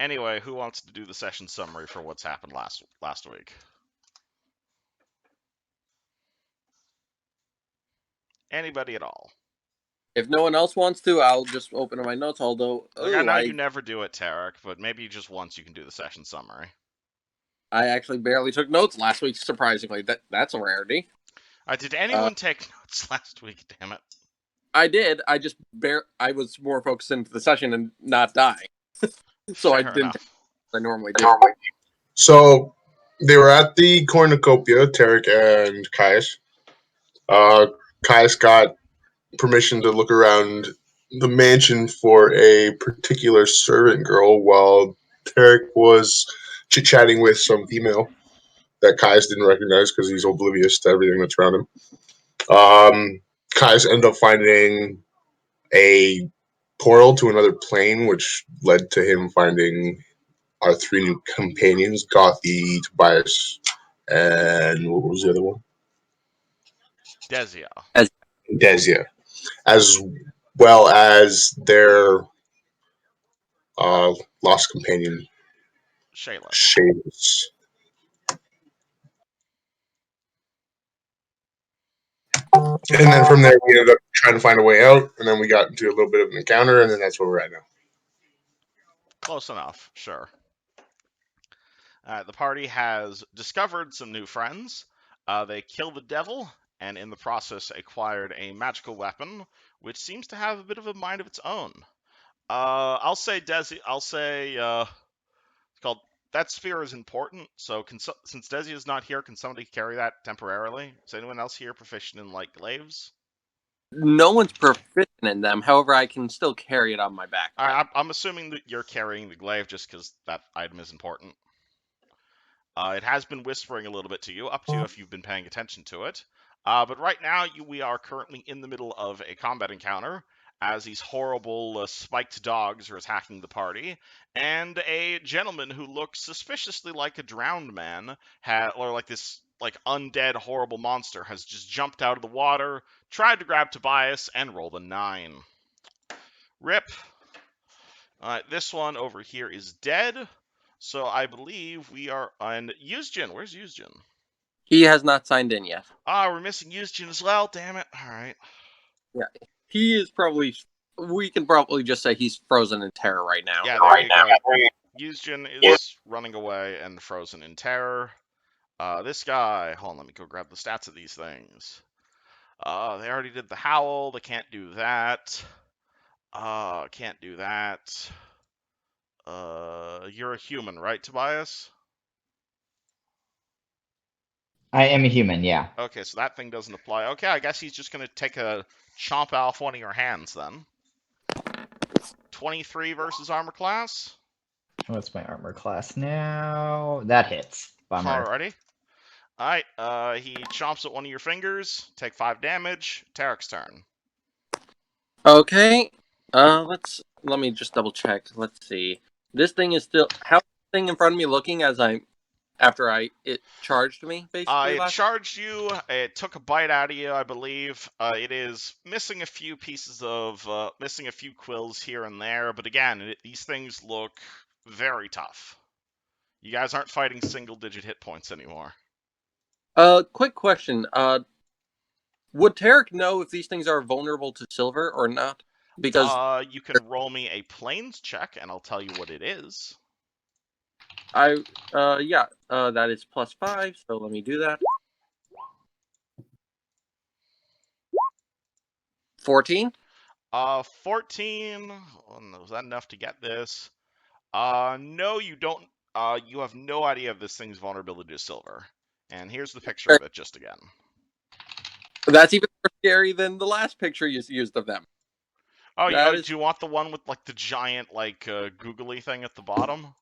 Anyway, who wants to do the session summary for what's happened last week? Anybody at all? If no one else wants to, I'll just open up my notes. Although, Look, I know you never do it, Tarek, but maybe just once you can do the session summary. I actually barely took notes last week. Surprisingly, that's a rarity. Did anyone take notes last week? Damn it! I did. I was more focused into the session and not dying, so I didn't. I normally do. So they were at the cornucopia, Tarek and Caius. Caius got permission to look around the mansion for a particular servant girl while Tarek was chit-chatting with some female that Caius didn't recognize because he's oblivious to everything that's around him. Caius ended up finding a portal to another plane, which led to him finding our three new companions, Gothy, Tobias, and what was the other one? Desia. Desia. As well as their lost companion, Shayless. And then from there, we ended up trying to find a way out, and then we got into a little bit of an encounter, and then that's where we're at now. Close enough, sure. The party has discovered some new friends. They killed the devil, and in the process acquired a magical weapon, which seems to have a bit of a mind of its own. I'll say Desi. It's called that sphere is important. So since Desi is not here, can somebody carry that temporarily? Is anyone else here proficient in like glaives? No one's proficient in them. However, I can still carry it on my back. I'm assuming that you're carrying the glaive just because that item is important. It has been whispering a little bit to you, up to you if you've been paying attention to it. But right now, we are currently in the middle of a combat encounter as these horrible spiked dogs are attacking the party, and a gentleman who looks suspiciously like a drowned man, or like this like undead horrible monster, has just jumped out of the water, tried to grab Tobias, and rolled a 9. Rip. This one over here is dead. So I believe we are on Yuzjin. Where's Yuzjin? He has not signed in yet. We're missing Yuzjin as well. Damn it. All right. Yeah, he is probably. We can probably just say he's frozen in terror right now. Yeah, there you go. Yuzjin is running away and frozen in terror. This guy. Hold on, let me go grab the stats of these things. They already did the howl. They can't do that. Can't do that. You're a human, right, Tobias? I am a human, yeah. Okay, so that thing doesn't apply. Okay, I guess he's just going to take a chomp off one of your hands then. 23 versus armor class. What's my armor class now? That hits. Bummer. Alrighty. Alright, he chomps at one of your fingers. Take 5 damage. Tarek's turn. Okay. Let me just double check. Let's see. This thing is still. How's the thing in front of me looking after it charged me, basically? It charged you. It took a bite out of you, I believe. It is missing a few pieces of, missing a few quills here and there. But again, these things look very tough. You guys aren't fighting single-digit hit points anymore. Quick question. Would Tarek know if these things are vulnerable to silver or not? Because you can roll me a planes check, and I'll tell you what it is. That is +5, so let me do that. 14? 14. Was that enough to get this? No, you don't. You have no idea of this thing's vulnerability to silver. And here's the picture of it just again. That's even more scary than the last picture you used of them. Oh, do you want the one with like the giant googly thing at the bottom?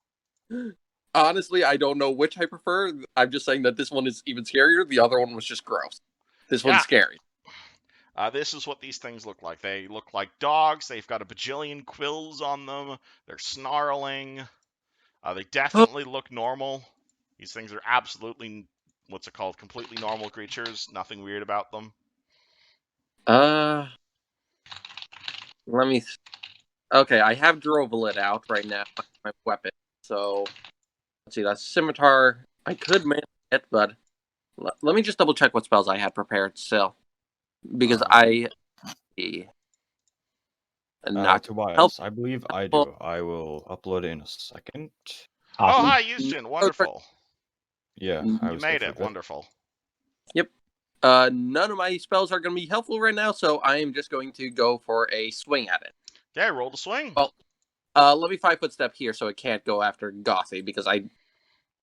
Honestly, I don't know which I prefer. I'm just saying that this one is even scarier. The other one was just gross. This one's scary. This is what these things look like. They look like dogs. They've got a bajillion quills on them. They're snarling. They definitely look normal. These things are absolutely, what's it called, completely normal creatures. Nothing weird about them. Let me... Okay, I have Drovalit out right now, my weapon. So let's see. That's scimitar. I could manage it, but let me just double check what spells I had prepared still, because I not Tobias, help. I believe I do. I will upload it in a second. Oh, Awesome. hi, Yushin. Wonderful. Yeah, I You was made there it. for a bit. Wonderful. Yep. None of my spells are going to be helpful right now, so I am just going to go for a swing at it. Okay, roll the swing. Well, let me 5-foot step here so it can't go after Gothy, because I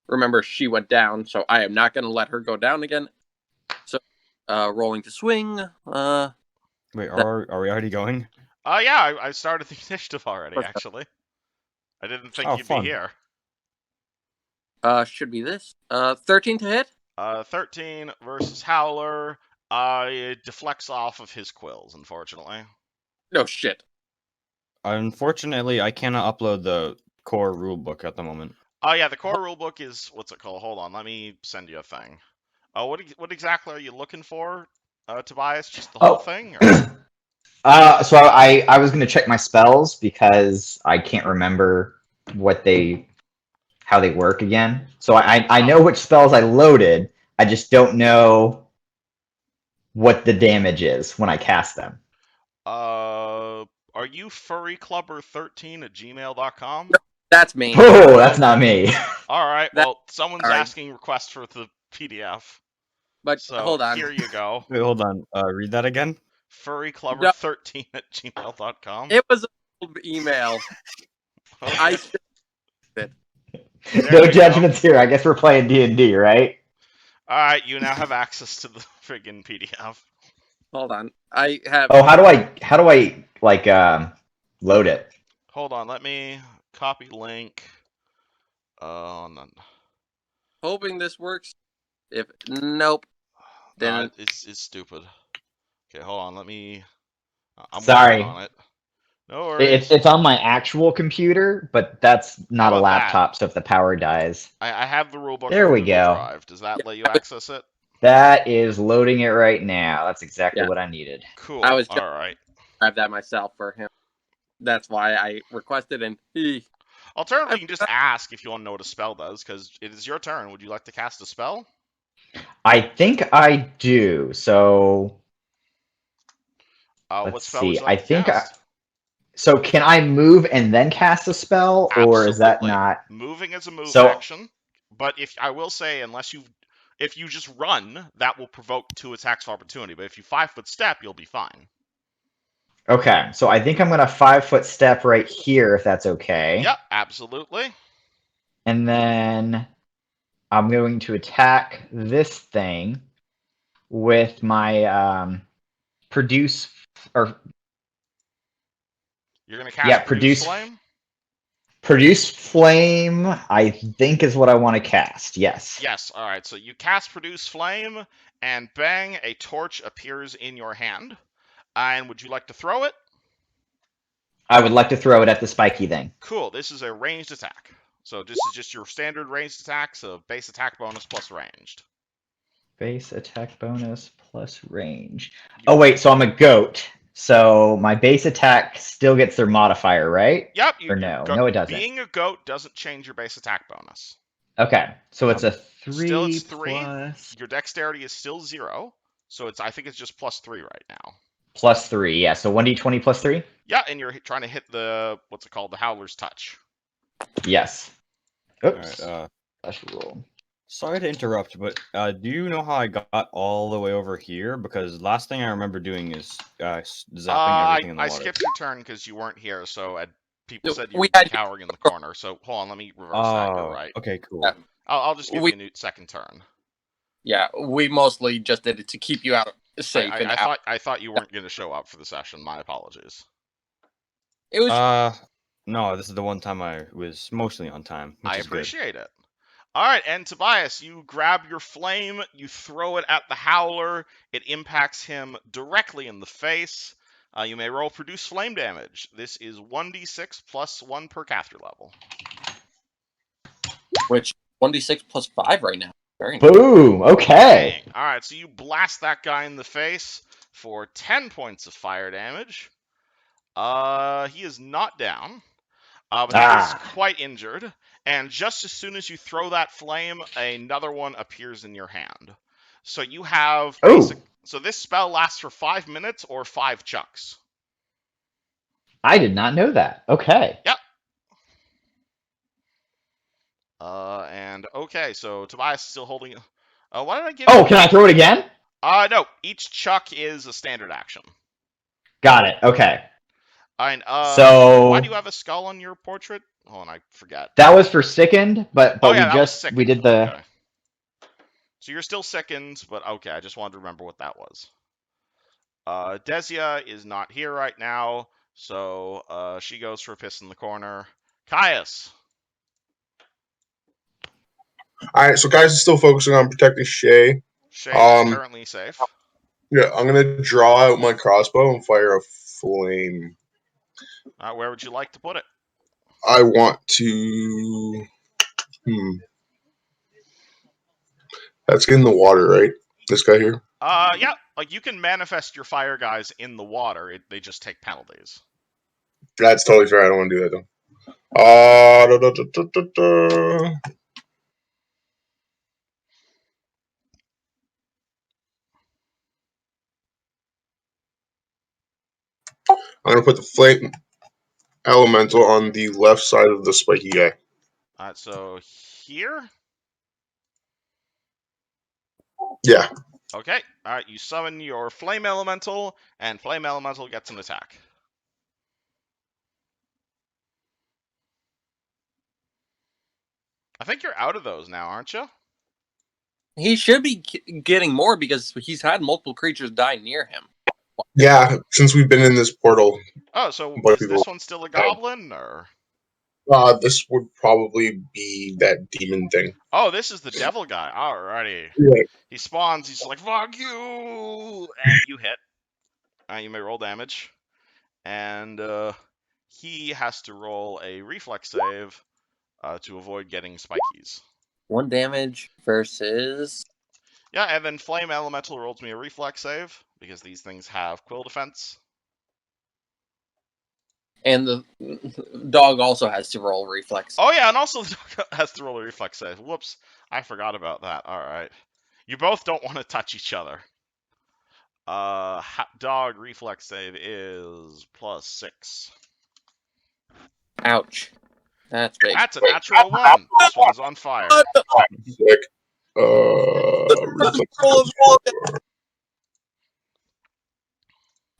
remember she went down, so I am not going to let her go down again. So, rolling to swing. Wait, are we already going? Yeah, I started the initiative already, What's actually. I didn't think Oh, you'd fun. be here. Should be this. 13 to hit. 13 versus Howler. It deflects off of his quills, unfortunately. No shit. Unfortunately, I cannot upload the core rulebook at the moment. Oh, yeah, the core rulebook is... What's it called? Hold on, let me send you a thing. What exactly are you looking for, Tobias? Just the whole thing? Or? So I was gonna check my spells because I can't remember how they work again. So I know which spells I loaded. I just don't know what the damage is when I cast them. Are you furryclubber13@gmail.com? That's me. Oh, that's not me. All right, well, someone's Alright. asking request for the PDF. But So hold on. here you go. Wait, hold on. Read that again. Furryclubber13@gmail.com. It was an old email. I No judgments here. I guess we're playing D&D, right? All right, you now have access to the friggin' PDF. hold on. I have. Oh, how do I like load it? Hold on, let me copy link. None. Hoping this works. If nope, then No, it's stupid. Okay, hold on, let me... I'm Sorry. working on it. No worries. It's on my actual computer, but that's not How a about that? laptop, so if the power dies. I have the rulebook There on we Google go. Drive. Does that let you access it? That is loading it right now. That's exactly Yeah. what I needed. Cool. I was just All right. grab that myself for him. That's why I requested, and he. Alternatively, you can just ask if you want to know what a spell does, because it is your turn. Would you like to cast a spell? I think I do. So What let's spell would see. you like I to think cast? so. Can I move and then cast a spell, or is that Absolutely. not? Moving is a move So- action, but if I will say, if you just run, that will provoke 2 attacks of opportunity. But if you 5-foot step, you'll be fine. Okay, so I think I'm gonna 5-foot step right here, if that's okay. Yep, absolutely. And then I'm going to attack this thing with my produce or You're gonna cast yeah, Produce Flame. Produce flame, I think is what I want to cast. Yes. Yes. All right. So you cast Produce Flame, and bang, a torch appears in your hand. And would you like to throw it? I would like to throw it at the spiky thing. Cool. This is a ranged attack. So this is just your standard ranged attack, so base attack bonus plus ranged. Base attack bonus plus range. Oh wait, so I'm a goat. So my base attack still gets their modifier, right? Yep. Or no? No, it doesn't. Being a goat doesn't change your base attack bonus. Okay, so it's a 3 Still, it's 3. plus Your dexterity is still 0, so I think it's just plus 3 right now. plus 3. Yeah, so 1d20 plus 3. Yeah, and you're trying to hit the the Howler's Touch. Yes. Oops. Alright, Special roll. sorry to interrupt, but do you know how I got all the way over here? Because last thing I remember doing is zapping everything in the I water. skipped your turn because you weren't here, so people No, said you we were had- cowering in the corner. So hold on, let me reverse that. You're right. Okay, cool. Yeah. I'll just give you a new second turn. Yeah, we mostly just did it to keep you out safe and out. I thought you weren't going to show up for the session. My apologies. It was No, this is the one time I was mostly on time, which I is good. appreciate it. All right, and Tobias, you grab your flame, you throw it at the Howler. It impacts him directly in the face. You may roll Produce Flame damage. This is 1d6 plus 1 per caster level. which 1d6 plus 5 right now. Very nice. Boom. Okay. Bang. All right, so you blast that guy in the face for 10 points of fire damage. He is not down, but he is quite injured. and just as soon as you throw that flame, another one appears in your hand. So you have basic. So this spell lasts for 5 minutes or 5 chucks. I did not know that. Okay. Yep. And okay, so Tobias is still holding. Why did I give? Oh, can I throw it again? No. Each chuck is a standard action. Got it. Okay. And So why do you have a skull on your portrait? Oh, and I forget. that was for sickened, but Oh yeah, we that was just sickened. we did the. Okay. So you're still sickened, but okay. I just wanted to remember what that was. Desia is not here right now, so she goes for a piss in the corner. Caius. All right, so guys is still focusing on protecting Shay. Shay is currently safe. Yeah, I'm gonna draw out my crossbow and fire a flame. Where would you like to put it? I want to. That's in the water, right? This guy here. Yeah, like you can manifest your fire guys in the water. They just take penalties. That's totally fair. I don't want to do that though. I'm gonna put the flame elemental on the left side of the spiky guy. So here. Yeah. Okay. All right. You summon your flame elemental, and flame elemental gets an attack. I think you're out of those now, aren't you? He should be getting more because he's had multiple creatures die near him. Yeah, since we've been in this portal. Oh, so But is this one still a goblin, or? This would probably be that demon thing. Oh, this is the devil guy. Alrighty. Yeah. He spawns. He's like, "Fuck you!" And you hit. You may roll damage, and he has to roll a reflex save to avoid getting spikies. 1 damage versus. Yeah, and then Flame Elemental rolls me a reflex save because these things have quill defense. And the dog also has to roll reflex. Oh yeah, and also the dog has to roll a reflex save. Whoops, I forgot about that. All right, you both don't want to touch each other. Dog reflex save is +6. Ouch. That's big. That's a natural 1. This one's on fire. Sick. Reflex.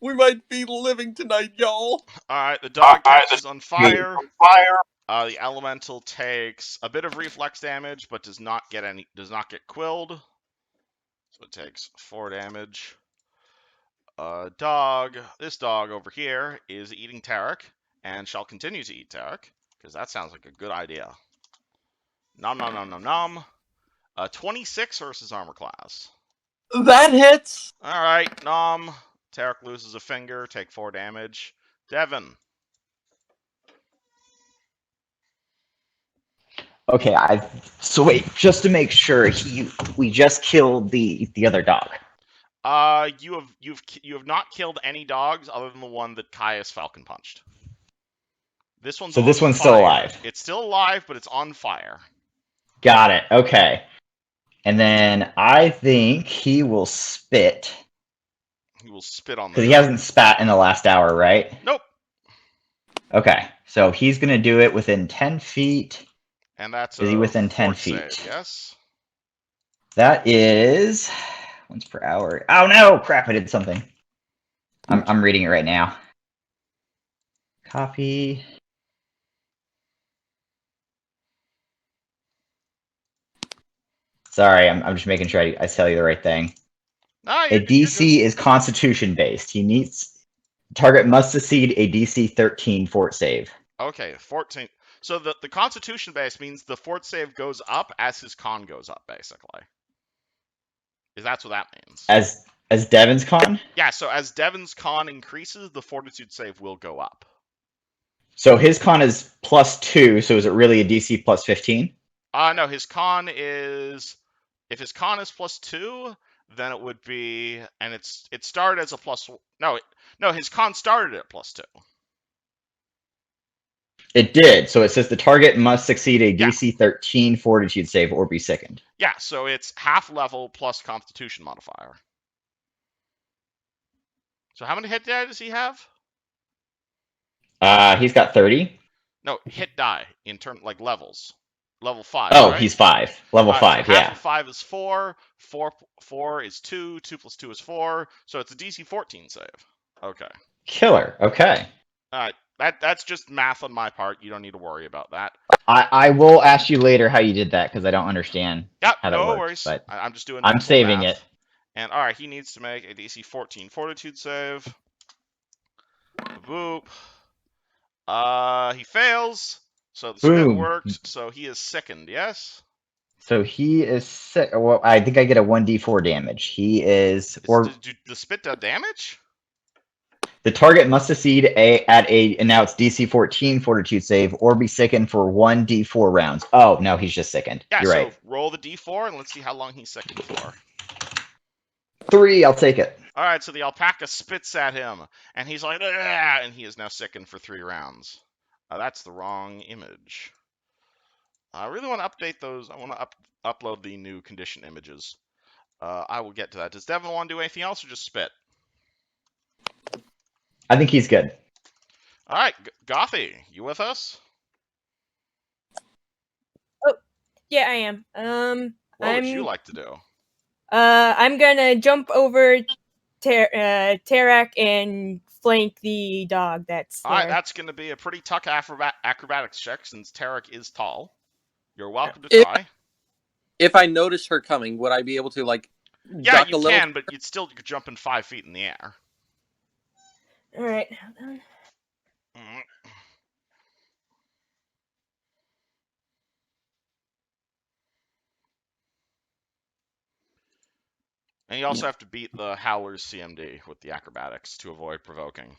We might be living tonight, y'all. Alright, the dog catches on fire. The elemental takes a bit of reflex damage, but does not get quilled. So it takes 4 damage. This dog over here is eating Tarek, and shall continue to eat Tarek, because that sounds like a good idea. Nom nom nom nom nom. 26 versus armor class. That hits. Alright, nom. Tarek loses a finger, take 4 damage. Devin. Okay, so wait, just to make sure, we just killed the other dog. You have not killed any dogs other than the one that Caius Falcon punched. This one's still alive. It's still alive, but it's on fire. Got it. Okay. And then I think he will spit. He will spit on the because he hasn't spat in the last hour, right? Nope. Okay, so he's gonna do it within 10 feet. And that's is he within 10 fort feet? Save, yes. That is once per hour. Oh no! Crap! I did something. I'm reading it right now. Copy. Sorry, I'm just making sure I tell you the right thing. No, A DC is Constitution based. Target must succeed a DC 13 fort save. Okay, 14. So the Constitution base means the fort save goes up as his con goes up, basically. That's what that means. As Devin's con? Yeah, so as Devin's con increases, the fortitude save will go up. So his con is +2, so is it really a DC +15? No, his con is... If his con is +2, then it would be... And it started as a +... No, his con started at +2. It did. So it says the target must succeed a Yeah. DC 13 Fortitude save or be sickened. Yeah, so it's half level plus Constitution modifier. So how many hit die does he have? He's got 30. No, hit die in term like levels. Level 5, Oh, right? he's 5. Level All right, so 5, half yeah. of 5 is 4. 4 is 2. 2 plus 2 is 4. So it's a DC 14 save. Okay. Killer. Okay. All right. That's just math on my part. You don't need to worry about that. I will ask you later how you did that because I don't understand Yep, how that no works. worries. But I'm just doing I'm mental saving math. it. And all right, he needs to make a DC 14 Fortitude save. Boop. He fails. So the spit Boom. worked. So he is sickened. Yes. So he is sick. Well, I think I get a 1d4 damage. He is, or Do the spit do damage? the target must succeed and now it's DC 14 Fortitude save or be sickened for 1d4 rounds. Oh no, he's just sickened. Yeah. You're So right. roll the D4 and let's see how long he's sickened for. 3. I'll take it. All right. So the alpaca spits at him, and he's like, "Ah," and he is now sickened for 3 rounds. That's the wrong image. I really want to update those. I want to upload the new condition images. I will get to that. Does Devin want to do anything else or just spit? I think he's good. All right, Gothy, you with us? Yeah, I am. What would you like to do? I'm gonna jump over Tarak and flank the dog that's there. All right, that's going to be a pretty tough acrobatics check since Tarek is tall. You're welcome to try. If I notice her coming, would I be able to like Yeah, duck you a little? can, but you'd still jump in 5 feet in the air. All right. Hold on. Mhm. And you also have to beat the Howler's CMD with the acrobatics to avoid provoking.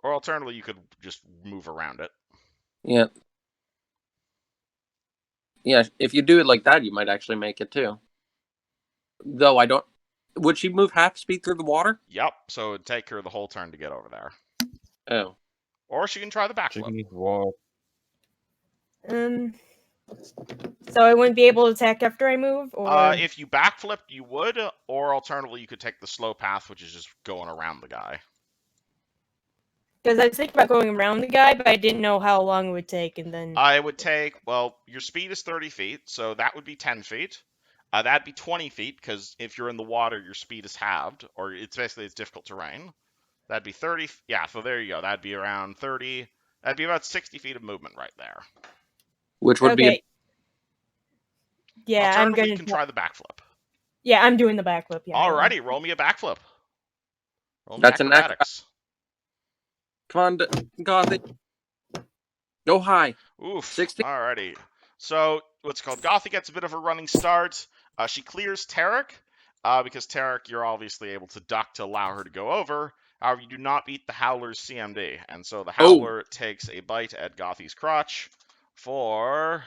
Or alternatively, you could just move around it. Yeah. Yeah, if you do it like that, you might actually make it too. Though I don't. Would she move half speed through the water? Yep, so it'd take her the whole turn to get over there. Oh. Or she can try the backflip. Chicken walk. So I wouldn't be able to attack after I move, or If you backflipped, you would, or alternatively, you could take the slow path, which is just going around the guy. because I was thinking about going around the guy, but I didn't know how long it would take, and then I would take, well, your speed is 30 feet, so that would be 10 feet. That'd be 20 feet, because if you're in the water, your speed is halved, or it's difficult terrain. That'd be 30, yeah, so there you go. That'd be around 30, that'd be about 60 feet of movement right there. Which would be. okay. Yeah, I'm Alternatively, gonna. you can try the backflip. Yeah, I'm doing the backflip. Yeah. Alrighty, roll me a backflip. Roll me That's an acrobatics. Come on, Gothic. Go high. Oof. 60. Alrighty. So what's called Gothy gets a bit of a running start. She clears Tarek, because Tarek, you're obviously able to duck to allow her to go over. However, you do not beat the Howler's CMD, and so the Howler takes a bite at Gothy's crotch for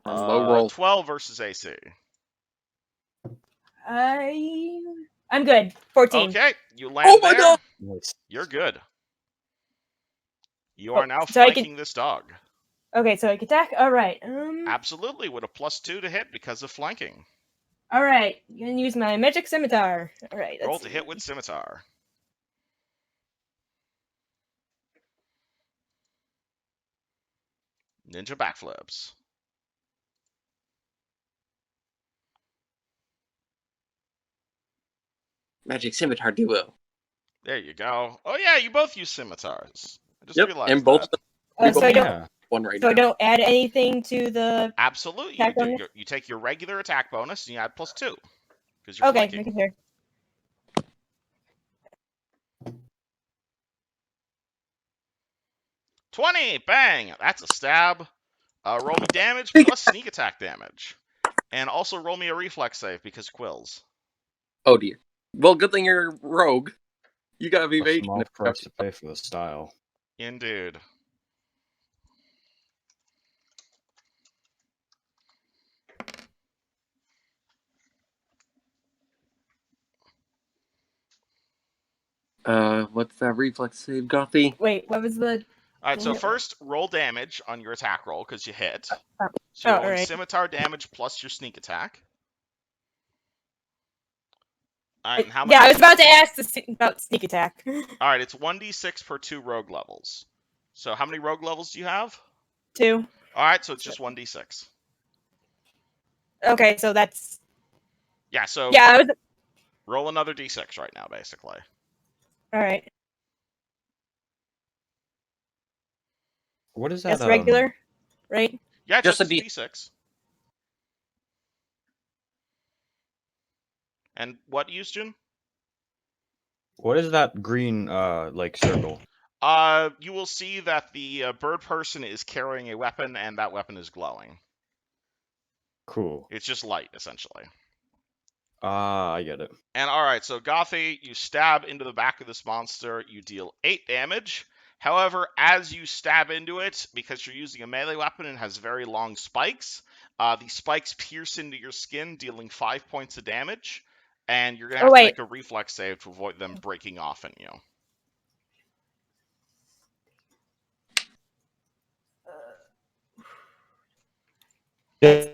Low roll. 12 versus AC. I'm good. 14. Okay, you land Oh my there. God! Nice. You're good. You are now so I flanking this dog. Okay, so I can attack. All right. Absolutely, with a +2 to hit because of flanking. All right. I'm gonna use my magic scimitar. All right. Roll Let's to hit with scimitar. Ninja backflips. Magic scimitar duo. There you go. Oh yeah, you both use scimitars. I just Yep, realized and both. that. We so both I don't. Yeah. one right So I now. don't add anything to the. Absolutely, Attack you do. bonus? You take your regular attack bonus and you add +2 because you're Okay, flanking. making sure. 20, bang! That's a stab. Roll me damage plus sneak attack damage, and also roll me a reflex save because quills. Oh dear. Well, good thing you're a rogue. You got A evasion. small price to pay for the style. Indeed. What's that reflex save, Gothy? Wait, what was the? All right, so Yeah. first roll damage on your attack roll because you hit. Oh. So you're Oh, rolling alright. scimitar damage plus your sneak attack. All right, and how much? Yeah, I was about to ask about sneak attack. All right, it's 1d6 per 2 rogue levels. So how many rogue levels do you have? 2. All right, so it's just 1d6. Okay, so that's. Yeah, so Yeah, I was. roll another d6 right now, basically. Alright. What is that? That's regular, right? Yeah, Just just a a D- d6. And what, Eustace? What is that green like circle? You will see that the bird person is carrying a weapon, and that weapon is glowing. Cool. It's just light, essentially. Ah, I get it. And alright, so Gothy, you stab into the back of this monster, you deal 8 damage. However, as you stab into it, because you're using a melee weapon and has very long spikes, the spikes pierce into your skin, dealing 5 points of damage. And you're going to have to make a reflex save to avoid them breaking off in you. That's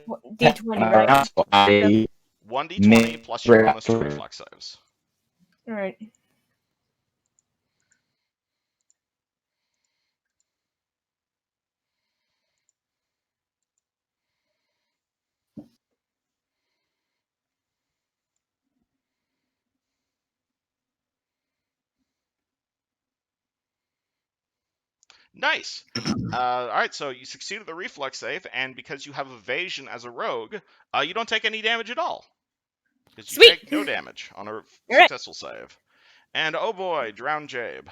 D20, right? So I 1d20 plus your bonus to reflex saves. Alright. Nice. Alright, so you succeeded the reflex save, and because you have evasion as a rogue, you don't take any damage at all. Because you Sweet! take no damage on a Alright. successful save. And oh boy, Drown Jabe.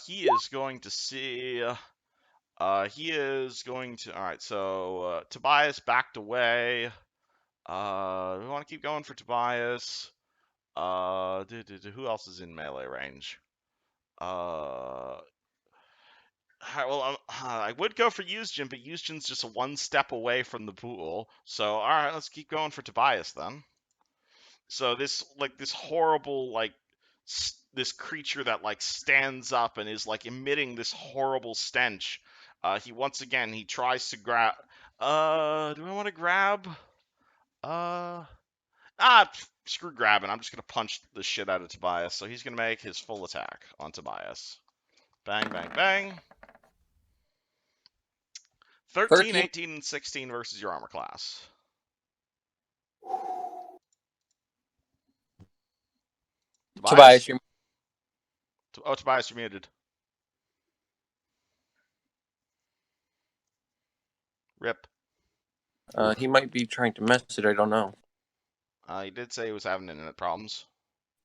He is going to see. He is going to. Alright, so Tobias backed away. We want to keep going for Tobias. Who else is in melee range? Well, I would go for Eustace, but Eustace's just one step away from the pool. So, all right, let's keep going for Tobias then. So this horrible this creature that stands up and is emitting this horrible stench. He tries to grab. Do I want to grab? Screw grabbing. I'm just gonna punch the shit out of Tobias. So he's gonna make his full attack on Tobias. Bang, bang, bang. 13, 18, and 16 versus your armor class. Tobias, you're Tobias, you're muted. Rip. he might be trying to message. I don't know. He did say he was having internet problems.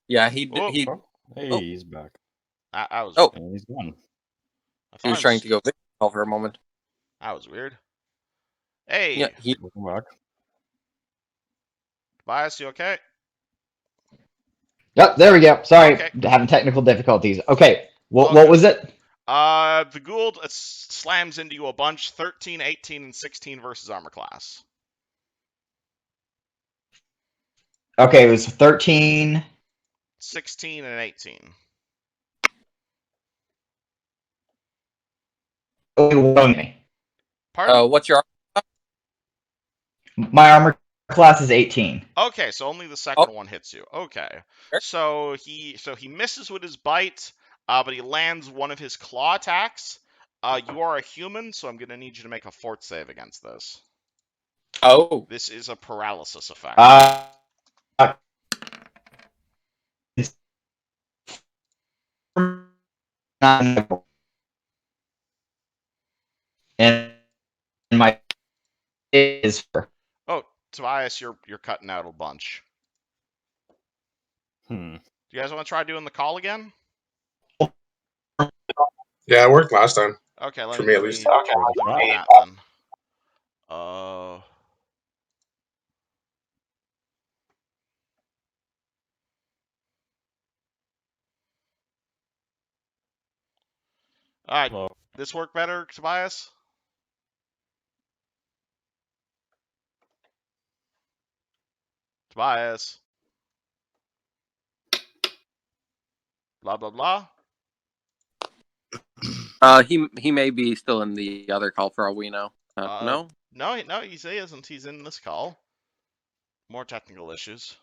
Yeah, Whoa. Oh, hey, he's back. I was. Oh. And he's gone. He was trying to go video call for a moment. That was weird. Hey. Yeah, Welcome back. Tobias, you okay? Yep, there we go. Sorry, Okay. having technical difficulties. Okay, what Okay. was it? The Gould slams into you a bunch. 13, 18, and 16 versus armor class. Okay, it was 13. 16 and 18. Me. Pardon? what's your My armor class is 18. Okay, so only the second one hits you. Okay. Sure. So he misses with his bite, but he lands one of his claw attacks. You are a human, so I'm gonna need you to make a fort save against this. Oh. This is a paralysis effect. And my is for. Oh, Tobias, you're cutting out a bunch. Hmm. Do you guys want to try doing the call again? Yeah, it worked last time. Okay, For me, at least. let me do that then. Alright, Hello. this work better, Tobias? Tobias? blah blah blah. He may be still in the other call for all we know. No. No, he isn't. He's in this call. More technical issues.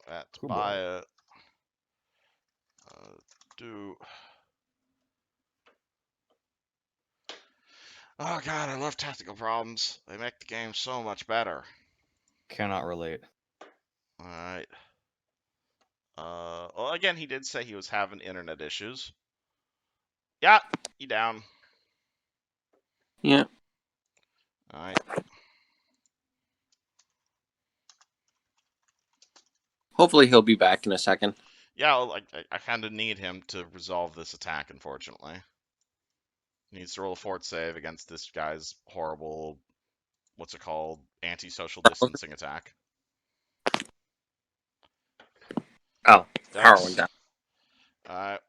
That's Cool by boy. do. Oh god, I love technical problems. They make the game so much better. Cannot relate. All right. Well, again, he did say he was having internet issues. Yeah, you down. Yeah. All right. Hopefully he'll be back in a second. Yeah, well, I kind of need him to resolve this attack, unfortunately. He needs to roll a fort save against this guy's horrible, what's it called, anti-social distancing attack. Oh, power Dex. went down. Alright,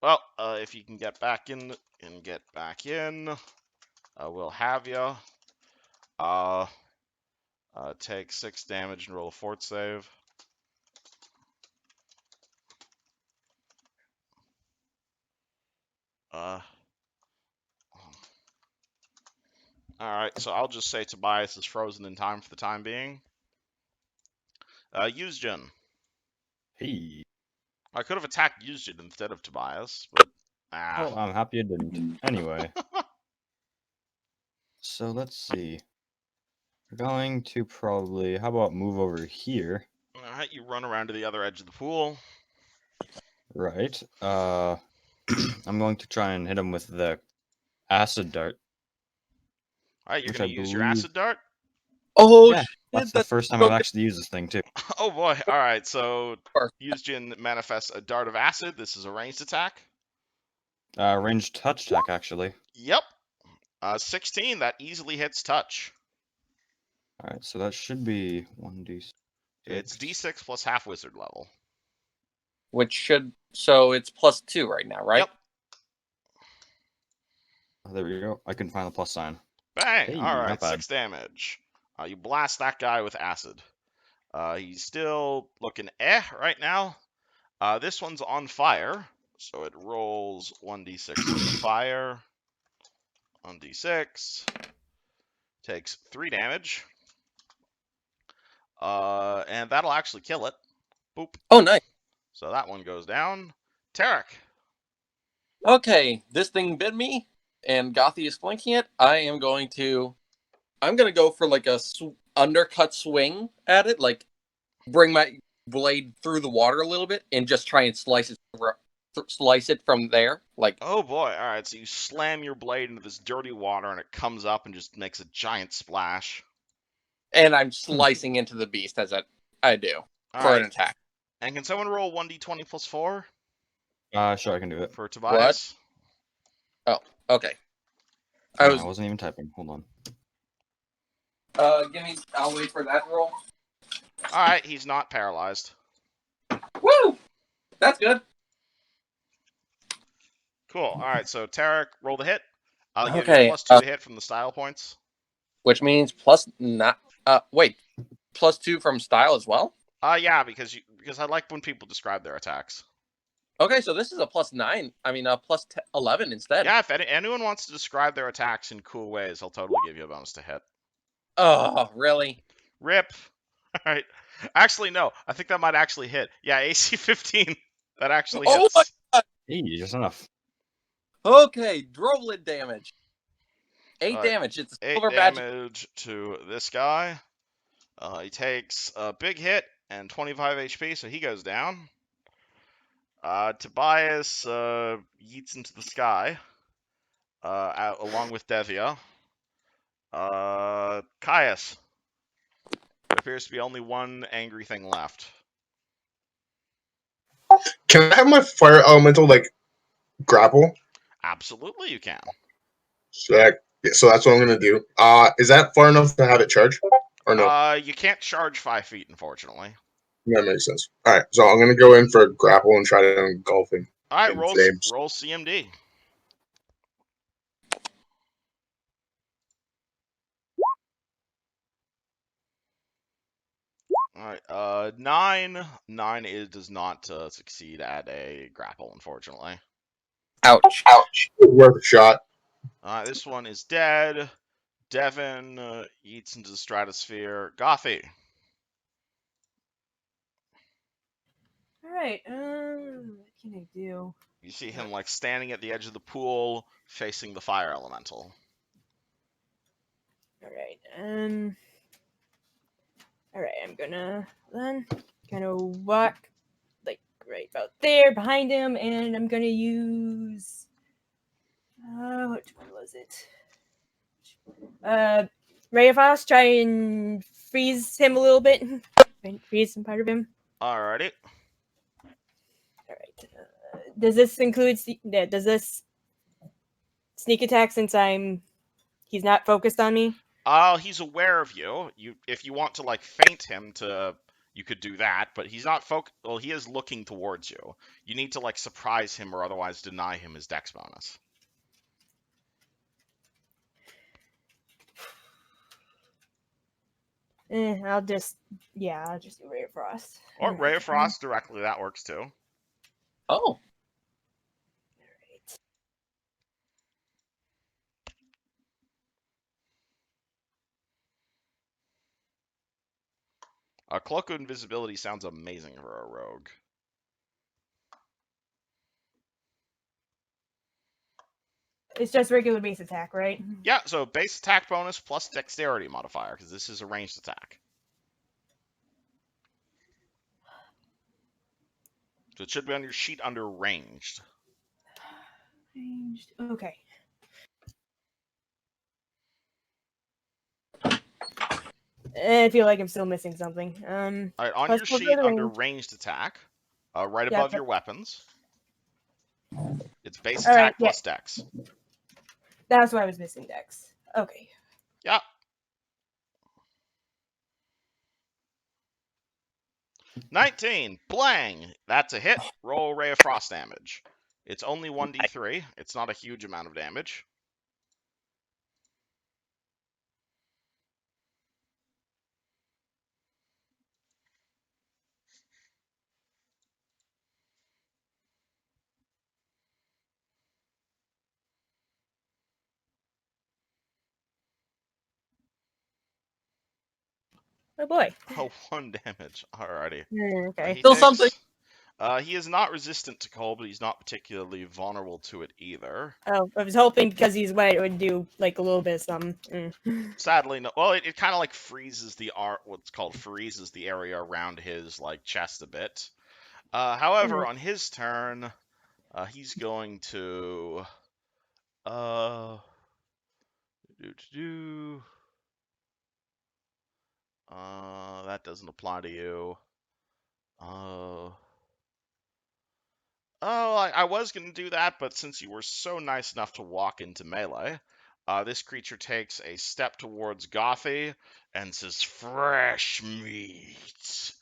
well, if you can get back in, we'll have you. Take 6 damage and roll a fort save. Alright, so I'll just say Tobias is frozen in time for the time being. Yuzjin. Hey. I could have attacked Yuzjin instead of Tobias, but Well, I'm happy you didn't. Anyway. So let's see. We're going to probably, how about move over here? Alright, you run around to the other edge of the pool. Right. I'm going to try and hit him with the acid dart. Alright, you're Which gonna I use your believe- acid dart? Oh Yeah, shit! That's the first time I've actually used this thing too. Oh boy, alright, so Sure. Yuzjin manifests a dart of acid. This is a ranged attack. Ranged touch attack, actually. Yep. 16, that easily hits touch. Alright, so that should be 1d6. It's D6 plus half wizard level. Which should so it's +2 right now, right? Yep. There we go. I can find the plus sign. Bang! Hey, Alright, not bad. 6 damage. You blast that guy with acid. He's still looking right now. This one's on fire, so it rolls 1d6 for the fire. 1d6. Takes 3 damage. And that'll actually kill it. Boop. Oh, nice. So that one goes down. Tarek. Okay, this thing bit me, and Gothy is flanking it. I'm going to go for like a undercut swing at it, like bring my blade through the water a little bit, and just try and slice it from there. Like, Oh boy, alright, so you slam your blade into this dirty water and it comes up and just makes a giant splash. and I'm slicing into the beast as I do for Alright, an attack. and can someone roll 1d20 plus 4 Sure, I can do it. for Tobias? Okay. I wasn't even typing. Hold on. I'll wait for that roll. Alright, he's not paralyzed. Woo! That's good. Cool, alright, so Tarek, roll the hit. I'll give Okay, you +2 to hit from the style points. Which means +2 from style as well? Yeah, because I like when people describe their attacks. Okay, so this is a +9. I mean, a +11 instead. Yeah, if anyone wants to describe their attacks in cool ways, I'll totally give you a bonus to hit. Oh, really? Rip. Alright. Actually, no. I think that might actually hit. Yeah, AC 15. That actually Oh hits. my god! Hey, just enough. Okay, Droblin damage. 8 Alright, damage. It's a 8 silver badge. damage to this guy. He takes a big hit and 25 HP, so he goes down. Tobias yeets into the sky, along with Devia. Caius. There appears to be only one angry thing left. Can I have my fire elemental like grapple? Absolutely, you can. So that's what I'm gonna do. Is that far enough to have it charge? Or no? You can't charge 5 feet, unfortunately. That makes sense. Alright, so I'm gonna go in for a grapple and try to engulf him. All right, In roll flames. CMD. Alright, 9. 9 does not succeed at a grapple, unfortunately. Ouch. Ouch. Worth a shot. This one is dead. Devin eats into the stratosphere. Gothy. Alright, what can I do? You see him like standing at the edge of the pool, facing the fire elemental. Alright, alright, I'm gonna then kind of walk like right about there behind him, and I'm gonna use which one was it? Ray of Frost, try and freeze him a little bit. Freeze some part of him. Alrighty. Alright. Does this include does this sneak attack since he's not focused on me? He's aware of you. If you want to like feint him you could do that, but he's not well, he is looking towards you. You need to like surprise him or otherwise deny him his dex bonus. I'll just do Ray of Frost. Or Ray of Frost directly, that works too. Oh. Cloak of Invisibility sounds amazing for a rogue. It's just regular base attack, right? Yeah, so base attack bonus plus dexterity modifier, because this is a ranged attack. So it should be on your sheet under ranged. Ranged. Okay. I feel like I'm still missing something. Alright, on your sheet under ranged attack, right above your weapons, it's base attack plus dex. That's why I was missing dex. Okay. Yeah. $19. Blang! That's a hit. Roll Ray of Frost damage. It's only 1d3. It's not a huge amount of damage. Oh boy. Oh, 1 damage. Alrighty. Okay. Still something. He is not resistant to cold, but he's not particularly vulnerable to it either. Oh, I was hoping because he's white it would do like a little bit of something. Sadly, no. Well, it kind of like freezes what's called freezes the area around his like chest a bit. However, on his turn, he's going to that doesn't apply to you. I was going to do that, but since you were so nice enough to walk into melee, this creature takes a step towards Gothy and says, "Fresh meat,"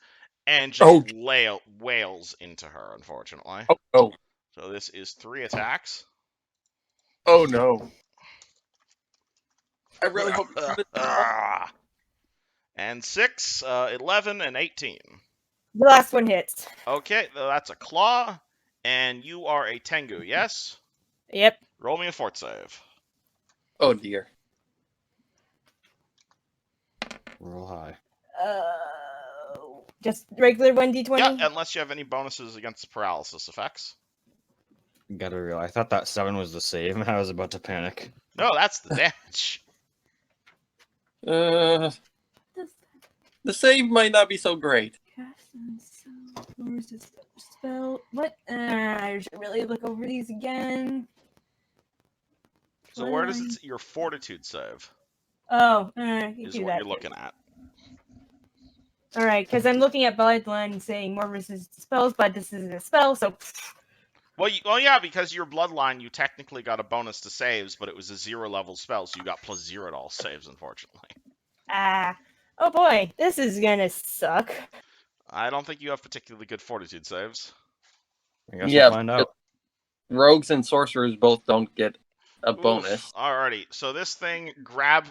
and just wails into her, unfortunately. Oh. So this is 3 attacks. Oh, no. I really hope... And 6, 11, and 18. The last one hits. Okay, that's a claw. And you are a Tengu, yes? Yep. Roll me a fort save. Oh, dear. Roll high. Just regular 1d20? Yeah, unless you have any bonuses against paralysis effects. Gotta realize, I thought that 7 was the save, and I was about to panic. No, that's the damage. The save might not be so great. Where's this spell? What? I should really look over these again. So where does your fortitude save? Oh, is what you're looking at. All right, because I'm looking at Bloodline saying more resistant spells, but this isn't a spell, so. Well, yeah, because your bloodline, you technically got a bonus to saves, but it was a 0 level spell, so you got +0 to all saves, unfortunately. Oh boy, this is gonna suck. I don't think you have particularly good fortitude saves. I guess we'll find out. Rogues and sorcerers both don't get a bonus. Alrighty, so this thing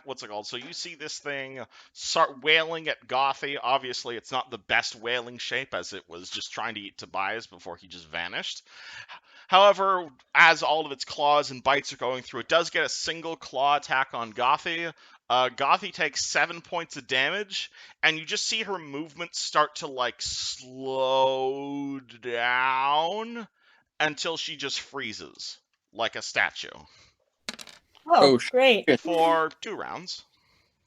what's it called? So you see this thing start wailing at Gothy. Obviously, it's not the best wailing shape, as it was just trying to eat Tobias before he just vanished. However, as all of its claws and bites are going through, it does get a single claw attack on Gothy. Gothy takes 7 points of damage, and you just see her movement start to like slow down until she just freezes like a statue. Oh, shit. great. For 2 rounds.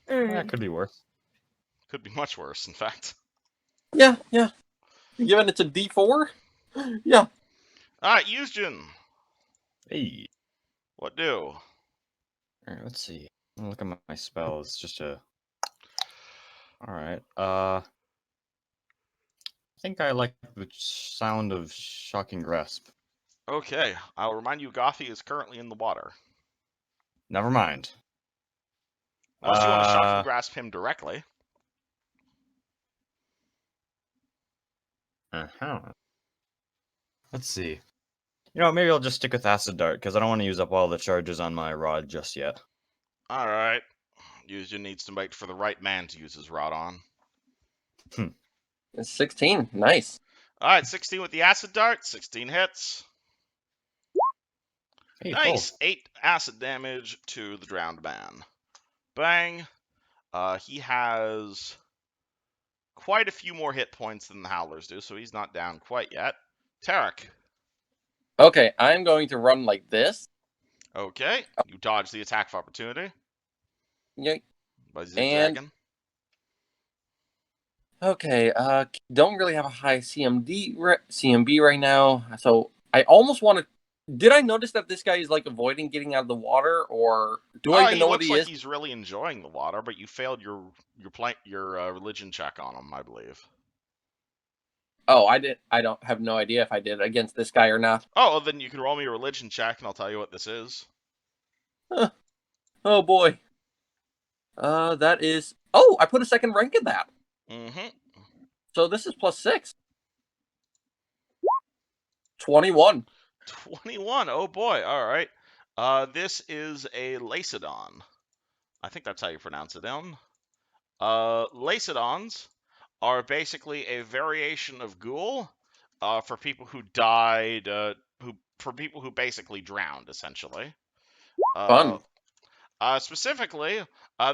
That could be worse. Could be much worse, in fact. Yeah. Given it's a D4? Yeah. Alright, Yusjin. Hey. What do? Alright, let's see. I'm gonna look at my spells just to. Alright. I think I like the sound of Shocking Grasp. Okay, I'll remind you Gothy is currently in the water. Never mind. Unless you want to shocking grasp him directly. Let's see. You know, maybe I'll just stick with Acid Dart, because I don't want to use up all the charges on my rod just yet. Alright. Yusjin needs to wait for the right man to use his rod on. It's 16. Nice. Alright, 16 with the acid dart. 16 hits. Hey, Nice. 8 acid damage to the drowned man. Bang. He has quite a few more hit points than the Howlers do, so he's not down quite yet. Tarek. Okay, I'm going to run like this. Okay. You dodge the attack of opportunity Yay. by zigzagging. Okay, don't really have a high CMB right now, so I almost want to. Did I notice that this guy is like avoiding getting out of the water, or do I even know what he looks is? like he's really enjoying the water, but you failed your religion check on him, I believe. Oh, I did. I don't have no idea if I did against this guy or not. Oh, well, then you can roll me a religion check, and I'll tell you what this is. Oh boy. That is. Oh, I put a second rank in that. Mm-hmm. So this is +6. 21. 21. Oh boy. All right. This is a Lacedon. I think that's how you pronounce it, Ellen. Lacedons are basically a variation of ghoul for people who died, for people who basically drowned, essentially. Fun. Specifically,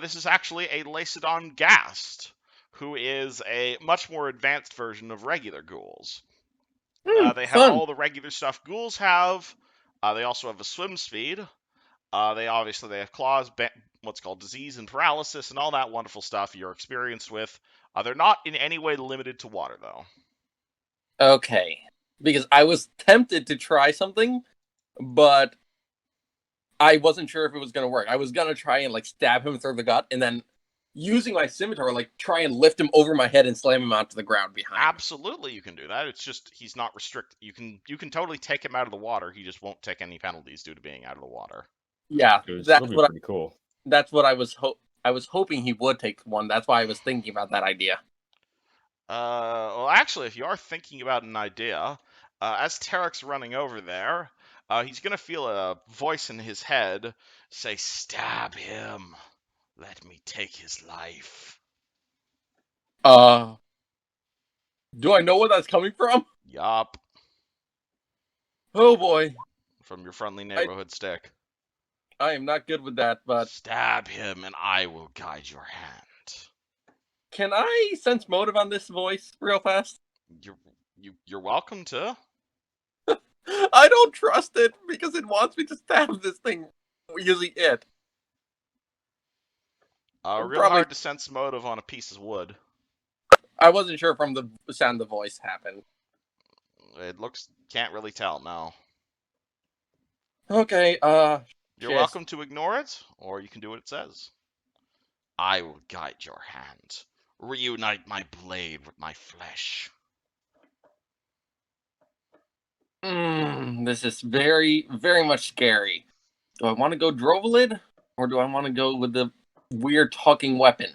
this is actually a Lacedon Ghast, who is a much more advanced version of regular ghouls. They have fun. all the regular stuff ghouls have. They also have a swim speed. They have claws, what's called disease and paralysis, and all that wonderful stuff you're experienced with. They're not in any way limited to water, though. Okay. Because I was tempted to try something, but I wasn't sure if it was going to work. I was going to try and like stab him through the gut, and then using my scimitar, like try and lift him over my head and slam him onto the ground behind. Absolutely, you can do that. It's just he's not restricted. You can totally take him out of the water. He just won't take any penalties due to being out of the water. Yeah, That'll be pretty cool. That's what I was hoping he would take one. That's why I was thinking about that idea. Well, actually, if you are thinking about an idea, as Tarek's running over there, he's gonna feel a voice in his head say, "Stab him. Let me take his life." Do I know where that's coming from? Yup. Oh boy. From your friendly neighborhood stick. I am not good with that, but Stab him and I will guide your hand. can I sense motive on this voice real fast? You're welcome to. I don't trust it because it wants me to stab this thing using it. Real hard to sense motive on a piece of wood. I wasn't sure from the sound the voice happened. It can't really tell, no. Okay, You're welcome to ignore it, or you can do what it says. I will guide your hand. Reunite my blade with my flesh. This is very, very much scary. Do I want to go Drovalid, or do I want to go with the weird talking weapon?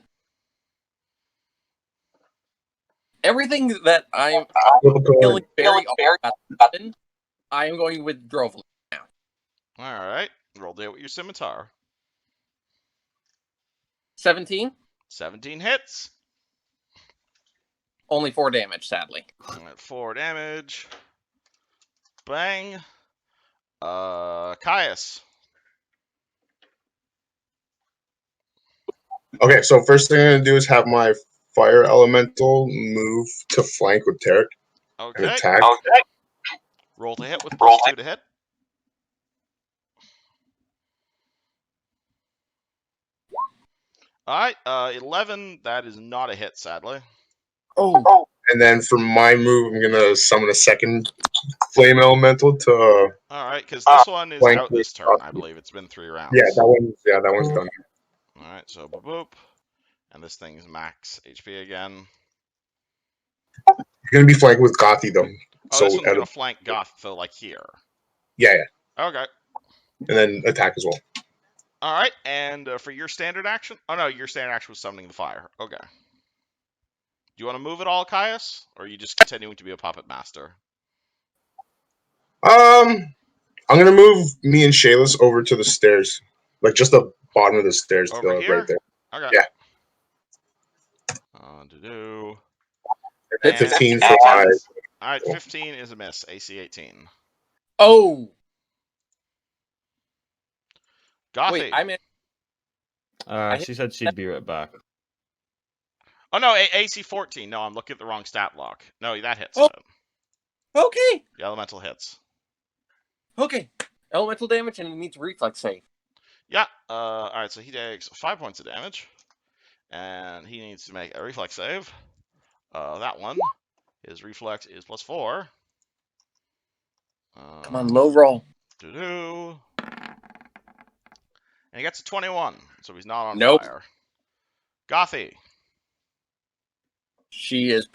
Everything that I'm feeling very often, I am going with Drovalid now. Alright. Roll to hit with your scimitar. 17. 17 hits. Only 4 damage, sadly. At 4 damage. Bang. Caius. Okay, so first thing I'm gonna do is have my fire elemental move to flank with Tarek and Okay. attack. Roll to hit with +2 to hit. Alright, 11. That is not a hit, sadly. Oh. And then for my move, I'm gonna summon a second flame elemental to Alright, because this one is flank out with this turn, I believe. It's been 3 rounds. Yeah, that one's done. Alright, so boop boop. And this thing's max HP again. You're gonna be flanked with Gothi though. Oh, So this one's at gonna a, flank Goth, though, like here. yeah, Okay. and then attack as well. Alright, and for your standard action? Oh no, your standard action was summoning the fire. Okay. Do you want to move at all, Caius? Or are you just continuing to be a puppet master? I'm gonna move me and Shayla's over to the stairs, like just the bottom of the stairs, Over here? right there. Okay. Yeah. Do. Hit And 15 for my. Alright, 15 is a miss. AC 18. Oh. Gothy. Wait, I'm in. She said she'd be right back. Oh no, AC 14. No, I'm looking at the wrong stat block. No, that hits. Oh. Okay. The elemental hits. Okay. Elemental damage and it needs reflex save. Yeah. Alright, so he takes 5 points of damage. And he needs to make a reflex save. That one. His reflex is +4. Come on, low roll. And he gets a 21, so he's not on Nope. fire. Gothy. She is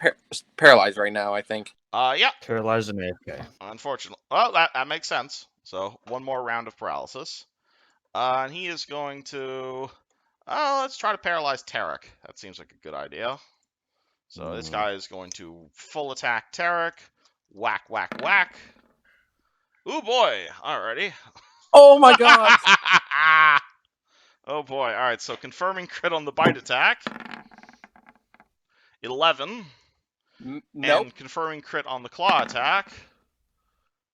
paralyzed right now, I think. Yeah. Paralyzed and AFK. Unfortunately. Well, that makes sense. So, one more round of paralysis. And he is going to... let's try to paralyze Tarek. That seems like a good idea. So, this guy is going to full attack Tarek. Whack, whack, whack. Ooh, boy. Alrighty. Oh my god! Oh, boy. Alright, so confirming crit on the bite attack. 11. Nope. And confirming crit on the claw attack.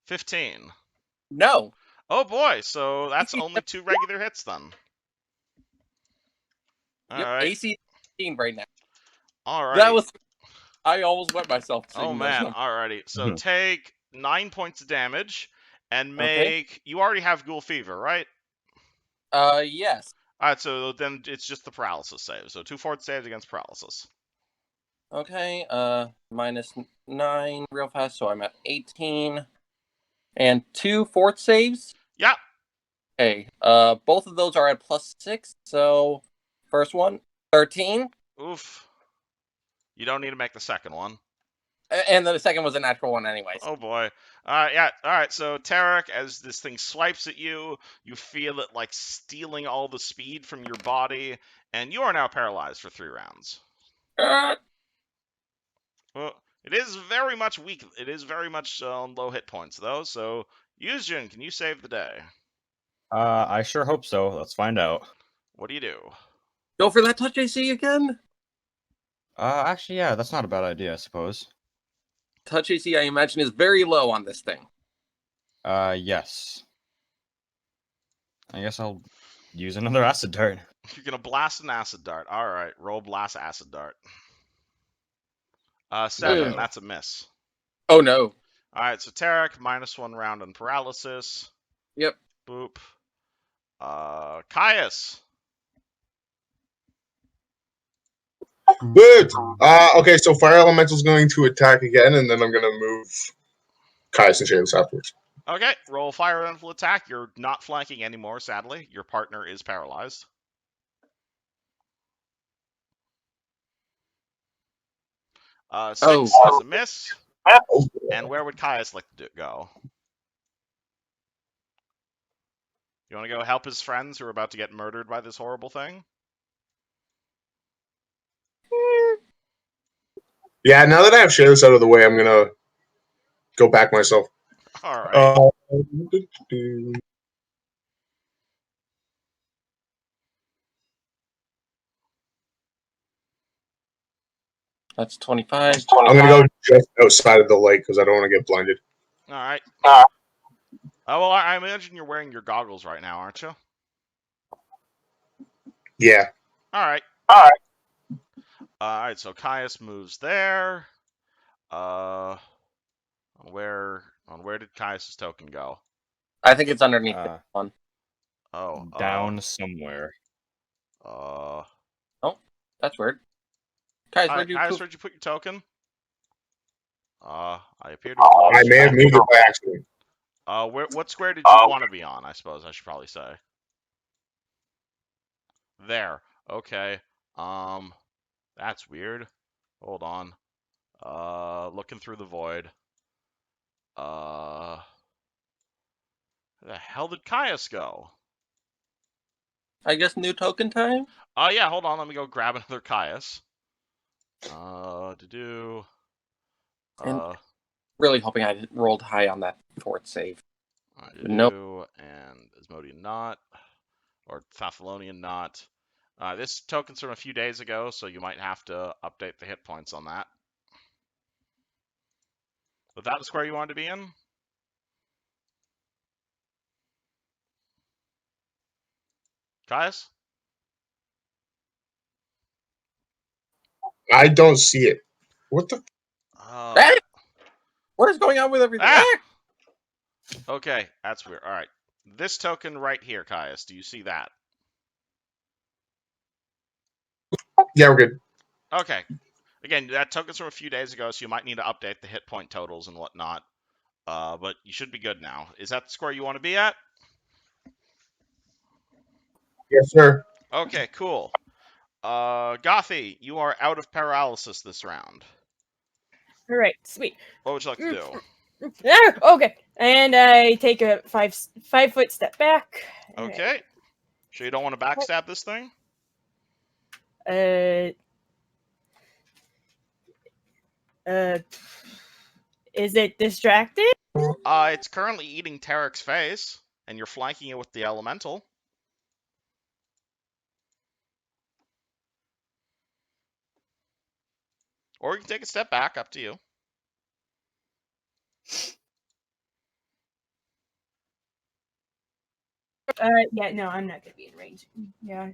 15. No. Oh boy, so that's only 2 regular hits then. Yep, Alright. AC 15 right now. Alright. That was. I almost wet myself. Oh man, alrighty. So take 9 points of damage and make. Okay. You already have ghoul fever, right? Yes. Alright, so then it's just the paralysis save. So 2 fort saves against paralysis. Okay. -9 real fast, so I'm at 18. And 2 fort saves. Yeah. Okay. Both of those are at +6. So first one, 13. Oof. You don't need to make the second one. And then the second was a natural one, anyways. Oh boy. Yeah. All right. So Tarek, as this thing swipes at you, you feel it like stealing all the speed from your body, and you are now paralyzed for 3 rounds. Well, it is very much weak. It is very much on low hit points, though. So, Yuzjin, can you save the day? I sure hope so. Let's find out. What do you do? Go for that touch AC again. Actually, yeah, that's not a bad idea, I suppose. Touch AC, I imagine, is very low on this thing. Yes. I guess I'll use another acid dart. You're gonna blast an acid dart. All right, roll blast acid dart. 7. Ew. That's a miss. Oh no. All right, so Tarek -1 round on paralysis. Yep. Boop. Caius. Good. Okay, so fire elemental's going to attack again, and then I'm gonna move Caius and Shayla's afterwards. Okay, roll fire elemental attack. You're not flanking anymore, sadly. Your partner is paralyzed. 6 is a miss. And where would Caius like to go? You want to go help his friends who are about to get murdered by this horrible thing? Yeah, now that I have Shayla's out of the way, I'm gonna go back myself. All right. That's 25. I'm gonna go just outside of the light because I don't want to get blinded. All right. Well, I imagine you're wearing your goggles right now, aren't you? Yeah. All right. All right. So Caius moves there. On where did Caius's token go? I think it's underneath this one. Oh. Down somewhere. Oh, that's weird. Guys, where'd you Caius, where'd you put your token? I appear to have I may have moved it by accident. what square did you want to be on? I suppose I should probably say. There. Okay. That's weird. Hold on. Looking through the void. Where the hell did Caius go? I guess new token time? Yeah, hold on. Let me go grab another Caius. Really hoping I rolled high on that fort save. Nope. And Asmodean not. Or Thafalonian not. This token's from a few days ago, so you might have to update the hit points on that. Was that the square you wanted to be in? Caius? I don't see it. What the? What is going on with everything? Okay, that's weird. All right. This token right here, Caius, do you see that? Yeah, we're good. Okay. Again, that token's from a few days ago, so you might need to update the hit point totals and whatnot. But you should be good now. Is that the square you want to be at? Yes, sir. Okay, cool. Gothy, you are out of paralysis this round. All right, sweet. What would you like to do? Okay, and I take a 5-foot step back. Okay. Sure you don't want to backstab this thing? Is it distracted? It's currently eating Tarek's face, and you're flanking it with the elemental. Or you can take a step back, up to you. Yeah, no, I'm not gonna be in range. Yeah.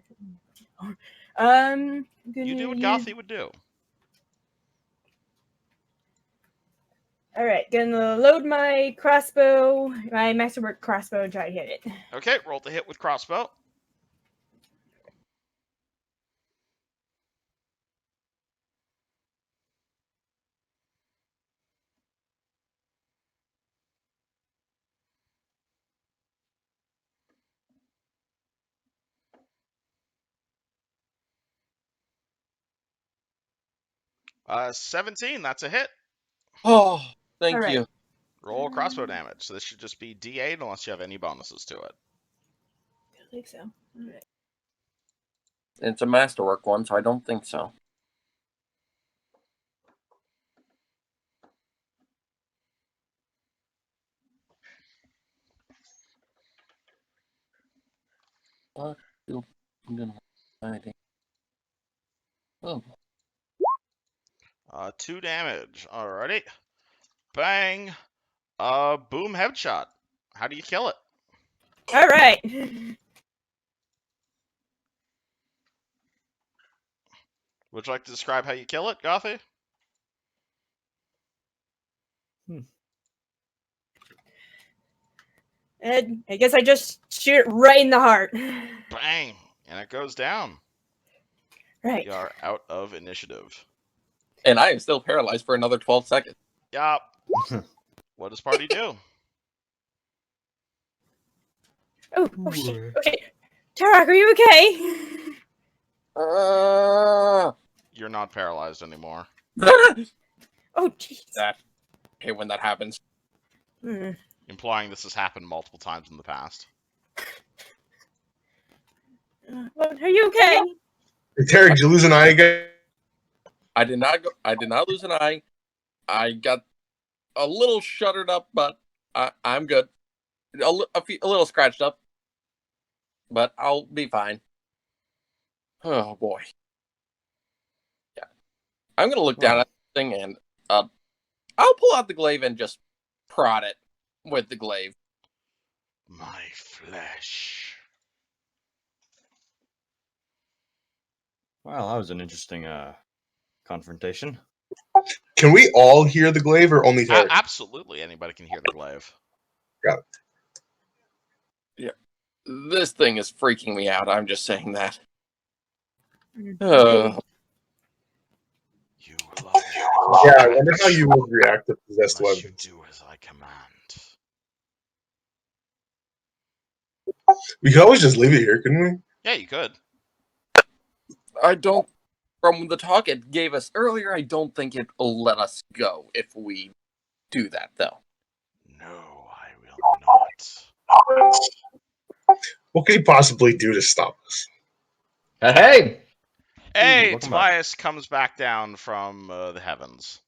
You do what Gothy would do. All right, gonna load my crossbow, my masterwork crossbow, and try to hit it. Okay, roll the hit with crossbow. Uh, 17, that's a hit. Oh, thank you. Roll crossbow damage. So this should just be D8 unless you have any bonuses to it. I think so. All right. It's a masterwork one, so I don't think so. Oh. 2 damage. Alrighty. Bang. Boom headshot. How do you kill it? All right. Would you like to describe how you kill it, Gothy? And I guess I just shoot it right in the heart. Bang. And it goes down. Right. We are out of initiative. And I am still paralyzed for another 12 seconds. Yup. What does party do? Oh shit. Okay. Tarak, are you okay? You're not paralyzed anymore. Oh jeez. Okay, when that happens. Implying this has happened multiple times in the past. Are you okay? Tarek, did you lose an eye again? I did not lose an eye. I got a little shuttered up, but I'm good. A little scratched up, but I'll be fine. Oh boy. Yeah. I'm gonna look down at the thing and I'll pull out the glaive and just prod it with the glaive. My flesh. Well, that was an interesting confrontation. Can we all hear the glaive or only Tarek? Absolutely, anybody can hear the glaive. Got it. This thing is freaking me out. I'm just saying that. You alone. Yeah, I wonder how you would react to possessed Unless you weapons. do as I command. We could always just leave it here, couldn't we? Yeah, you could. I don't. From the talk it gave us earlier, I don't think it'll let us go if we do that, though. No, I will not. What could he possibly do to stop us? Hey! Hey, welcome back. Tobias comes back down from the heavens.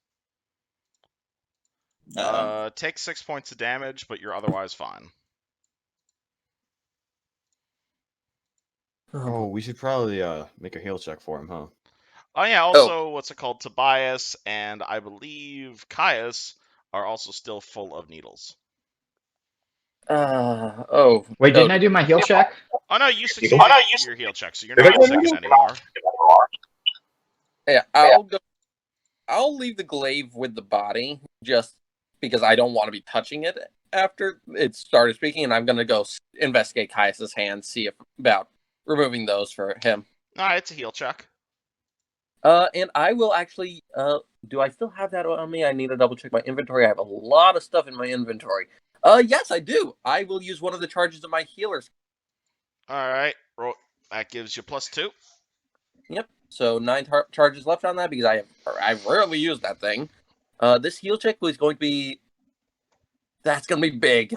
Takes 6 points of damage, but you're otherwise fine. Oh, we should probably make a heal check for him, huh? Oh yeah, also, what's it called? Tobias and I believe Caius are also still full of needles. Wait, didn't I do my heal check? Oh no, you succeeded your heal check, so you're Did I not get sickened needles? anymore. Yeah, I'll leave the glaive with the body just because I don't want to be touching it after it started speaking, and I'm gonna go investigate Caius's hands, see about removing those for him. Alright, it's a heal check. And I will actually. Do I still have that on me? I need to double check my inventory. I have a lot of stuff in my inventory. Yes, I do. I will use one of the charges of my healers. Alright, that gives you +2. Yep. So 9 charges left on that because I've rarely used that thing. This heal check was going to be. That's gonna be big.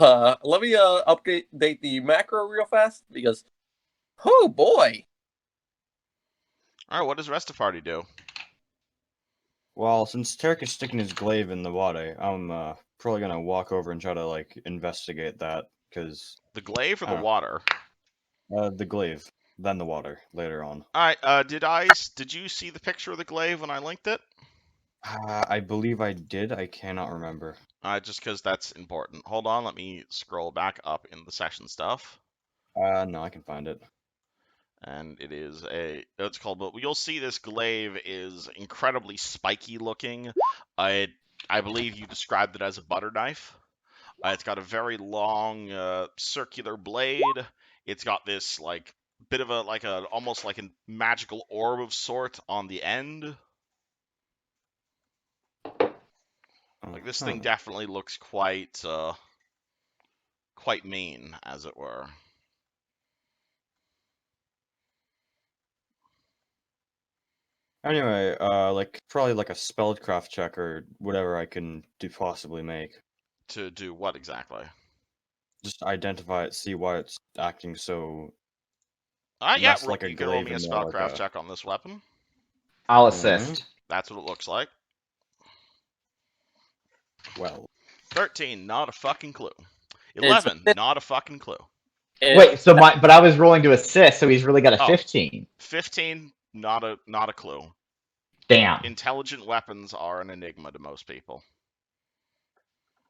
Let me update the macro real fast because. Oh boy. Alright, what does the rest of the party do? Well, since Tarek is sticking his glaive in the water, I'm probably gonna walk over and try to like investigate that because The glaive or the water? the glaive, then the water later on. Alright, did you see the picture of the glaive when I linked it? I believe I did. I cannot remember. Just because that's important. Hold on, let me scroll back up in the session stuff. No, I can find it. And it is it's called, but you'll see this glaive is incredibly spiky looking. I believe you described it as a butter knife. It's got a very long circular blade. It's got this like bit of almost like a magical orb of sort on the end. Like this thing definitely looks quite mean, as it were. Anyway, like probably like a spellcraft check or whatever I can possibly make. To do what exactly? Just identify it, see why it's acting so. Yeah, less like a you can roll glaive me a and more like spellcraft a. check on this weapon. I'll assist. That's what it looks like. Well, 13, not a fucking clue. 11, not a fucking clue. Wait, so but I was rolling to assist, so he's really got a 15. 15, not a clue. Damn. Intelligent weapons are an enigma to most people.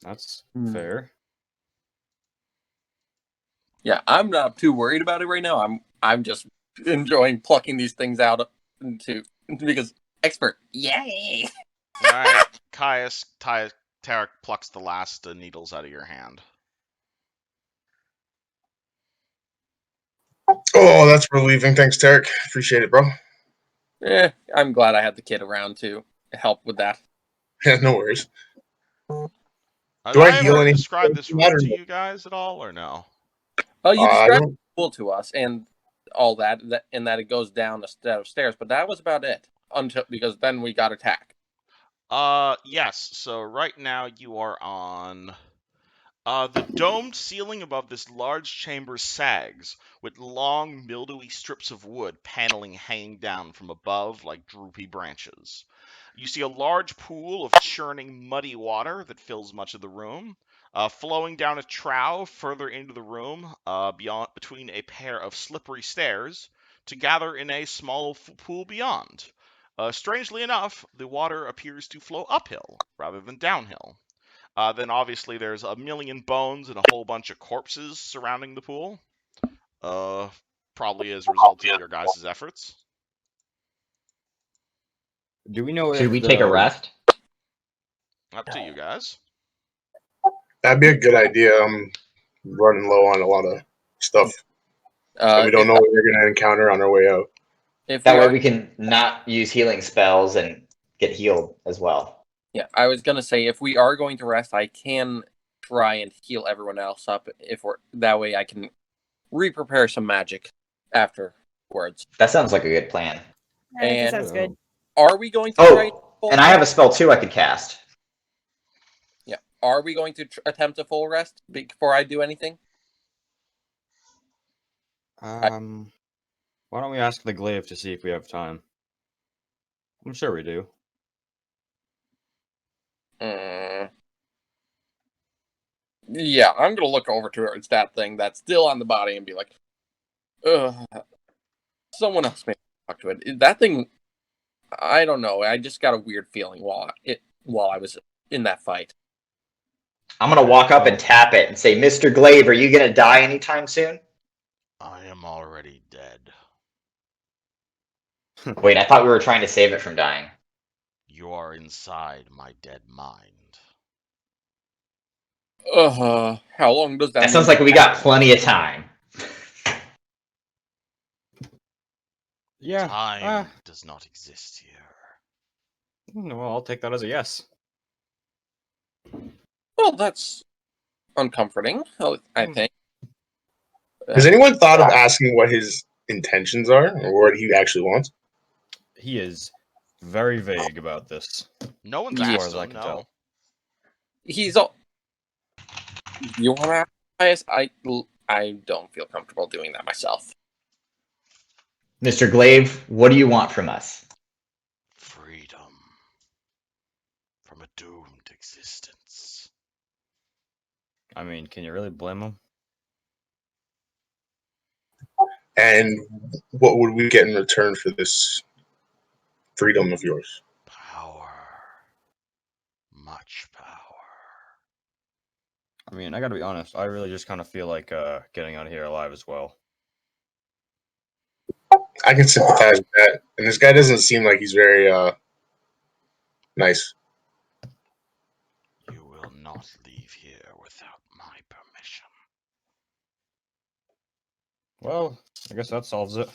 That's fair. Yeah, I'm not too worried about it right now. I'm just enjoying plucking these things out because expert. Yay! All right, Caius, Tarek plucks the last needles out of your hand. Oh, that's relieving. Thanks, Tarek. Appreciate it, bro. I'm glad I had the kid around to help with that. Yeah, no worries. Do I heal any? describe this room to you guys at all, or no? Oh, you described the pool to us and all that, and that it goes down a set of stairs, but that was about it because then we got attacked. Yes. So right now you are on. The domed ceiling above this large chamber sags, with long, mildewy strips of wood paneling hanging down from above like droopy branches. You see a large pool of churning, muddy water that fills much of the room, flowing down a trough further into the room, between a pair of slippery stairs, to gather in a small pool beyond. Strangely enough, the water appears to flow uphill rather than downhill. Then obviously there's a million bones and a whole bunch of corpses surrounding the pool. Probably as a result of your guys' efforts. Do we know Should if we take a the rest? Up to you guys. That'd be a good idea. I'm running low on a lot of stuff, and we don't know what we're going to encounter on our way out. If That we way are, we can not use healing spells and get healed as well. yeah, I was gonna say if we are going to rest, I can try and heal everyone else up. If we're that way, I can re-prepare some magic afterwards. That sounds like a good plan. I think And- that sounds good. Are we going to try? Oh, and I have a spell too I could cast. Yeah. Are we going to attempt a full rest before I do anything? why don't we ask the glaive to see if we have time? I'm sure we do. Yeah, I'm gonna look over towards that thing that's still on the body and be like, ugh. Someone else may talk to it. That thing, I don't know. I just got a weird feeling while I was in that fight. I'm gonna walk up and tap it and say, Mr. Glaive, are you gonna die anytime soon? I am already dead. Wait, I thought we were trying to save it from dying. You are inside my dead mind. How long does that? That sounds like we got plenty of time. Yeah. Time does not exist here. Well, I'll take that as a yes. Well, that's uncomforting. I think. Has anyone thought of asking what his intentions are or what he actually wants? He is very vague about this. No one's Yeah. asked As I him, can no. tell. He's all. You want to ask? I don't feel comfortable doing that myself. Mr. Glaive, what do you want from us? Freedom from a doomed existence. I mean, can you really blame him? And what would we get in return for this freedom of yours? Power. Much power. I mean, I gotta be honest. I really just kind of feel like getting out of here alive as well. I can sympathize with that. And this guy doesn't seem like he's very nice. You will not leave here without my permission. Well, I guess that solves it.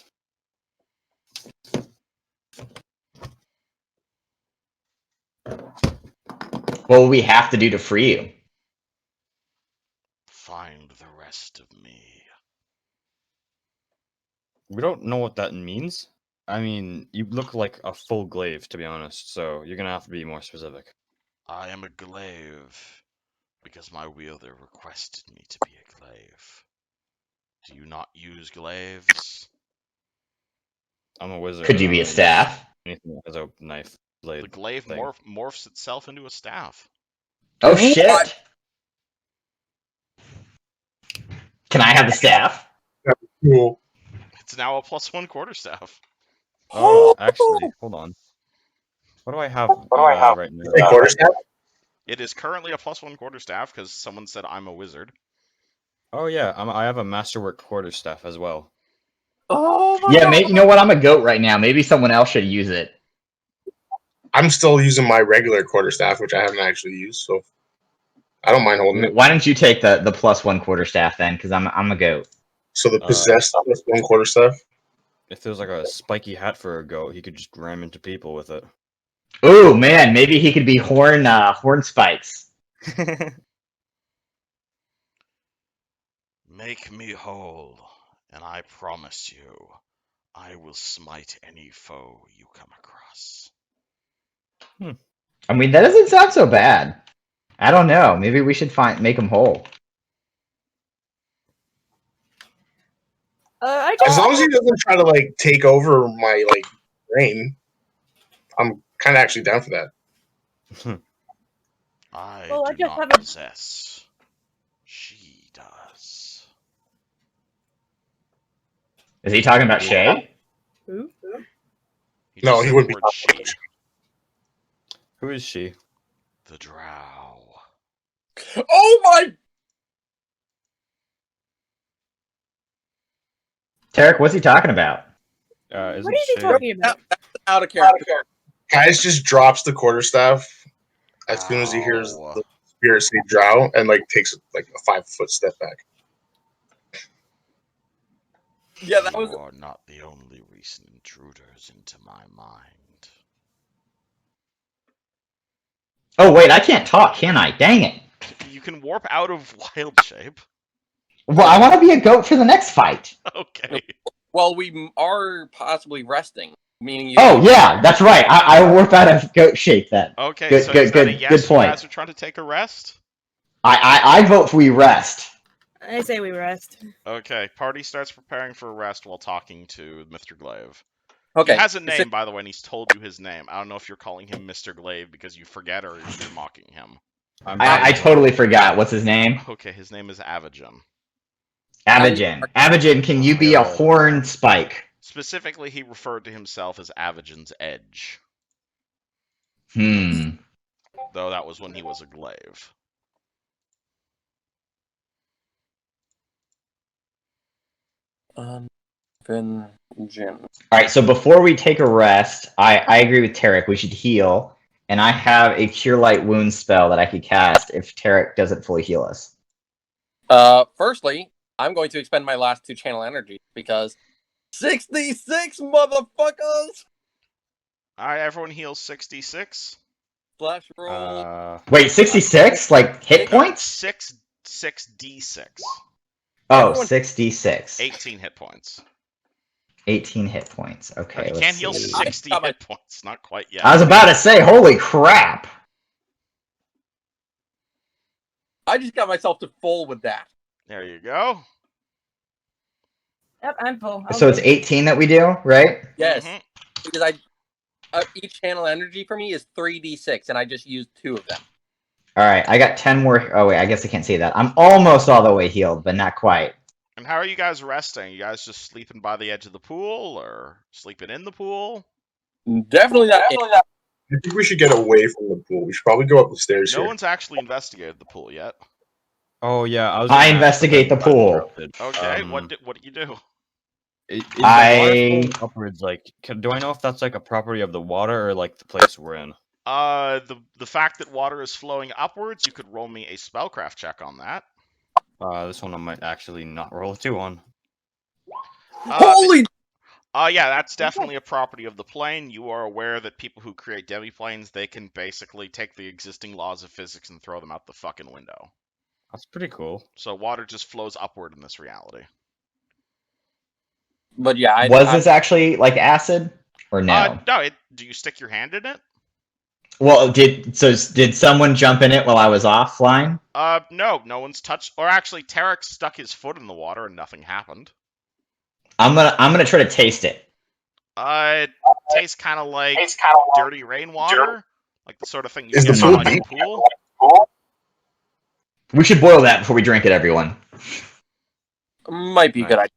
What will we have to do to free you? Find the rest of me. We don't know what that means. I mean, you look like a full glaive, to be honest, so you're gonna have to be more specific. I am a glaive because my wielder requested me to be a glaive. Do you not use glaives? I'm a wizard. Could and you I be a don't use staff? Anything that has a knife blade. The glaive thing. morphs itself into a staff. Oh shit! Can I have the staff? Cool. It's now a +1 quarterstaff. Oh, actually, hold on. What do I have right now? Hey, quarterstaff? It is currently a +1 quarterstaff because someone said I'm a wizard. Oh yeah, I have a masterwork quarterstaff as well. Oh my Yeah, God. maybe, you know what? I'm a goat right now. Maybe someone else should use it. I'm still using my regular quarterstaff, which I haven't actually used, so I don't mind holding it. Why don't you take the +1 quarterstaff then? Because I'm a goat. So the possessed with one quarterstaff. If there's like a spiky hat for a goat, he could just ram into people with it. Ooh man, maybe he could be horn spikes. Make me whole, and I promise you, I will smite any foe you come across. I mean, that doesn't sound so bad. I don't know. Maybe we should make him whole. I As just long as he doesn't try to like take over my like brain, I'm kind of actually down for that. I Well, I do just not haven't- possess. She does. Is he talking about Shay? Who? He No, said he the wouldn't be. word she. Who is she? The drow. Oh my! Tarek, what's he talking about? What Isn't is he she? talking about? Out of character. Kais just drops the quarterstaff as soon as he hears Ow. the spirit say drow and like takes like a 5-foot step back. Yeah, that was. You are not the only recent intruders into my mind. Oh wait, I can't talk, can I? Dang it. You can warp out of wild shape. Well, I want to be a goat for the next fight. Okay. Well, we are possibly resting, meaning you. Oh yeah, that's right. I will warp out of goat shape then. Okay, Good, so good, is that a good, yes? good point. You guys are trying to take a rest? I vote for we rest. I say we rest. Okay, party starts preparing for a rest while talking to Mr. Glaive. Okay. He has a name, by the way, and he's told you his name. I don't know if you're calling him Mr. Glaive because you forget or if you're mocking him. I totally forgot. What's his name? Okay, his name is Avijin. Avijin. Avijin, can you be a horn spike? Specifically, he referred to himself as Avijin's Edge, Hmm. though that was when he was a glaive. Jim. All right, so before we take a rest, I agree with Tarek. We should heal, and I have a Cure Light Wound spell that I could cast if Tarek doesn't fully heal us. Firstly, I'm going to expend my last 2 channel energy because 66 motherfuckers. All right, everyone heals 66. Flash roll. Wait, 66? Like hit points? 6d6. Oh, Everyone- 6d6. 18 hit points. 18 hit points. Okay, You let's can't heal see. 60 hit points. Not quite yet. I was about to say, holy crap! I just got myself to full with that. There you go. Yep, I'm full. So it's 18 that we do, right? Yes, Mhm. because each channel energy for me is 3d6, and I just used 2 of them. All right, I got 10 more. Oh wait, I guess I can't say that. I'm almost all the way healed, but not quite. And how are you guys resting? You guys just sleeping by the edge of the pool or sleeping in the pool? Definitely not. I think we should get away from the pool. We should probably go up the stairs No here. one's actually investigated the pool yet. Oh yeah, I gonna ask, investigate but the I got pool. interrupted. Okay, what do you do? Is the I- water flowing upwards, like, do I know if that's like a property of the water or like the place we're in? The fact that water is flowing upwards, you could roll me a spellcraft check on that. This one I might actually not roll a 2 on. Holy! Yeah, that's definitely a property of the plane. You are aware that people who create demi-planes, they can basically take the existing laws of physics and throw them out the fucking window. That's pretty cool. So water just flows upward in this reality. But yeah, Was this actually like acid or no? No. Do you stick your hand in it? Well, did someone jump in it while I was offline? No one's touched. Or actually, Tarek stuck his foot in the water and nothing happened. I'm gonna try to taste it. It tastes kind of like dirty rainwater, like the sort of thing you Is get the from pool like a deep? pool. We should boil that before we drink it, everyone. might be a good Nice. idea.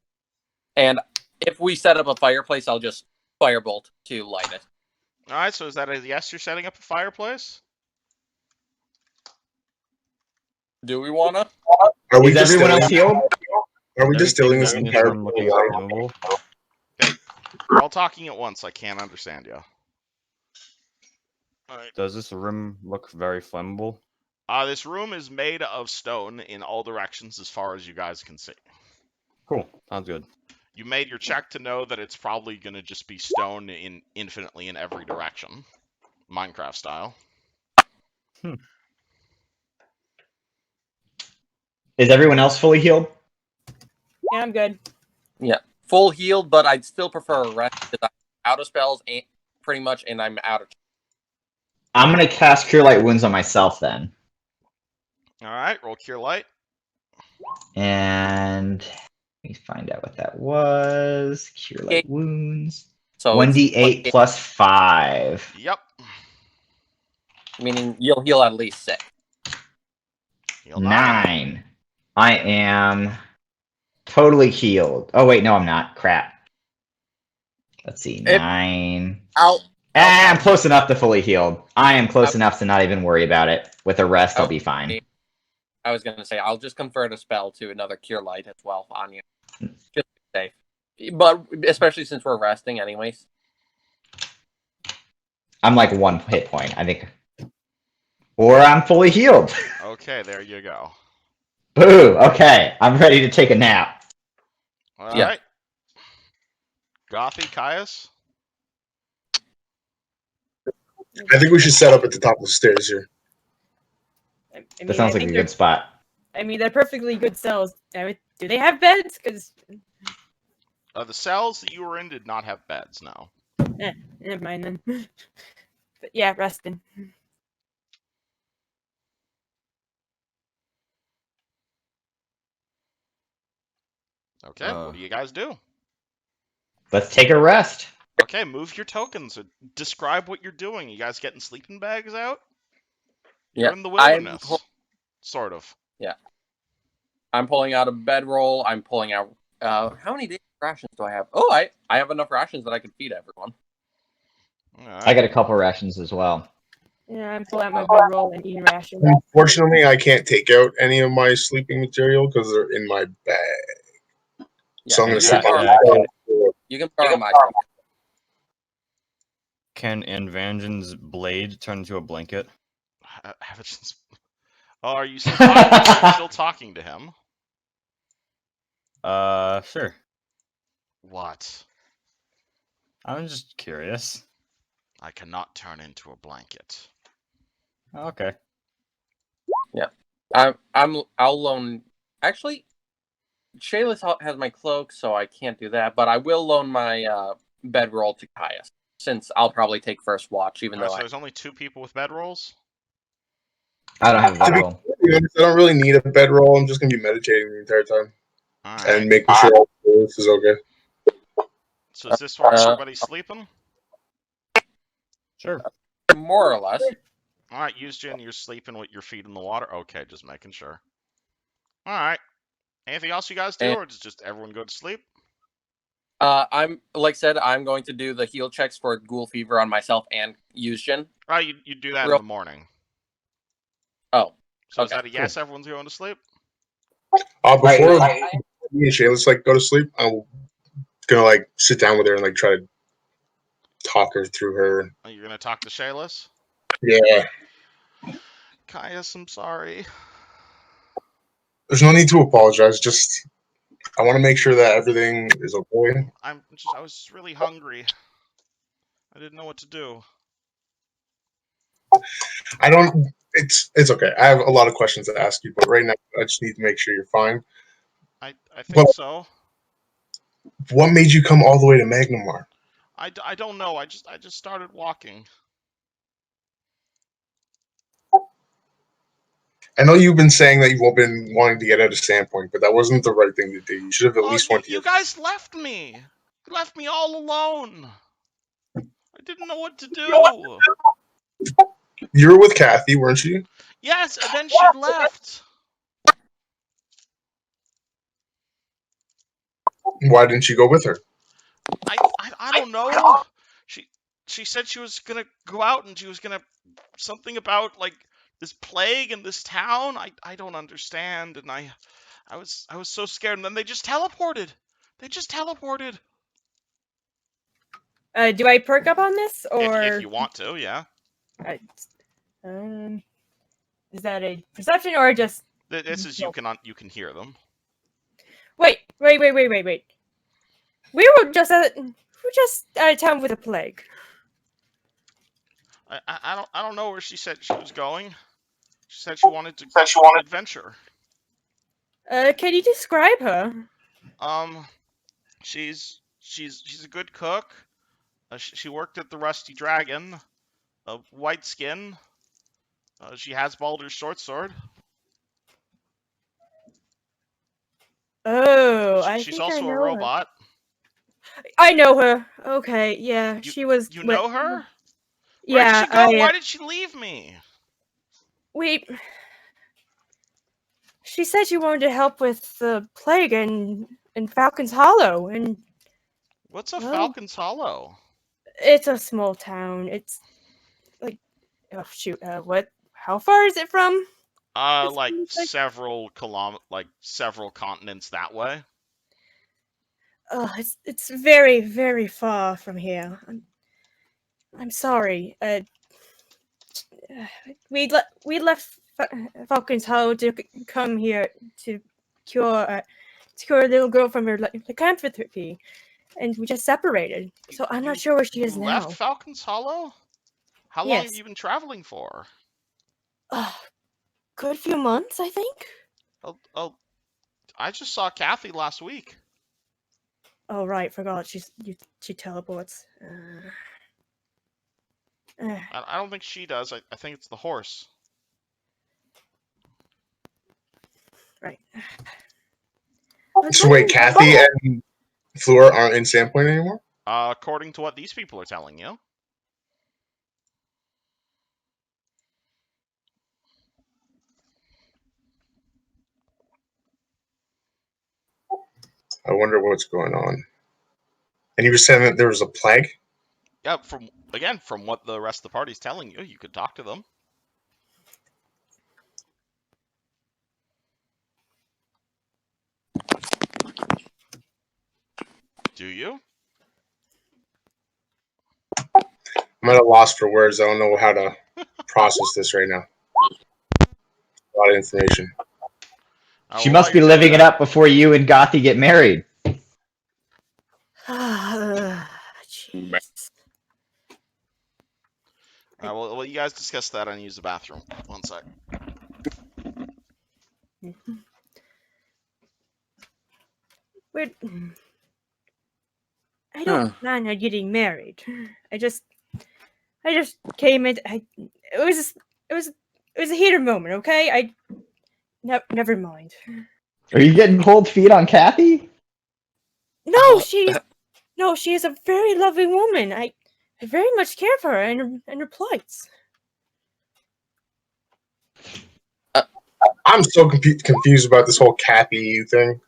And if we set up a fireplace, I'll just firebolt to light it. All right, so is that a yes? You're setting up a fireplace? Do we wanna? Are we Is everyone else distilling? healed? Are we Everything distilling this in this entire room pool looking of water? consumable? We're all talking at once. I can't understand you. All right. Does this room look very flammable? This room is made of stone in all directions as far as you guys can see. Cool. Sounds good. You made your check to know that it's probably going to just be stone infinitely in every direction. Minecraft style. Is everyone else fully healed? Yeah, I'm good. Full healed, but I'd still prefer a rest because I'm out of spells, pretty much, and I'm out of. I'm gonna cast Cure Light Wounds on myself then. All right, roll Cure Light. And let me find out what that was. Cure Light Okay. Wounds. So 1d8 plus 5. Yep. meaning you'll heal at least 6. Heal 9. 9. I am totally healed. Oh wait, no, I'm not. Crap. Let's see, It- 9. I'll I'm close enough to fully healed. I am close enough to not even worry about it. With a rest, I'll be fine. I was gonna say I'll just convert a spell to another cure light as well on you, just to be safe. But especially since we're resting, anyways. I'm like 1 hit point, I think. Or I'm fully healed. Okay, there you go. Boo! Okay, I'm ready to take a nap. All Yeah. right. Gothy, Caius? I think we should set up at the top of the stairs here. I That mean, sounds I like a think good spot. I mean, they're perfectly good cells. Do they have beds? Because The cells that you were in did not have beds, no. never mind then. But yeah, resting. Okay, what do you guys do? Let's take a rest. Okay, move your tokens. Describe what you're doing. You guys getting sleeping bags out? You're Yeah, in the wilderness. Sort of. I'm pulling out a bedroll. I'm pulling out. How many days rations do I have? Oh, I have enough rations that I can feed everyone. Alright. I got a couple rations as well. Yeah, I'm pulling out my bedroll and eating rations. Unfortunately, I can't take out any of my sleeping material because they're in my bag. Yeah, So I'm you going to can sit borrow on my- that. You can borrow my truck. Can Anvangen's blade turn into a blanket? Oh, are you still talking to him? Sure. What? I'm just curious. I cannot turn into a blanket. Okay. I'll loan. Actually, Shayla has my cloak, so I can't do that. But I will loan my bedroll to Caius, since I'll probably take first watch, even Alright, though so there's only 2 people with bedrolls? I don't have a bedroll. I don't really need a bedroll. I'm just going to be meditating the entire time Alright. and making sure all this is okay. So is this where everybody's sleeping? Sure. more or less. Alright, Yusjin, you're sleeping with your feet in the water? Okay, just making sure. Alright. Anything else you guys do, And- or does just everyone go to sleep? I'm like I said, I'm going to do the heal checks for ghoul fever on myself and Yusjin. Oh, you do that in Real- the morning. Oh, So is okay, that a yes, everyone's going to sleep? Before me and Shayla's like go to sleep, I'm gonna like sit down with her and like try to talk her through her. Oh, you're going to talk to Shaylas? Yeah, Caius, I'm sorry. there's no need to apologize. Just I want to make sure that everything is okay. I was just really hungry. I didn't know what to do. I don't. It's okay. I have a lot of questions to ask you, but right now I just need to make sure you're fine. I think Well- so. What made you come all the way to Magnamar? I don't know. I just started walking. I know you've been saying that you've been wanting to get out of Sandpoint, but that wasn't the right thing to do. You should have at least went to you your. guys left me. You left me all alone. I didn't know what to do. You were with Kathy, weren't you? Yes, and then she left. Why didn't you go with her? I don't know. She said she was gonna go out and she was gonna something about like this plague in this town. I don't understand, and I was so scared, and then they just teleported. They just teleported. Do I perk up on this, or If you want to, yeah. Is that a perception or just? This is you can hear them. Wait. We were just out of town with a plague. I don't know where she said she was going. She said she wanted to adventure. Can you describe her? She's a good cook. She worked at the Rusty Dragon. White skin. She has Baldur's short sword. Oh, She's also a robot. I know her. Okay, yeah, she was. You know her? Yeah, Where'd she go? Why did she leave me? Wait. She said she wanted to help with the plague in Falcon's Hollow, and What's a Well, Falcon's Hollow? it's a small town. It's like, oh shoot, what? How far is it from? Like Like, several continents that way. oh, it's very very far from here. I'm sorry. We left Falcon's Hollow to come here to cure to cure a little girl from her lycanthropy, and we just separated. So I'm not You sure where she you is left now. Falcon's Hollow? How long have Yes, you been traveling for? good few months, I think. Oh, I just saw Kathy last week. Oh right, forgot. She teleports. I don't think she does. I think it's the horse. Right. So wait, Kathy and Fleur aren't in Sandpoint anymore? According to what these people are telling you. I wonder what's going on. And you were saying that there was a plague? Yeah, from what the rest of the party's telling you, you could talk to them. Do you? I'm at a loss for words. I don't know how to process this right now. A lot of information. She While must be you're doing living it that, up before you and Gothy get married. Jeez. well, you guys discuss that and use the bathroom. One sec. We're, I don't plan on getting married. I just came in. It was a heater moment. Okay, never mind. Are you getting cold feet on Kathy? No, she is a very loving woman. I very much care for her and her plights. I'm so confused about this whole Kathy thing.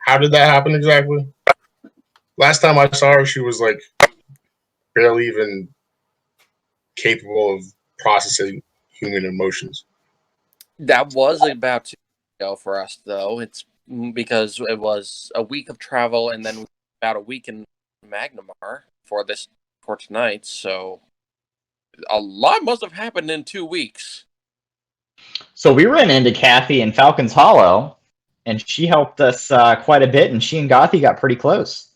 How did that happen exactly? Last time I saw her, she was like barely even capable of processing human emotions. That was about to go for us, though. It's because it was a week of travel and then about a week in Magnamar for tonight. So a lot must have happened in 2 weeks. So we ran into Kathy in Falcon's Hollow, and she helped us quite a bit, and she and Gothy got pretty close.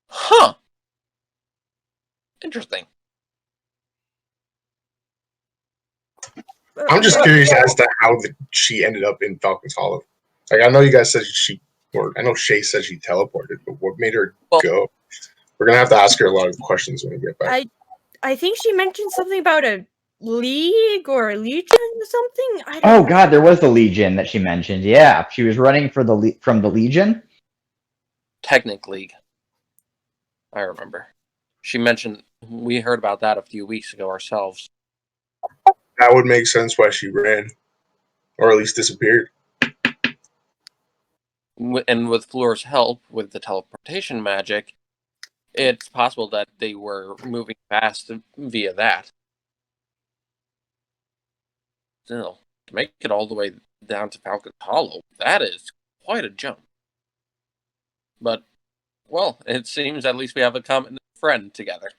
Huh. Interesting. I'm just curious as to how she ended up in Falcon's Hollow. Like, I know you guys said I know Shay said she teleported, but what made her go? We're gonna have to ask her a lot of questions when we get back. I think she mentioned something about a league or a legion or something. I don't Oh know. God, there was the Legion that she mentioned. Yeah, she was running for from the Legion. Technically, I remember. She mentioned we heard about that a few weeks ago ourselves. That would make sense why she ran, or at least disappeared. And with Fleur's help with the teleportation magic, it's possible that they were moving fast via that. Still, to make it all the way down to Falcon's Hollow, that is quite a jump. But, well, it seems at least we have a common friend together.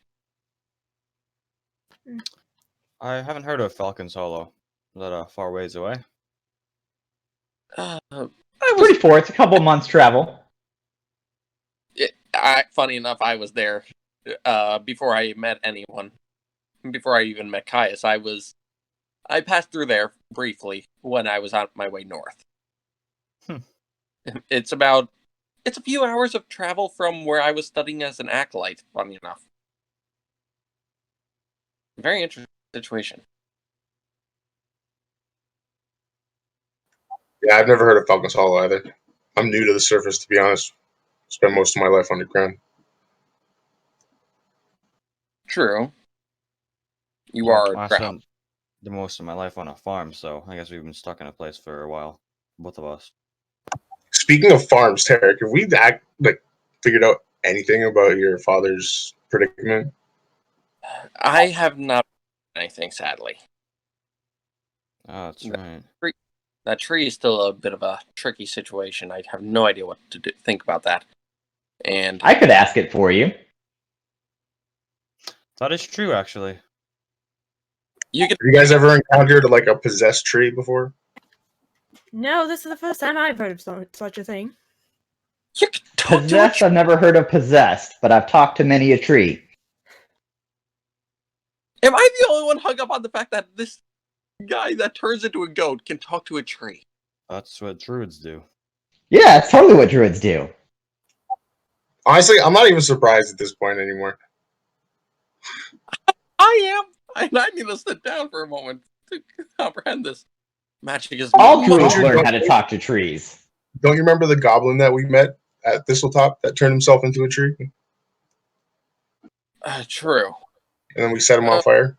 I haven't heard of Falcon's Hollow. Is that a far ways away? Pretty far. It's a couple months travel. Funny enough, I was there before I met anyone. Before I even met Caius, I passed through there briefly when I was on my way north. It's a few hours of travel from where I was studying as an acolyte, funny enough. Very interesting situation. Yeah, I've never heard of Falcon's Hollow either. I'm new to the surface, to be honest. Spent most of my life underground. True. You Yeah, are I ground. spent the most of my life on a farm, so I guess we've been stuck in a place for a while, both of us. Speaking of farms, Tarek, have we figured out anything about your father's predicament? I have not anything, sadly. Oh, that's No. right. That tree is still a bit of a tricky situation. I have no idea what to think about that. And I could ask it for you. That is true, actually. you can Have you guys ever encountered like a possessed tree before? No, this is the first time I've heard of such a thing. you can talk to a Possessed, I've never heard of possessed, but I've talked to many a tree. Am I the only one hung up on the fact that this guy that turns into a goat can talk to a tree? That's what druids do. Yeah, it's totally what druids do. Honestly, I'm not even surprised at this point anymore. I am. And I need to sit down for a moment to comprehend this. Magic is All much druids Don't you- learn how to talk to trees. Don't you remember the goblin that we met at Thistletop that turned himself into a tree? true. And then we set him on fire?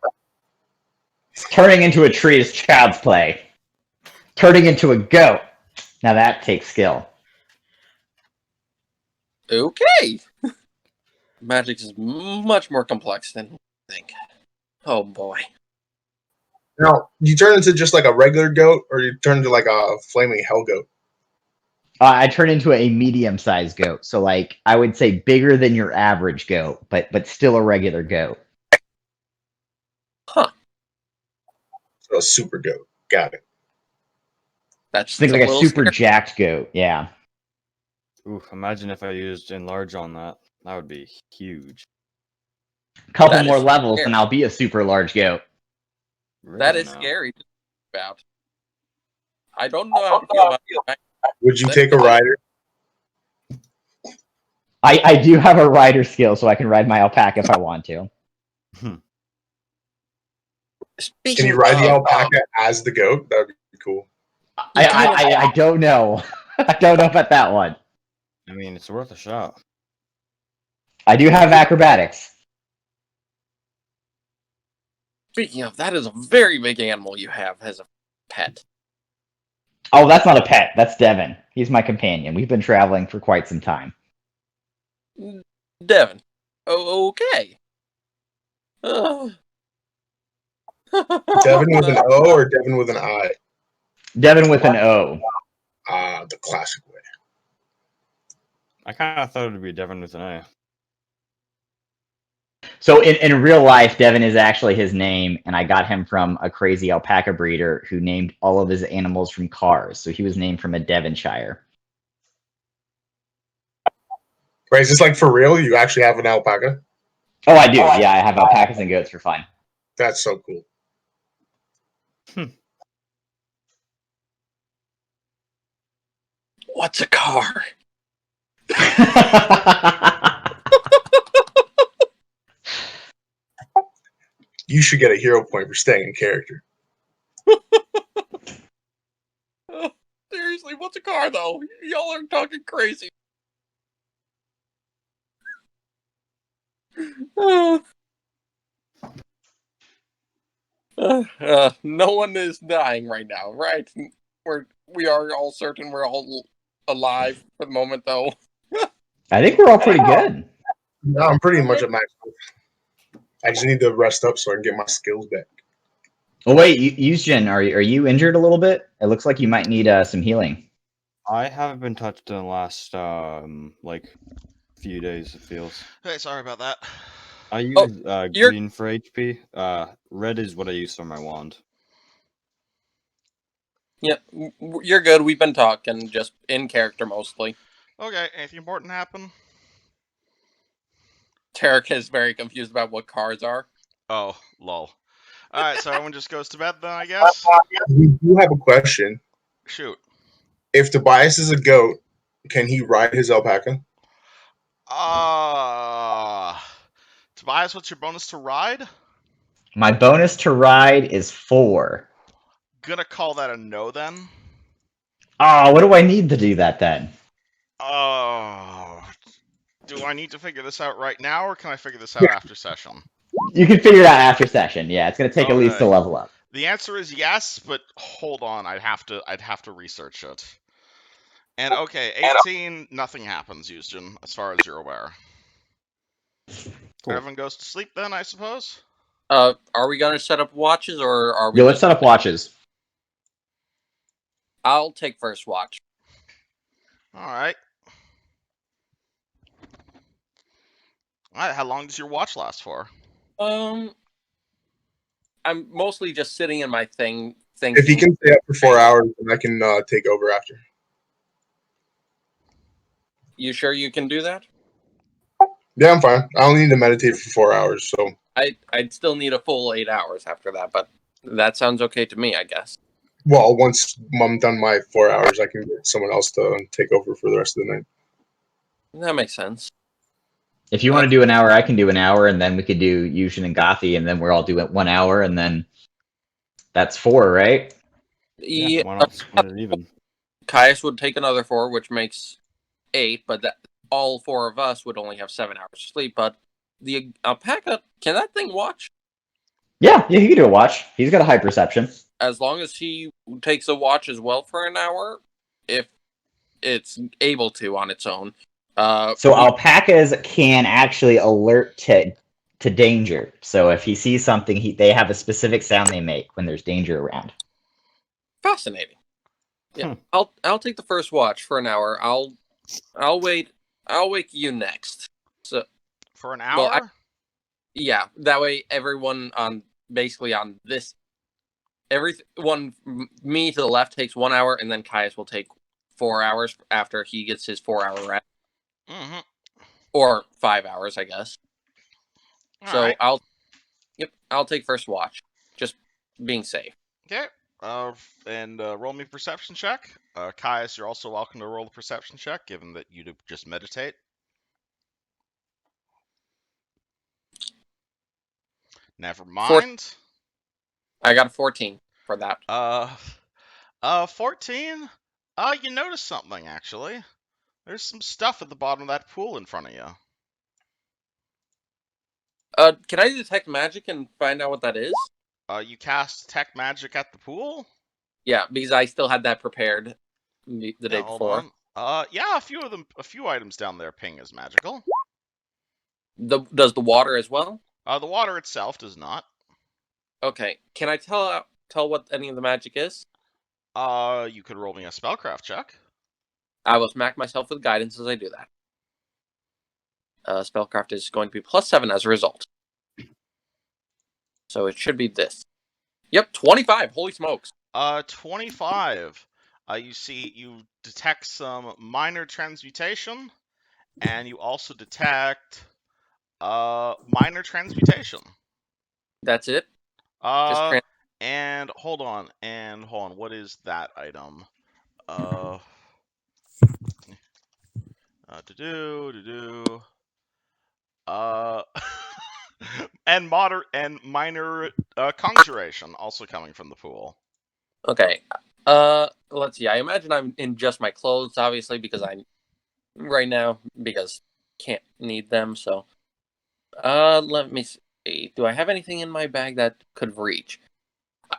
Turning into a tree is child's play. Turning into a goat, now that takes skill. Okay. Magic is much more complex than I think. Oh boy. Now, you turn into just like a regular goat, or you turn into like a flaming hell goat? I turn into a medium-sized goat, so like I would say bigger than your average goat, but still a regular goat. Huh. So a super goat. Got it. That's Think like a little super scary. jacked goat. Yeah. Ooh, imagine if I used enlarge on that. That would be huge. Couple That more is levels, scary. and I'll be a super large goat. That Really is now. scary to think about. I don't know how to feel about it. Would you take a rider? I do have a rider skill, so I can ride my alpaca if I want to. Can Speaking you ride the of, alpaca as the goat? That would be cool. I don't know. I don't know about that one. I mean, it's worth a shot. I do have acrobatics. speaking of, that is a very big animal you have as a pet. Oh, that's not a pet. That's Devin. He's my companion. We've been traveling for quite some time. Devin. Oh, okay. Devin with an O or Devin with an I? Devin with an O. The classic way. I kind of thought it would be Devin with an A. So in real life, Devin is actually his name, and I got him from a crazy alpaca breeder who named all of his animals from cars. So he was named from a Devonshire. Right, is this like for real? You actually have an alpaca? Oh, I do. Yeah, I have alpacas and goats for fun. That's so cool. What's a car? You should get a hero point for staying in character. Seriously, what's a car though? Y'all are talking crazy. No one is dying right now, right? We are all certain we're all alive for the moment, though. I think we're all pretty good. No, I'm pretty much at max. I just need to rest up so I can get my skills back. Oh wait, Yusjin, are you injured a little bit? It looks like you might need some healing. I haven't been touched in the last few days. It feels. Hey, sorry about that. I use you're- green for HP. Red is what I use for my wand. Yeah, you're good. We've been talking just in character mostly. Okay, anything important happen? Tarek is very confused about what cars are. Oh, lol. Alright, so everyone just goes to bed then, I guess? We do have a question. Shoot. If Tobias is a goat, can he ride his alpaca? Tobias, what's your bonus to ride? My bonus to ride is 4. Gonna call that a no then. Oh, what do I need to do that then? Oh. Do I need to figure this out right now, or can I figure this out after session? You can figure it out after session. Yeah, it's gonna take at least Okay. a level up. The answer is yes, but hold on, I'd have to research it. And okay, 18, nothing happens, Houston, as far as you're aware. Cool. Everyone goes to sleep then, I suppose? Are we gonna set up watches or are we? Yeah, let's set up watches. I'll take first watch. Alright. Alright, how long does your watch last for? I'm mostly just sitting in my thing thinking. If you can stay up for 4 hours, then I can take over after. You sure you can do that? Yeah, I'm fine. I only need to meditate for 4 hours, so I'd still need a full 8 hours after that, but that sounds okay to me, I guess. well, once I'm done my 4 hours, I can get someone else to take over for the rest of the night. That makes sense. If you want to do an hour, I can do an hour, and then we could do Yushin and Gothi, and then we're all doing 1 hour, and then that's 4, right? Yeah, why not split it even? Caius would take another 4, which makes 8, but all 4 of us would only have 7 hours of sleep. But the alpaca, can that thing watch? Yeah, he can do a watch. He's got a high perception. As long as he takes a watch as well for an hour, if it's able to on its own. So alpacas can actually alert to danger. So if he sees something, they have a specific sound they make when there's danger around. Fascinating. Yeah, I'll take the first watch for an hour. I'll wait. I'll wake you next. So For an hour? Well, yeah, that way everyone on this, everyone me to the left takes 1 hour, and then Caius will take 4 hours after he gets his 4 hour rest, or 5 hours, I guess. So right. I'll take first watch, just being safe. Okay. And roll me a perception check. Caius, you're also welcome to roll a perception check, given that you just meditate. Never mind. I got a 14 for that. 14. You notice something actually. There's some stuff at the bottom of that pool in front of you. Can I detect magic and find out what that is? You cast detect magic at the pool? Yeah, because I still had that prepared the day Hold before. on. Yeah, a few items down there ping as magical. Does the water as well? The water itself does not. Okay. Can I tell what any of the magic is? You could roll me a spellcraft check. I will smack myself with guidance as I do that. Spellcraft is going to be +7 as a result. So it should be this. Yep, 25. Holy smokes. 25. You detect some minor transmutation, and you also detect minor transmutation. That's it? And hold on. What is that item? And minor conjuration also coming from the pool. Okay. Let's see. I imagine I'm in just my clothes, obviously, because I'm right now can't need them. So, let me see. Do I have anything in my bag that could reach?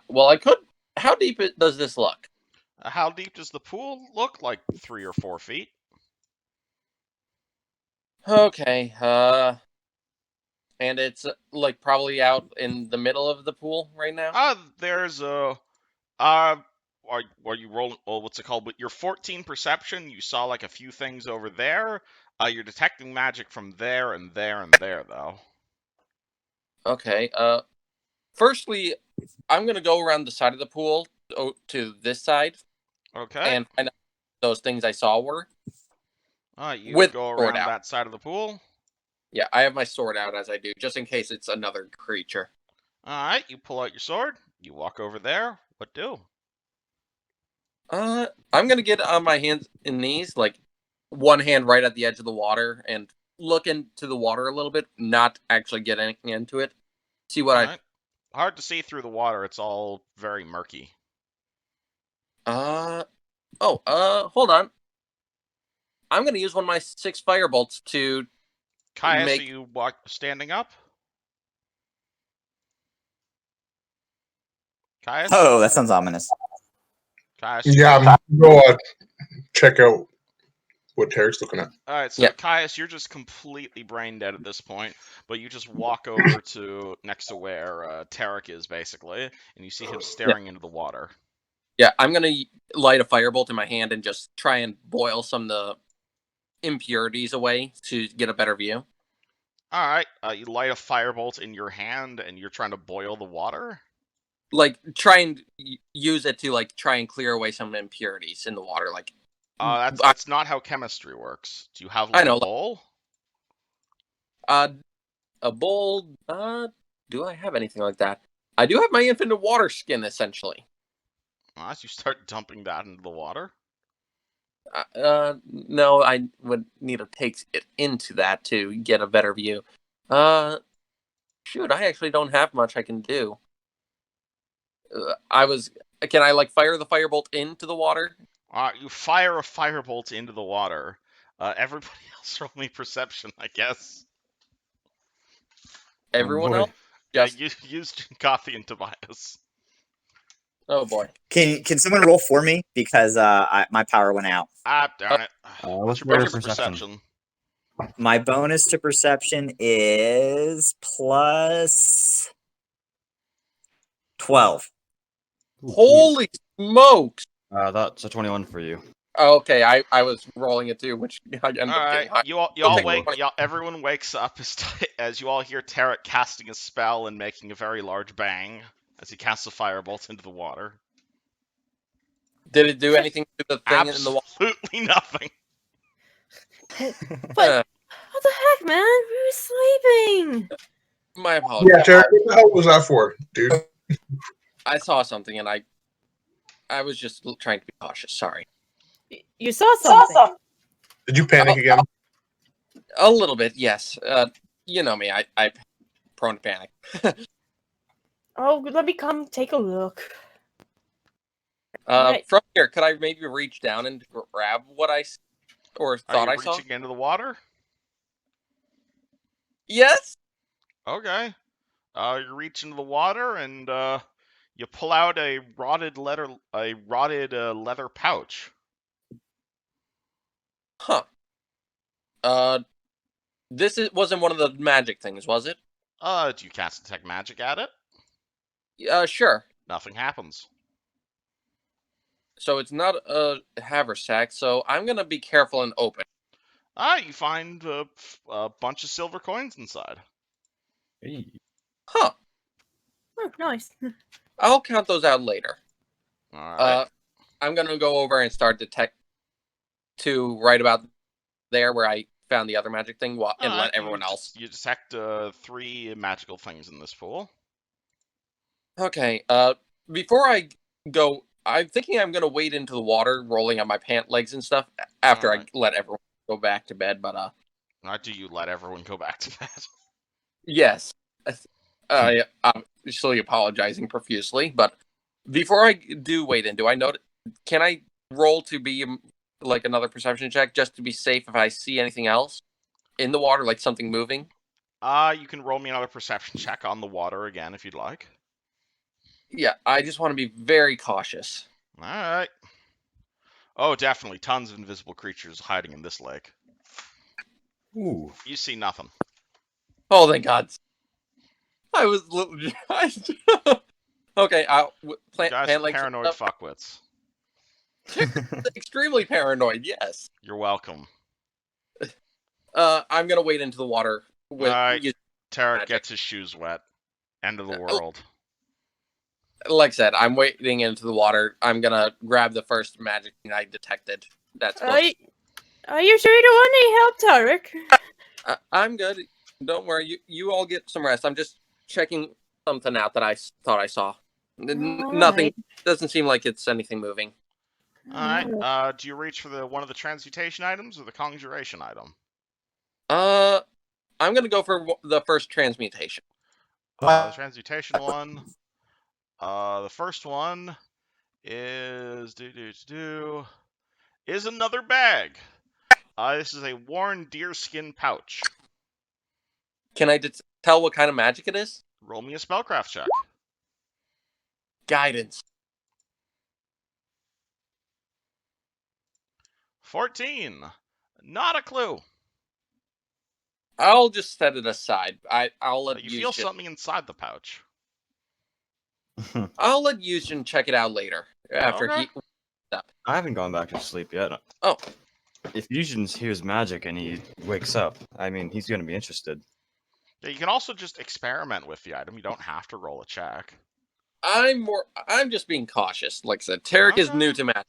Well, I could. How deep does this look? How deep does the pool look? Like 3 or 4 feet. Okay. And it's like probably out in the middle of the pool right now. There's a are you rolling? Well, what's it called? With your 14 perception, you saw like a few things over there. You're detecting magic from there and there and there, though. Okay. Firstly, I'm gonna go around the side of the pool to this side. Okay. And find out those things I saw were. You go around that side of the pool. Yeah, I have my sword out as I do, just in case it's another creature. Alright, you pull out your sword, you walk over there, what do? I'm gonna get on my hands and knees, like one hand right at the edge of the water, and look into the water a little bit, not actually getting into it. See what Hard to see through the water, it's all very murky. hold on. I'm gonna use one of my 6 firebolts to Caius, are you standing up? Caius? Oh, that sounds ominous. Caius? Yeah, I'm gonna go check out what Tarek's looking at. All right, so Yeah. Caius, you're just completely brain dead at this point, but you just walk over to next to where Tarek is, basically, and you see him staring into the water. Yeah, I'm gonna light a firebolt in my hand and just try and boil some of the impurities away to get a better view. All right, you light a firebolt in your hand, and you're trying to boil the water. Like, try and use it to like try and clear away some impurities in the water. Like, That's not how chemistry works. Do you have I like know, a bowl? a bowl. Do I have anything like that? I do have my infinite water skin, essentially. As you start dumping that into the water. No, I would need to take it into that to get a better view. Shoot, I actually don't have much I can do. Can I like fire the firebolt into the water? You fire a firebolt into the water. Everybody else roll me perception, I guess. Everyone boy. else? Yeah, Just, use Coffee and Tobias. oh boy. Can someone roll for me because my power went out. Ah, darn it. What's What's your your bonus to perception? perception? My bonus to perception is plus 12. Ooh, Holy smokes! jeez. That's a 21 for you. Okay, I was rolling it too, which I ended All up right, getting high. you all Okay, wake. funny. Everyone wakes up as you all hear Tarek casting a spell and making a very large bang as he casts a firebolt into the water. Did it do anything to the thing in the water? Absolutely nothing. But what the heck, man? We were sleeping. My apologies. Yeah, Tarek, what the hell was that for, dude? I saw something and I was just trying to be cautious. Sorry. You saw something. Did you panic again? A little bit, yes. You know me. I'm prone to panic. Oh, let me come take a look. Right. From here, could I maybe reach down and grab what I thought Are I you saw? reaching into the water? Yes. Okay. You reach into the water and you pull out a rotted leather pouch. Huh. Wasn't one of the magic things, was it? Do you cast detect magic at it? Sure. Nothing happens. So it's not a haversack, so I'm gonna be careful and open. You find a bunch of silver coins inside. Hey. Huh. Oh, nice. I'll count those out later. All right. I'm gonna go over and start detect to right about there where I found the other magic thing, and All let right, everyone else. You detect 3 magical things in this pool. Okay. Before I go, I'm thinking I'm gonna wade into the water, rolling on my pant legs and stuff after Alright. I let everyone go back to bed. But Not do you let everyone go back to bed? yes, I'm obviously apologizing profusely. But before I do wade in, do I know? Can I roll to be like another perception check just to be safe if I see anything else in the water, like something moving? You can roll me another perception check on the water again if you'd like. Yeah, I just want to be very cautious. All right. Oh, definitely. Tons of invisible creatures hiding in this lake. Ooh. You see nothing. Oh, thank God. I was okay. You Plant guys are legs paranoid fuckwits. extremely paranoid. Yes. You're welcome. I'm gonna wade into the water with. Alright. Tarek magic. gets his shoes wet. End of the world. Like I said, I'm wading into the water. I'm gonna grab the first magic thing I detected. That's Are you sure you don't want any help, Tarek? I'm good. Don't worry. You all get some rest. I'm just checking something out that I thought I saw. Nothing. Alright. Doesn't seem like it's anything moving. Alright. Do you reach for one of the transmutation items or the conjuration item? I'm gonna go for the first transmutation. The transmutation one. The first one is is another bag. This is a worn deerskin pouch. Can I tell what kind of magic it is? Roll me a spellcraft check. Guidance. 14. Not a clue. I'll just set it aside. I'll let You feel Yuzhin. something inside the pouch. I'll let Yuzhin check it out later after Okay. he. I haven't gone back to sleep yet. Oh. If Yuzhin hears magic and he wakes up, I mean, he's going to be interested. Yeah, you can also just experiment with the item. You don't have to roll a check. I'm just being cautious. Like I said, Tarek is Okay. new to magic.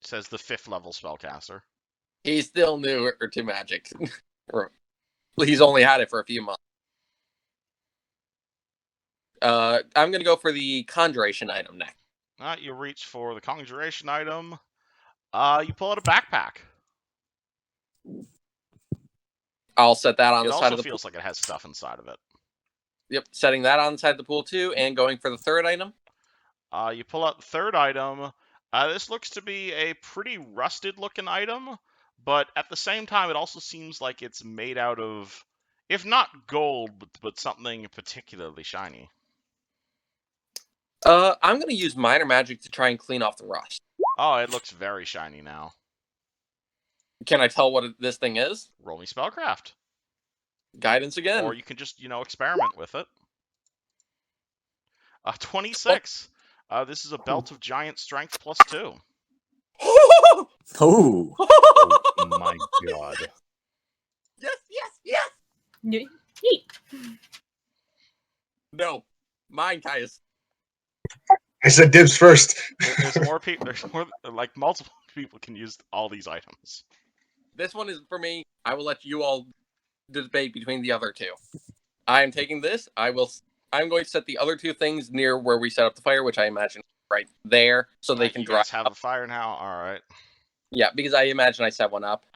Says the 5th level spellcaster. He's still new to magic. He's only had it for a few months. I'm gonna go for the conjuration item next. You reach for the conjuration item. You pull out a backpack. I'll set that on It the side also of the feels pool. like it has stuff inside of it. Yep, setting that on the side of the pool too, and going for the third item. You pull out the third item. This looks to be a pretty rusted looking item, but at the same time, it also seems like it's made out of, if not gold, but something particularly shiny. I'm gonna use minor magic to try and clean off the rust. Oh, it looks very shiny now. Can I tell what this thing is? Roll me spellcraft. Guidance again. Or you can just, experiment with it. 26. This is a belt of giant strength +2. Oh, Oh my god. Yes. Yeet. No, mine, Caius. I said dibs first. There's more people. There's more. Like multiple people can use all these items. This one is for me. I will let you all debate between the other two. I am taking this. I'm going to set the other two things near where we set up the fire, which I imagine right there, so they can you dry. guys have a fire now. All right. Yeah, because I imagine I set one up.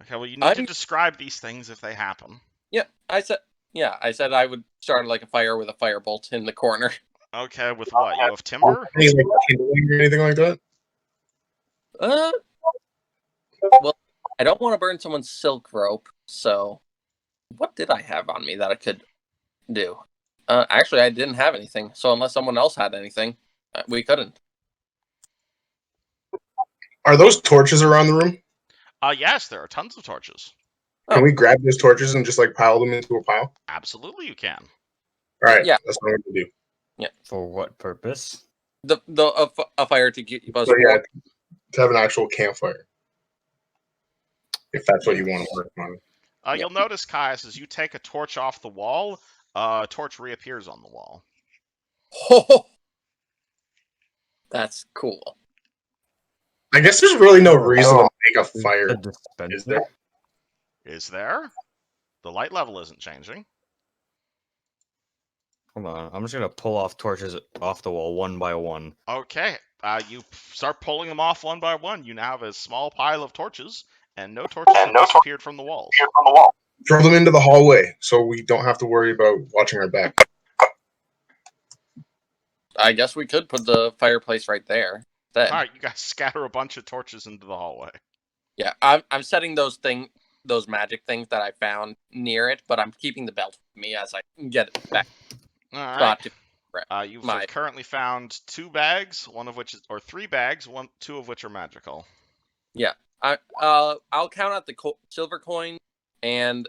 Okay. Well, you need to I'm- describe these things if they happen. Yeah, I said I would start like a fire with a firebolt in the corner. Okay. With what? You have timber. Any, like, kindling or anything like that? Well, I don't want to burn someone's silk rope, so what did I have on me that I could do? Actually, I didn't have anything, so unless someone else had anything, we couldn't. Are those torches around the room? Yes, there are tons of torches. Can we grab those torches and just like pile them into a pile? Absolutely, you can. All right, Yeah. that's what I'm gonna do. For what purpose? A fire to get us So yeah, warm. to have an actual campfire, if that's what you want to work on. You'll notice, Caius, as you take a torch off the wall, a torch reappears on the wall. Oh, that's cool. I guess there's really no reason to make a fire. The dispenser? Is there? Is there? The light level isn't changing. Hold on, I'm just gonna pull off torches off the wall one by one. Okay. You start pulling them off one by one. You now have a small pile of torches, and no torches have disappeared from the walls. Throw them into the hallway so we don't have to worry about watching our back. I guess we could put the fireplace right there. All right, you guys scatter a bunch of torches into the hallway. Yeah, I'm setting those magic things that I found near it, but I'm keeping the belt with me as I get it back. All right. Spot You've my- currently found 2 bags, or 3 bags, 2 of which are magical. I'll count out the silver coin, and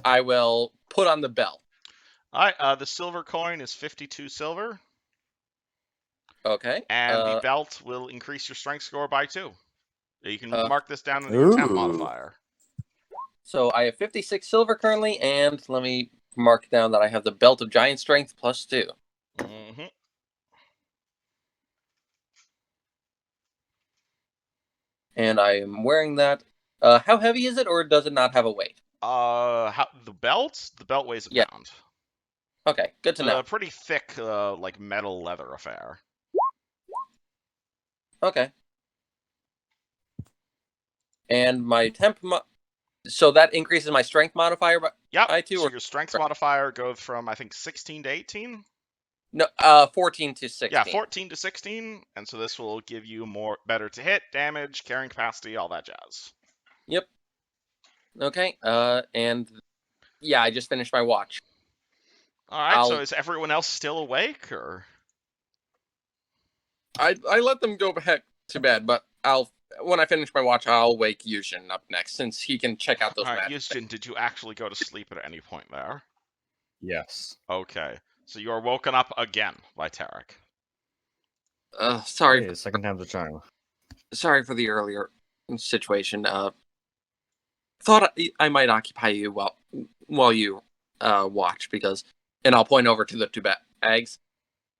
I will put on the belt. All right. The silver coin is 52 silver, Okay. and the belt will increase your strength score by 2. You can mark this down in your temp Ooh. modifier. So I have 56 silver currently, and let me mark down that I have the belt of giant strength +2. Mm-hmm. And I am wearing that. How heavy is it, or does it not have a weight? The belt? The belt weighs a Yeah. pound. Okay, good to know. A pretty thick, like metal leather affair. Okay. And my temp so that increases my strength modifier by Yep. two, So or your strength modifier goes from, I think, 16 to 18. no 14 to 16. Yeah, 14 to 16, and so this will give you better to hit, damage, carrying capacity, all that jazz. Yep. Okay. And yeah, I just finished my watch. All right. So is everyone else still awake, or? I let them go back to bed, but I'll when I finish my watch, I'll wake Yushin up next since he can check out those All right, magic things. Yushin, did you actually go to sleep at any point there? Yes. Okay, so you are woken up again by Tarek. Sorry, Hey, second time's a charm. sorry for the earlier situation. Thought I might occupy you while you watch and I'll point over to the two bags.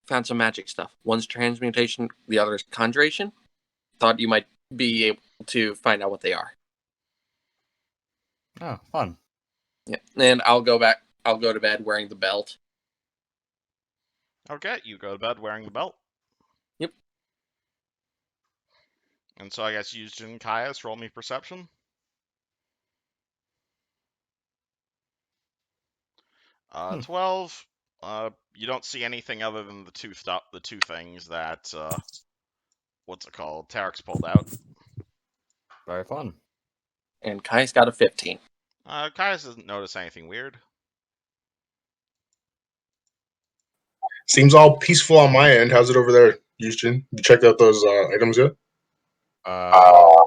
Found some magic stuff. One's transmutation, the other is conjuration. Thought you might be able to find out what they are. Oh, fun. Yeah, and I'll go to bed wearing the belt. Okay, you go to bed wearing the belt. Yep. And so I guess Yushin and Caius, roll me perception. 12. You don't see anything other than the two things that what's it called? Tarek's pulled out. Very fun. And Kai's got a 15. Caius doesn't notice anything weird. Seems all peaceful on my end. How's it over there, Houston? You checked out those items yet?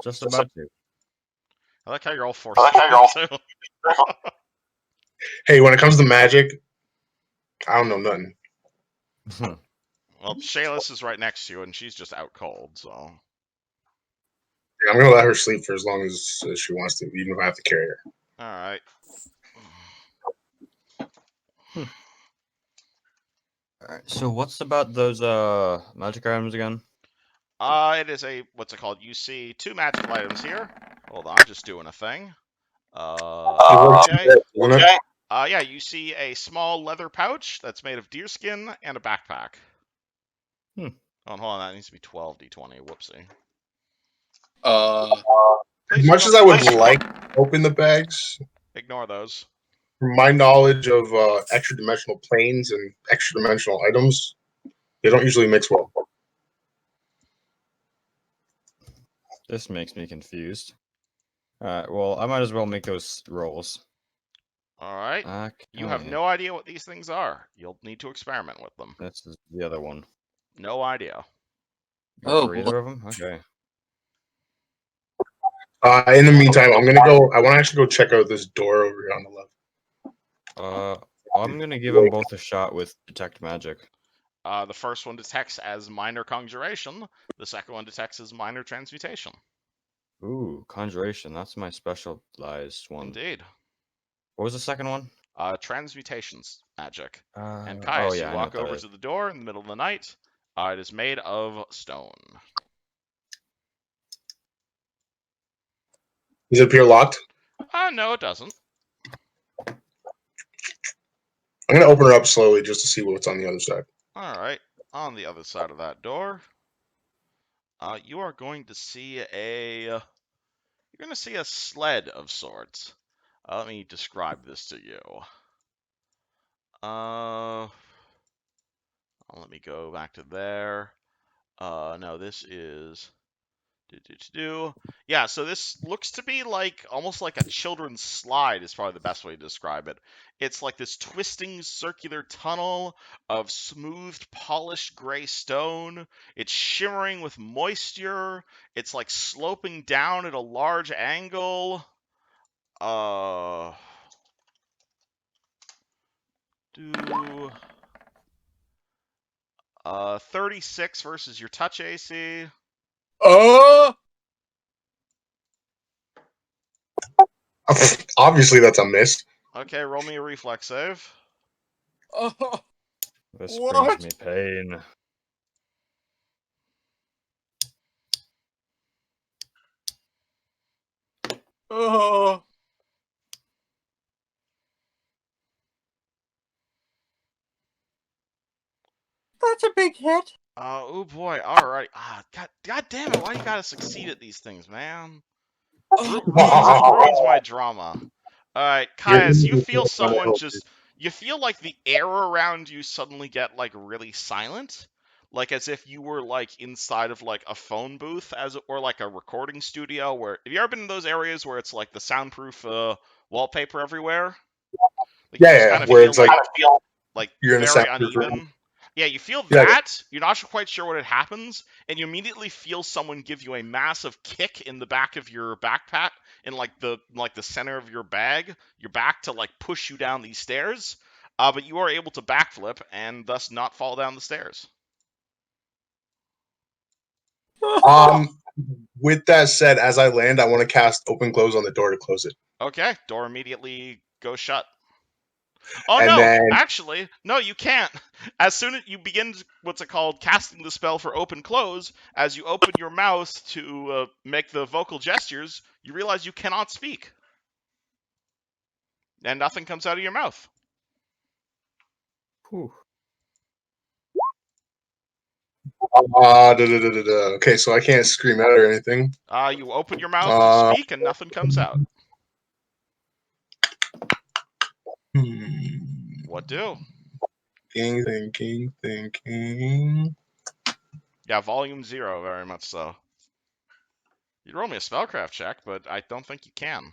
Just about to. I like how you're all forced to. Hey, when it comes to magic, I don't know nothing. Well, Shayless is right next to you, and she's just out cold, so. Yeah, I'm gonna let her sleep for as long as she wants to, even if I have to carry her. Alright. Alright, so what's about those magic items again? It is what's it called? You see two magical items here. Hold on, I'm just doing a thing. Okay. Yeah, you see a small leather pouch that's made of deerskin and a backpack. Hmm. Oh, hold on, that needs to be 12d20. Whoopsie. As much as I would like to open the bags, ignore those. from my knowledge of extra dimensional planes and extra dimensional items, they don't usually mix well. This makes me confused. Alright, well, I might as well make those rolls. Alright. Okay. You have no idea what these things are. You'll need to experiment with them. This is the other one. No idea. For either of them? Okay. In the meantime, I want to actually go check out this door over here on the left. I'm gonna give them both a shot with detect magic. The first one detects as minor conjuration. The second one detects as minor transmutation. Ooh, conjuration. That's my specialized one. Indeed. What was the second one? Transmutations magic. And Oh Caius, yeah, you I know walk what that over is. to the door in the middle of the night. It is made of stone. Does it appear locked? No, it doesn't. I'm gonna open her up slowly just to see what's on the other side. Alright. On the other side of that door, you are going to see a sled of sorts. Let me describe this to you. Let me go back to there. No, this is. Yeah, so this looks to be like almost like a children's slide is probably the best way to describe it. It's like this twisting circular tunnel of smoothed, polished gray stone. It's shimmering with moisture. It's like sloping down at a large angle. 36 versus your touch AC. Obviously, that's a miss. Okay, roll me a reflex save. This brings me pain. That's a big hit. Oh boy, alright. God damn it, why you gotta succeed at these things, man? It ruins my drama. Alright, Caius, you feel someone you feel like the air around you suddenly get like really silent. Like as if you were like inside of like a phone booth or like a recording studio where have you ever been in those areas where it's like the soundproof wallpaper everywhere? Like you just kind of where feel it's like you're in a very soundproof room. uneven. Yeah, you feel Yeah. that. You're not quite sure what it happens, and you immediately feel someone give you a massive kick in the back of your backpack, in like the center of your back to like push you down these stairs. But you are able to backflip and thus not fall down the stairs. With that said, as I land, I want to cast open close on the door to close it. Okay, door immediately goes shut. Oh And no, then actually, no, you can't. As soon as you begin what's it called, casting the spell for open close, as you open your mouth to make the vocal gestures, you realize you cannot speak, and nothing comes out of your mouth. Whew. Okay, so I can't scream out or anything. You open your mouth to speak, and nothing comes out. What do? Thinking. Yeah, volume 0, very much so. You'd roll me a spellcraft check, but I don't think you can.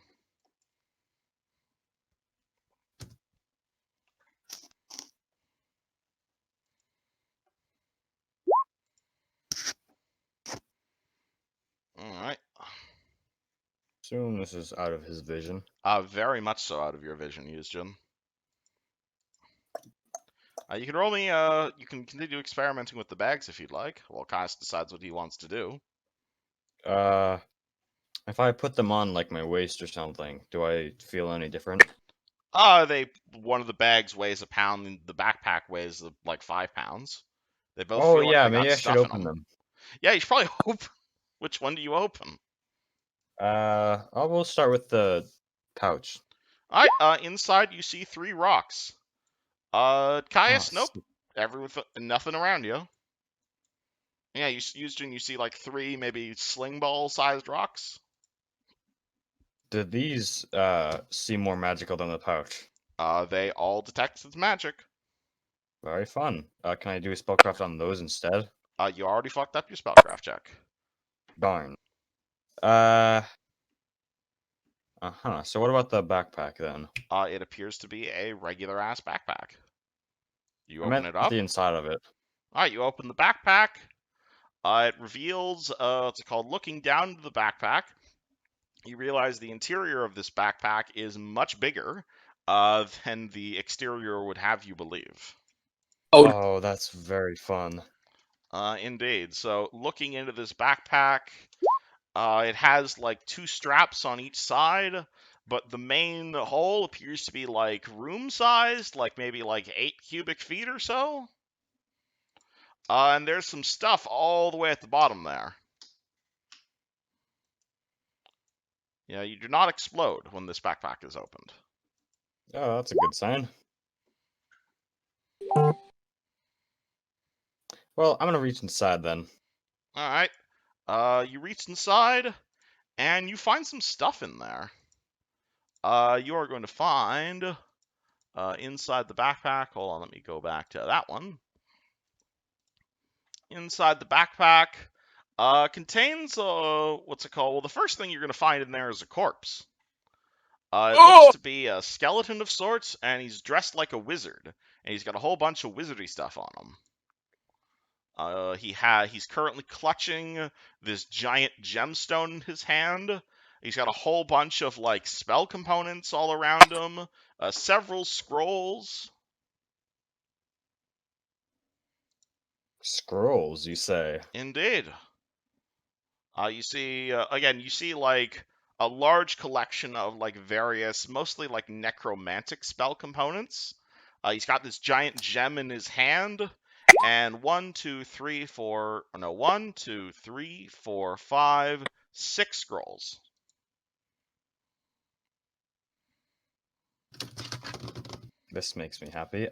Alright. Assume this is out of his vision. Very much so out of your vision, Yuzjin. You can roll me, you can continue experimenting with the bags if you'd like, while Caius decides what he wants to do. If I put them on like my waist or something, do I feel any different? One of the bags weighs a pound, and the backpack weighs like 5 pounds. They both Oh feel like yeah, they got maybe I should stuff in open them. them. Yeah, you should probably open. Which one do you open? We'll start with the pouch. All right. Inside you see 3 rocks. Caius, nope. Nothing around you. Yeah, you see like 3 maybe sling ball sized rocks. Did these seem more magical than the pouch? They all detect its magic. Very fun. Can I do a spellcraft on those instead? You already fucked up your spellcraft check. Darn. So what about the backpack then? It appears to be a regular ass backpack. You I open meant it up. the inside of it. All right, you open the backpack. It reveals, what's it called? Looking down into the backpack, you realize the interior of this backpack is much bigger than the exterior would have you believe. Oh, that's very fun. Indeed. So, looking into this backpack, it has like 2 straps on each side, but the main hole appears to be like room sized, like maybe like 8 cubic feet or so. And there's some stuff all the way at the bottom there. Yeah, you do not explode when this backpack is opened. Oh, that's a good sign. Well, I'm gonna reach inside then. All right. You reach inside, and you find some stuff in there. You are going to find inside the backpack. Hold on, let me go back to that one. Inside the backpack contains what's it called? Well, the first thing you're going to find in there is a corpse. It looks to be a skeleton of sorts, and he's dressed like a wizard, and he's got a whole bunch of wizardy stuff on him. He's currently clutching this giant gemstone in his hand. He's got a whole bunch of like spell components all around him, several scrolls. Scrolls, you say? Indeed. You see again. You see like a large collection of like various, mostly like necromantic spell components. He's got this giant gem in his hand. And 1, 2, 3, 4. No, 1, 2, 3, 4, 5, 6 scrolls. This makes me happy.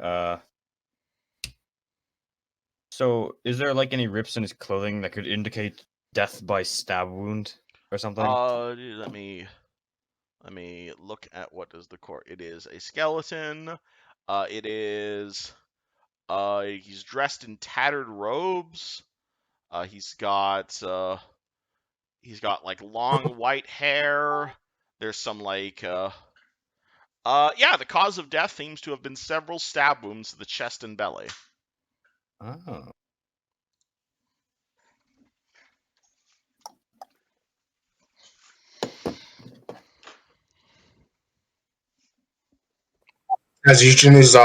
So is there like any rips in his clothing that could indicate death by stab wound or something? Let me look at what is the core. It is a skeleton. It is. He's dressed in tattered robes. He's got like long white hair. There's some like yeah, the cause of death seems to have been several stab wounds to the chest and belly. Oh. As Yushin is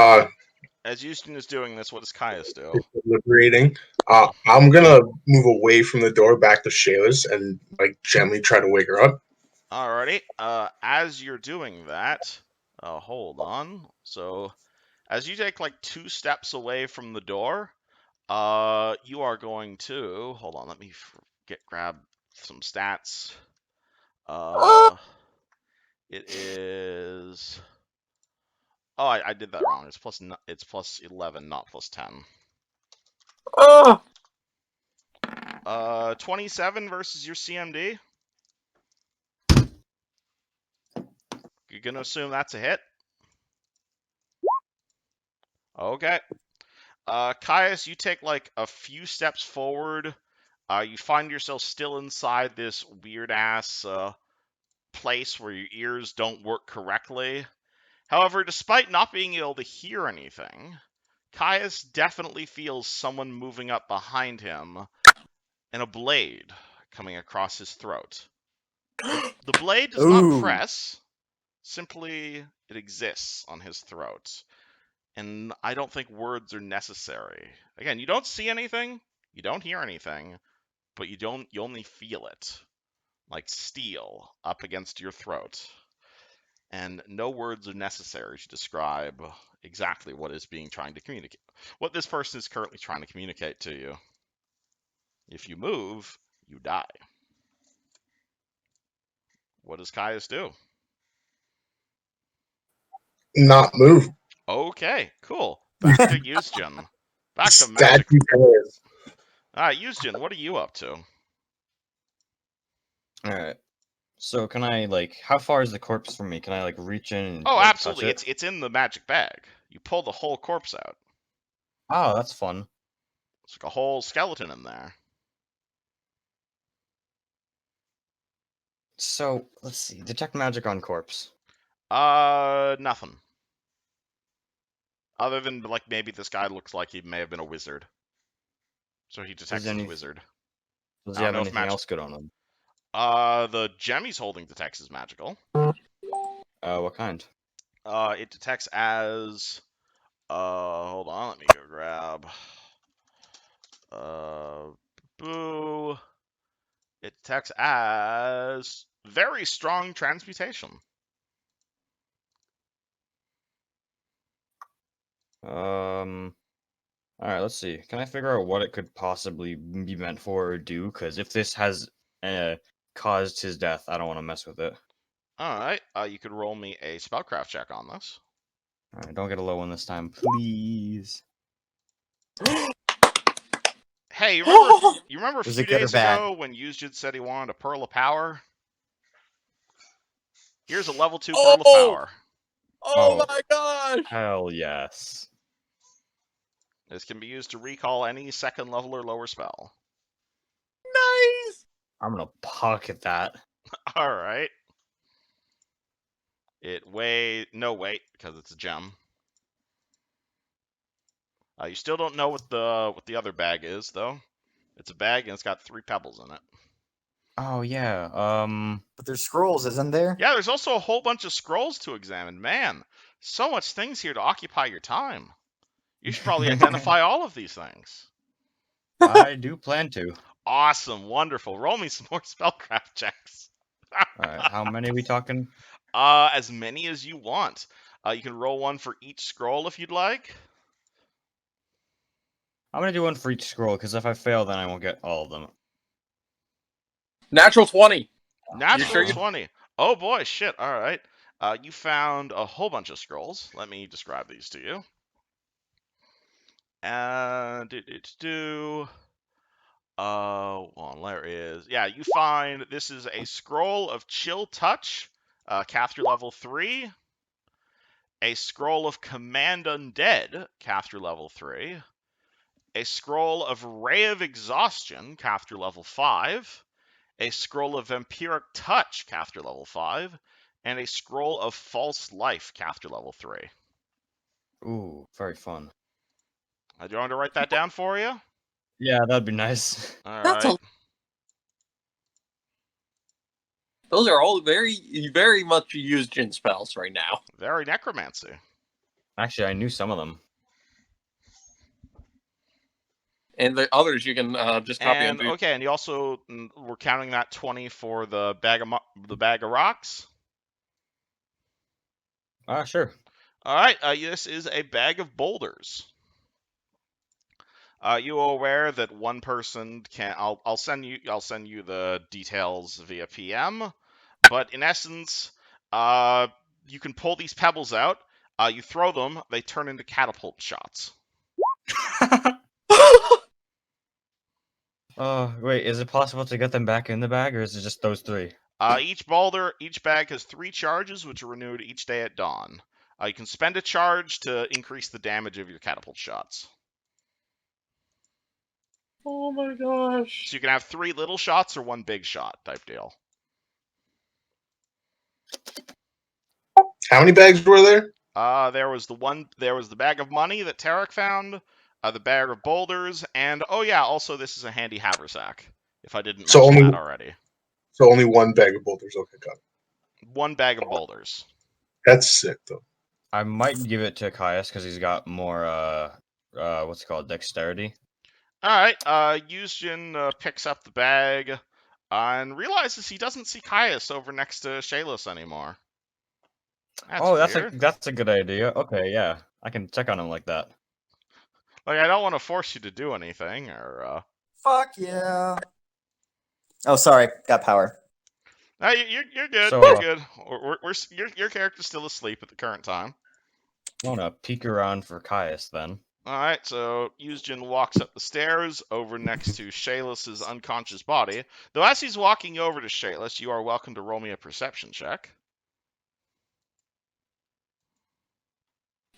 As Houston is doing this, what does Caius do? liberating, I'm gonna move away from the door back to Shayla's and like gently try to wake her up. Alrighty. As you're doing that, hold on. So, as you take like 2 steps away from the door, you are going to hold on. Let me grab some stats. It is. Oh, I did that wrong. It's plus 11, not plus 10. 27 versus your CMD. You're gonna assume that's a hit. Okay. Caius, you take like a few steps forward. You find yourself still inside this weird ass place where your ears don't work correctly. However, despite not being able to hear anything, Caius definitely feels someone moving up behind him and a blade coming across his throat. The blade does not Ooh. press, simply it exists on his throat. And I don't think words are necessary. Again, you don't see anything, you don't hear anything, but you only feel it. Like steel up against your throat. And no words are necessary to describe exactly what is being trying to communicate. What this person is currently trying to communicate to you. If you move, you die. What does Caius do? Not move. Okay, cool. Back to Yusjin. Back to magic. Statue players. Alright, Yusjin, what are you up to? Alright. So can I like how far is the corpse from me? Can I like reach in and Oh, like, absolutely. touch it? It's in the magic bag. You pull the whole corpse out. Oh, that's fun. It's like a whole skeleton in there. So let's see. Detect magic on corpse. Nothing. Other than like maybe this guy looks like he may have been a wizard. So he detects as wizard. Does I he don't have know if anything else good on him? The gem he's holding detects as magical. What kind? It detects as hold on, let me go grab boo. It detects as very strong transmutation. Alright, let's see. Can I figure out what it could possibly be meant for or do? Because if this has caused his death, I don't want to mess with it. Alright, you could roll me a spellcraft check on this. Alright, don't get a low one this time, please. Hey, you remember a Was few it good or days bad? ago when Yusjid said he wanted a Pearl of Power? Here's a level 2 Pearl of Oh! Power. Oh Oh. my gosh! Hell yes. This can be used to recall any second level or lower spell. Nice! I'm gonna pocket that. Alright. No weight, because it's a gem. You still don't know what the other bag is, though. It's a bag and it's got 3 pebbles in it. Oh yeah. But there's scrolls, isn't there? Yeah, there's also a whole bunch of scrolls to examine. Man, so much things here to occupy your time. You should probably identify all of these things. I do plan to. Awesome, wonderful. Roll me some more spellcraft checks. Alright, how many are we talking? As many as you want. You can roll one for each scroll if you'd like. I'm gonna do one for each scroll, because if I fail, then I won't get all of them. Natural 20. Natural sure you- 20. Oh boy, shit. All right. You found a whole bunch of scrolls. Let me describe these to you. And well, there is. Yeah, you find this is a scroll of Chill Touch, caster level 3. A scroll of Command Undead, caster level 3. A scroll of Ray of Exhaustion, caster level 5. A scroll of Vampiric Touch, caster level 5. And a scroll of False Life, caster level 3. Ooh, very fun. Do you want me to write that down for you? Yeah, that'd be nice. All That's right. Those are all very, very much used Jin spells right now. Very necromancy. Actually, I knew some of them. And the others you can just copy And and okay, and you also we're counting that 20 for the bag of rocks. Sure. All right, this is a bag of boulders. You are aware that one person can. I'll send you the details via PM. But in essence, you can pull these pebbles out. You throw them. They turn into catapult shots. Oh, wait, is it possible to get them back in the bag, or is it just those 3? Each bag has 3 charges, which are renewed each day at dawn. You can spend a charge to increase the damage of your catapult shots. Oh my gosh. So you can have 3 little shots or 1 big shot type deal. How many bags were there? There was the bag of money that Tarek found, the bag of boulders, and oh yeah, also this is a handy haversack. If I didn't So mention only- that already. So only 1 bag of boulders. Okay, got it. 1 bag of boulders. That's sick though. I might give it to Caius because he's got more, what's it called, dexterity. All right. Yusjin picks up the bag and realizes he doesn't see Caius over next to Shayless anymore. That's a good idea. Okay, yeah, I can check on him like that. Like, I don't want to force you to do anything, or Fuck yeah. Oh, sorry. Got power. no, you're good. So, You're good. Your character's still asleep at the current time. I want to peek around for Caius then. All right, so Yusjin walks up the stairs over next to Shayless's unconscious body. Though as he's walking over to Shayless, you are welcome to roll me a perception check.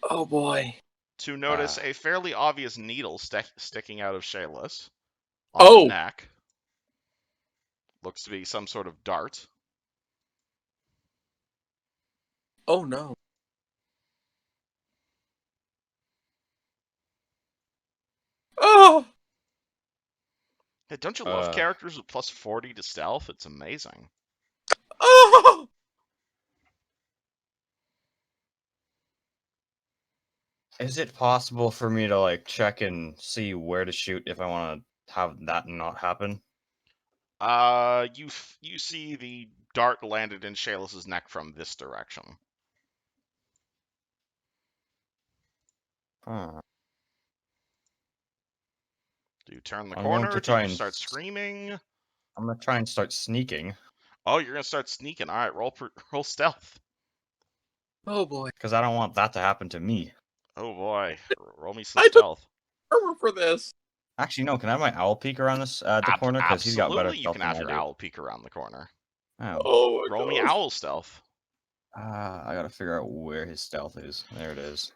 Oh boy. To notice a fairly obvious needle sticking out of Shayless on Oh. the neck. Looks to be some sort of dart. Oh no. Oh. Hey, don't you love characters with plus 40 to stealth? It's amazing. Oh. Is it possible for me to like check and see where to shoot if I want to have that not happen? You see the dart landed in Shayless's neck from this direction. Huh. Do you turn the I'm going corner? to Do try you and start screaming? I'm gonna try and start sneaking Oh, you're gonna start sneaking. All right, roll stealth. Oh boy. because I don't want that to happen to me. Oh boy, roll me some I took- stealth. Armor for this. Actually, no. Can I have my owl peek around this the corner? Because he's got better Absolutely, you stealth can than have I your do. owl peek around the corner. Oh. Oh my Roll me gosh. owl stealth. I gotta figure out where his stealth is. There it is.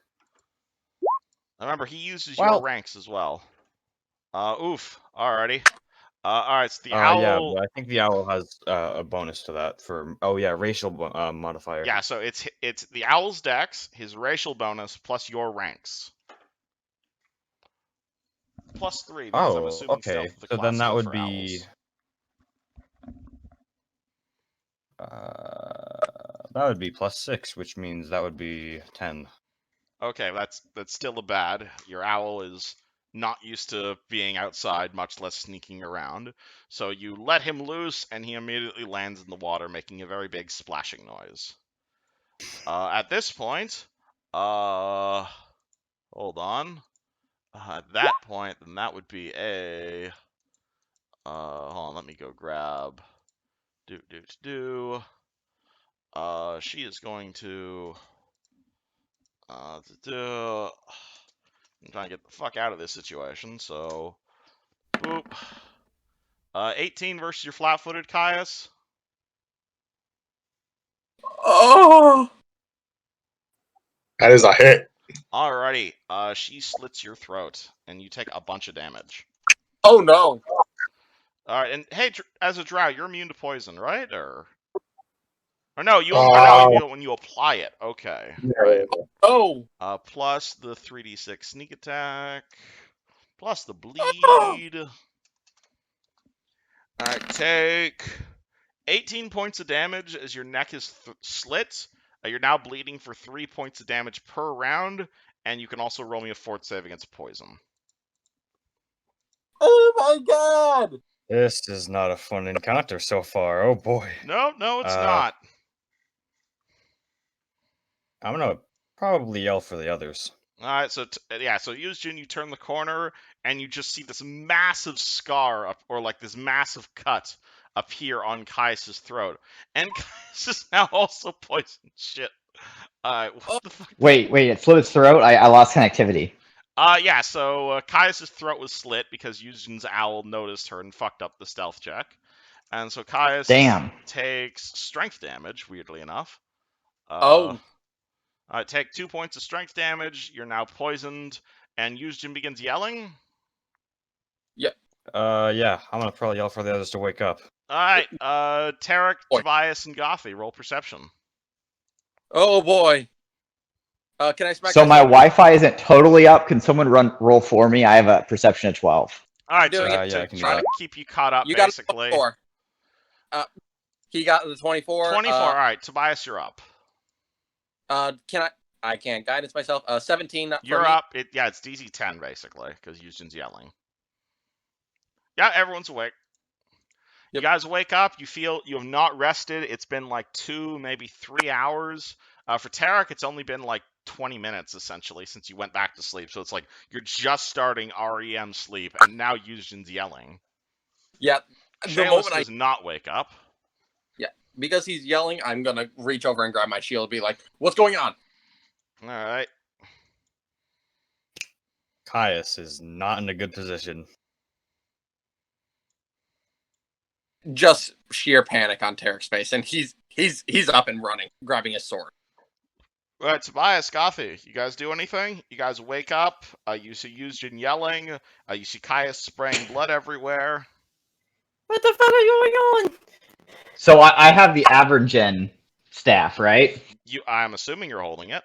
Remember, he uses Well- your ranks as well. Oof. Alrighty. Alright, so the owl. Yeah, but I think the owl has a bonus to that for. Oh yeah, racial modifier. Yeah, so it's the owl's dex, his racial bonus, plus your ranks. Plus 3, because I'm assuming okay. stealth is the So then that classical would for be. owls. That would be plus 6, which means that would be 10. Okay, that's still a bad. Your owl is not used to being outside, much less sneaking around. So you let him loose, and he immediately lands in the water, making a very big splashing noise. At this point, hold on. At that point, then that would be a. Hold on, let me go grab. She is going to. I'm trying to get the fuck out of this situation, so. Boop. 18 versus your flat-footed Caius. Oh. That is a hit. Alrighty. She slits your throat, and you take a bunch of damage. Oh no. Alright, and hey, as a drow, you're immune to poison, right? Or Or no, you do it when you apply it. Okay, right. Oh, Plus the 3d6 sneak attack, plus the bleed. All right, take 18 points of damage as your neck is slit. You're now bleeding for 3 points of damage per round, and you can also roll me a fort save against poison. oh my god! This is not a fun encounter so far. Oh boy. No, it's not. I'm gonna probably yell for the others. All right, so Yuzjin, you turn the corner and you just see this massive scar up, or like this massive cut appear on Caius's throat, and Caius is now also poisoned. Shit. What the fuck? Wait, it slit its throat? I lost connectivity. Yeah, so Caius's throat was slit because Yuzjin's owl noticed her and fucked up the stealth check. And so Caius Damn. takes strength damage, weirdly enough. Oh. Take 2 points of strength damage. You're now poisoned. And Yuzjin begins yelling. Yeah, I'm gonna probably yell for the others to wake up. Alright, Tarek, Boy. Tobias, and Gothi, roll perception. Oh boy. Can I smack So my myself? Wi-Fi isn't totally up. Can someone roll for me? I have a perception of 12. Alright, so Doing it. Yeah, I to can do try to that. keep you caught up, You got basically. 24. He got the 24. 24, alright, Tobias, you're up. Can I can't guidance myself. 17 for You're me. up. It's DC 10, basically, because Yuzjin's yelling. Yeah, everyone's awake. Yep. You guys wake up. You feel you have not rested. It's been like 2, maybe 3 hours. For Tarek, it's only been like 20 minutes, essentially, since you went back to sleep. So it's like you're just starting REM sleep, and now Yuzjin's yelling. Yeah. The Shayless moment does not wake up. because he's yelling, I'm gonna reach over and grab my shield and be like, what's going on? All right. Caius is not in a good position. Just sheer panic on Tarek's face, and he's up and running, grabbing his sword. All right, Tobias, Gothi, you guys do anything? You guys wake up. You see Yuzjin yelling. You see Caius spraying blood everywhere. What the fuck is going on? So I have the Avergen staff, right? I'm assuming you're holding it.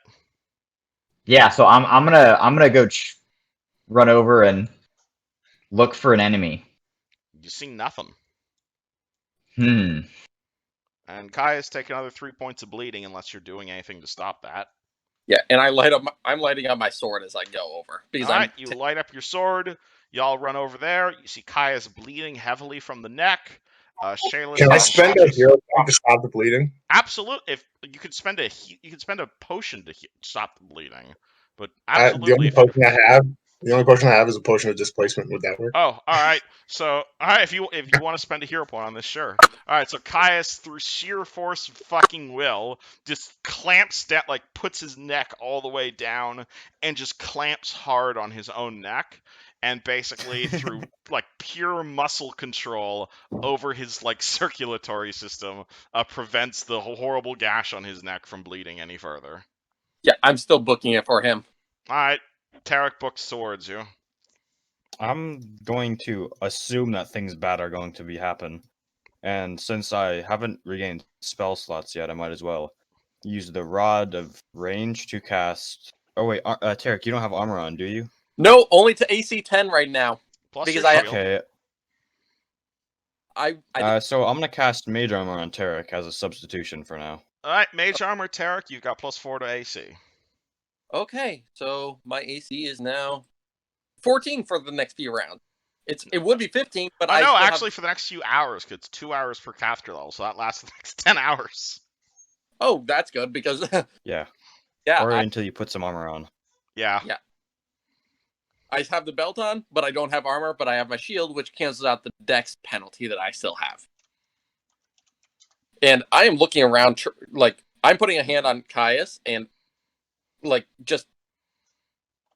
Yeah. So I'm gonna go run over and look for an enemy. You see nothing. Hmm. And Caius, take another 3 points of bleeding unless you're doing anything to stop that. Yeah, and I'm lighting up my sword as I go over because All right, you light up your sword. Y'all run over there. You see Caius bleeding heavily from the neck. Shayless. Can I spend a hero point to stop the bleeding? Absolutely. If you could spend a potion to stop the bleeding, but The absolutely. only potion I have is a potion of displacement. Would that work? Oh, all right. So, all right, if you want to spend a hero point on this, sure. All right. So Caius, through sheer force of fucking will, just clamps down, like puts his neck all the way down, and just clamps hard on his own neck, and basically through like pure muscle control over his like circulatory system, prevents the horrible gash on his neck from bleeding any further. Yeah, I'm still booking it for him. All right. Tarek books swords. You. I'm going to assume that things bad are going to be happen. And since I haven't regained spell slots yet, I might as well use the Rod of Range to cast... Oh wait, Tarek, you don't have armor on, do you? No, only to AC 10 right now. Plus Because your I- shield. Okay, so I'm going to cast Mage Armor on Tarek as a substitution for now. All right, Mage Armor, Tarek, you've got +4 to AC. Okay, so my AC is now 14 for the next few rounds. It would be 15, but I no, still actually for the next few hours, because it's 2 hours per caster level, so that lasts the next 10 hours. Oh, that's good because Yeah, yeah, or until you put some armor on. Yeah. I have the belt on, but I don't have armor, but I have my shield, which cancels out the dex penalty that I still have. And I am looking around, like, I'm putting a hand on Caius and, like, just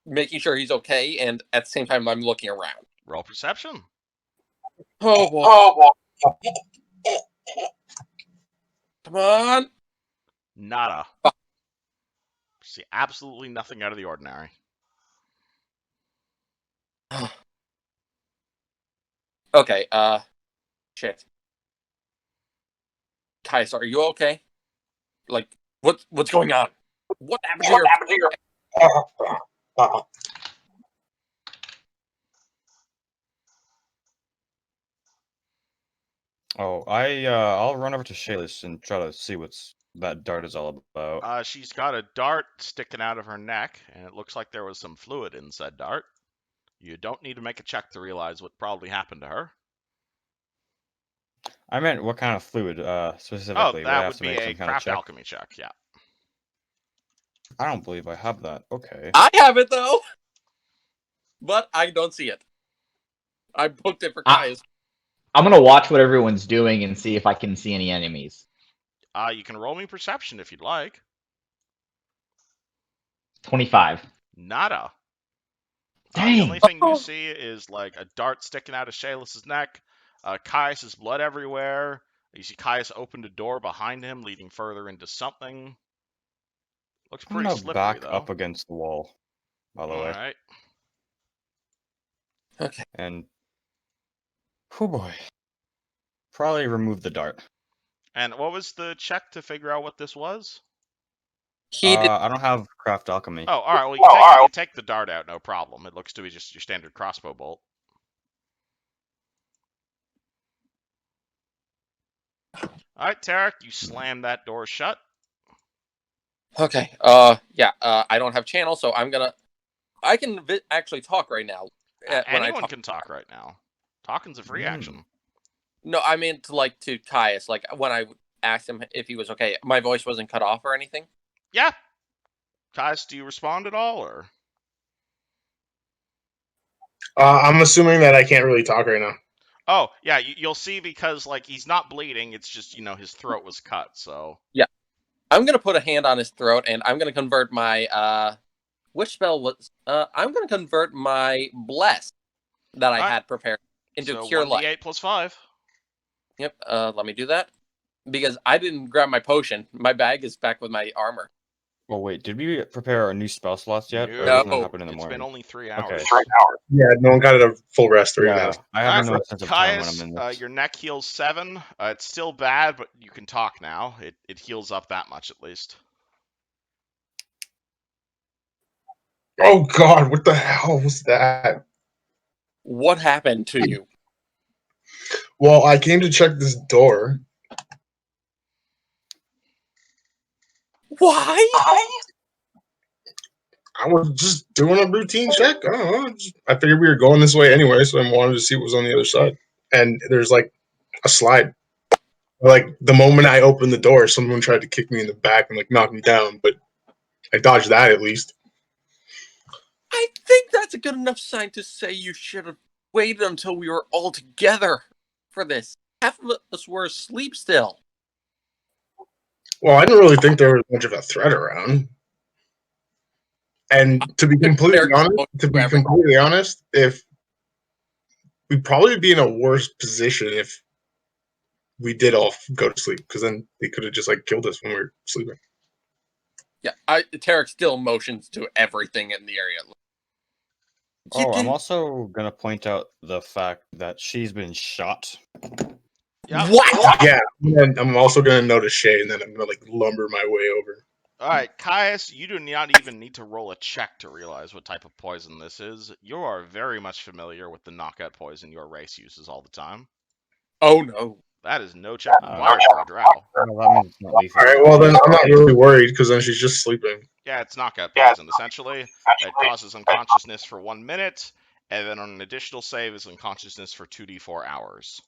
making sure he's okay, and at the same time, I'm looking around. Roll perception. Oh, boy. Come on. Nada. See absolutely nothing out of the ordinary. Okay, shit. Caius, are you okay? Like, what's going on? What happened to your? Oh, I'll run over to Shayless and try to see what's that dart is all about. She's got a dart sticking out of her neck, and it looks like there was some fluid in said dart. You don't need to make a check to realize what probably happened to her. I meant what kind of fluid, Oh, specifically. Would I that have would to be make a some kind of craft check? alchemy check, yeah. I don't believe I have that. Okay. I have it though, but I don't see it. I booked it for Kai's. I'm gonna watch what everyone's doing and see if I can see any enemies. You can roll me perception if you'd like. 25. Nada. Dang. The only thing you see is like a dart sticking out of Shayless's neck, Caius's blood everywhere. You see Caius opened a door behind him, leading further into something. Looks I'm pretty gonna slippery, back though. up against the wall, by the way. Alright. Okay. And, oh boy. Probably remove the dart. And what was the check to figure out what this was? He did. I don't have craft alchemy. Oh, alright, well, you can take the dart out, no problem. It looks to be just your standard crossbow bolt. Alright, Tarek, you slam that door shut. Okay. Yeah. I don't have channel, so I'm gonna. I can actually talk right now. When Anyone can talk right now. Talking's a free action. No, I meant to Caius. Like when I asked him if he was okay, my voice wasn't cut off or anything. Yeah. Caius, do you respond at all, or? I'm assuming that I can't really talk right now. Oh, yeah, you'll see because, like, he's not bleeding. It's just, his throat was cut, so. Yeah. I'm going to put a hand on his throat, and I'm going to convert my, which spell was, I'm going to convert my Bless that I had prepared into Cure Light. 1d8 plus 5. Yep, let me do that. Because I didn't grab my potion. My bag is back with my armor. Well, wait, did we prepare our new spell slots yet? No, Or doesn't that happen in the it's morning? been only 3 hours. Okay. Yeah, no one got a full rest or even Yeah, has. I have no sense of time when Caius, I'm in this. your neck heals 7. It's still bad, but you can talk now. It heals up that much, at least. Oh god, what the hell was that? What happened to you? Well, I came to check this door. Why? I was just doing a routine check. I don't know. I figured we were going this way anyway, so I wanted to see what was on the other side. And there's like a slide. Like the moment I opened the door, someone tried to kick me in the back and like knock me down, but I dodged that at least. I think that's a good enough sign to say you should have waited until we were all together for this. Half of us were asleep still. Well, I didn't really think there was much of a threat around. And to be completely honest, if we'd probably be in a worse position if we did all go to sleep, because then they could have just like killed us when we were sleeping. Yeah, Tarek still motions to everything in the area. I'm also gonna point out the fact that she's been shot. Yep. What? Yeah, and I'm also gonna notice Shay, and then I'm gonna like lumber my way over. Alright, Caius, you do not even need to roll a check to realize what type of poison this is. You are very much familiar with the knockout poison your race uses all the time. Oh no. That is no check required for a drow. Well, that means it's not lethal. Alright, well then I'm not really worried, because then she's just sleeping. Yeah, it's knockout poison, essentially. It causes unconsciousness for 1 minute, and then on an additional save is unconsciousness for 2d4 hours.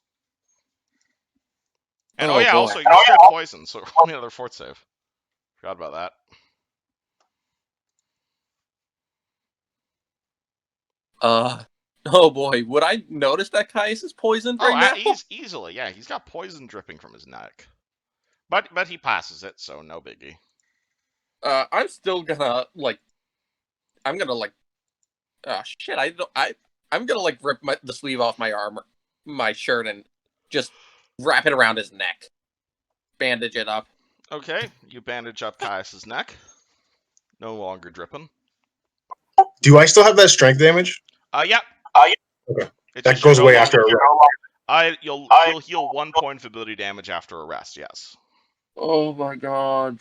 And Oh, boy. also, you still have poison, so roll me another fort save. Forgot about that. Oh boy, would I notice that Caius is poisoned right now? Easily, yeah. He's got poison dripping from his neck. But he passes it, so no biggie. I'm still gonna I'm gonna shit. I'm gonna rip the sleeve off my armor, my shirt, and just wrap it around his neck, bandage it up. Okay, you bandage up Caius's neck. No longer dripping. Do I still have that strength damage? Yep. Okay. That goes away after a rest. You'll heal 1 point of ability damage after a rest, yes. Oh my god.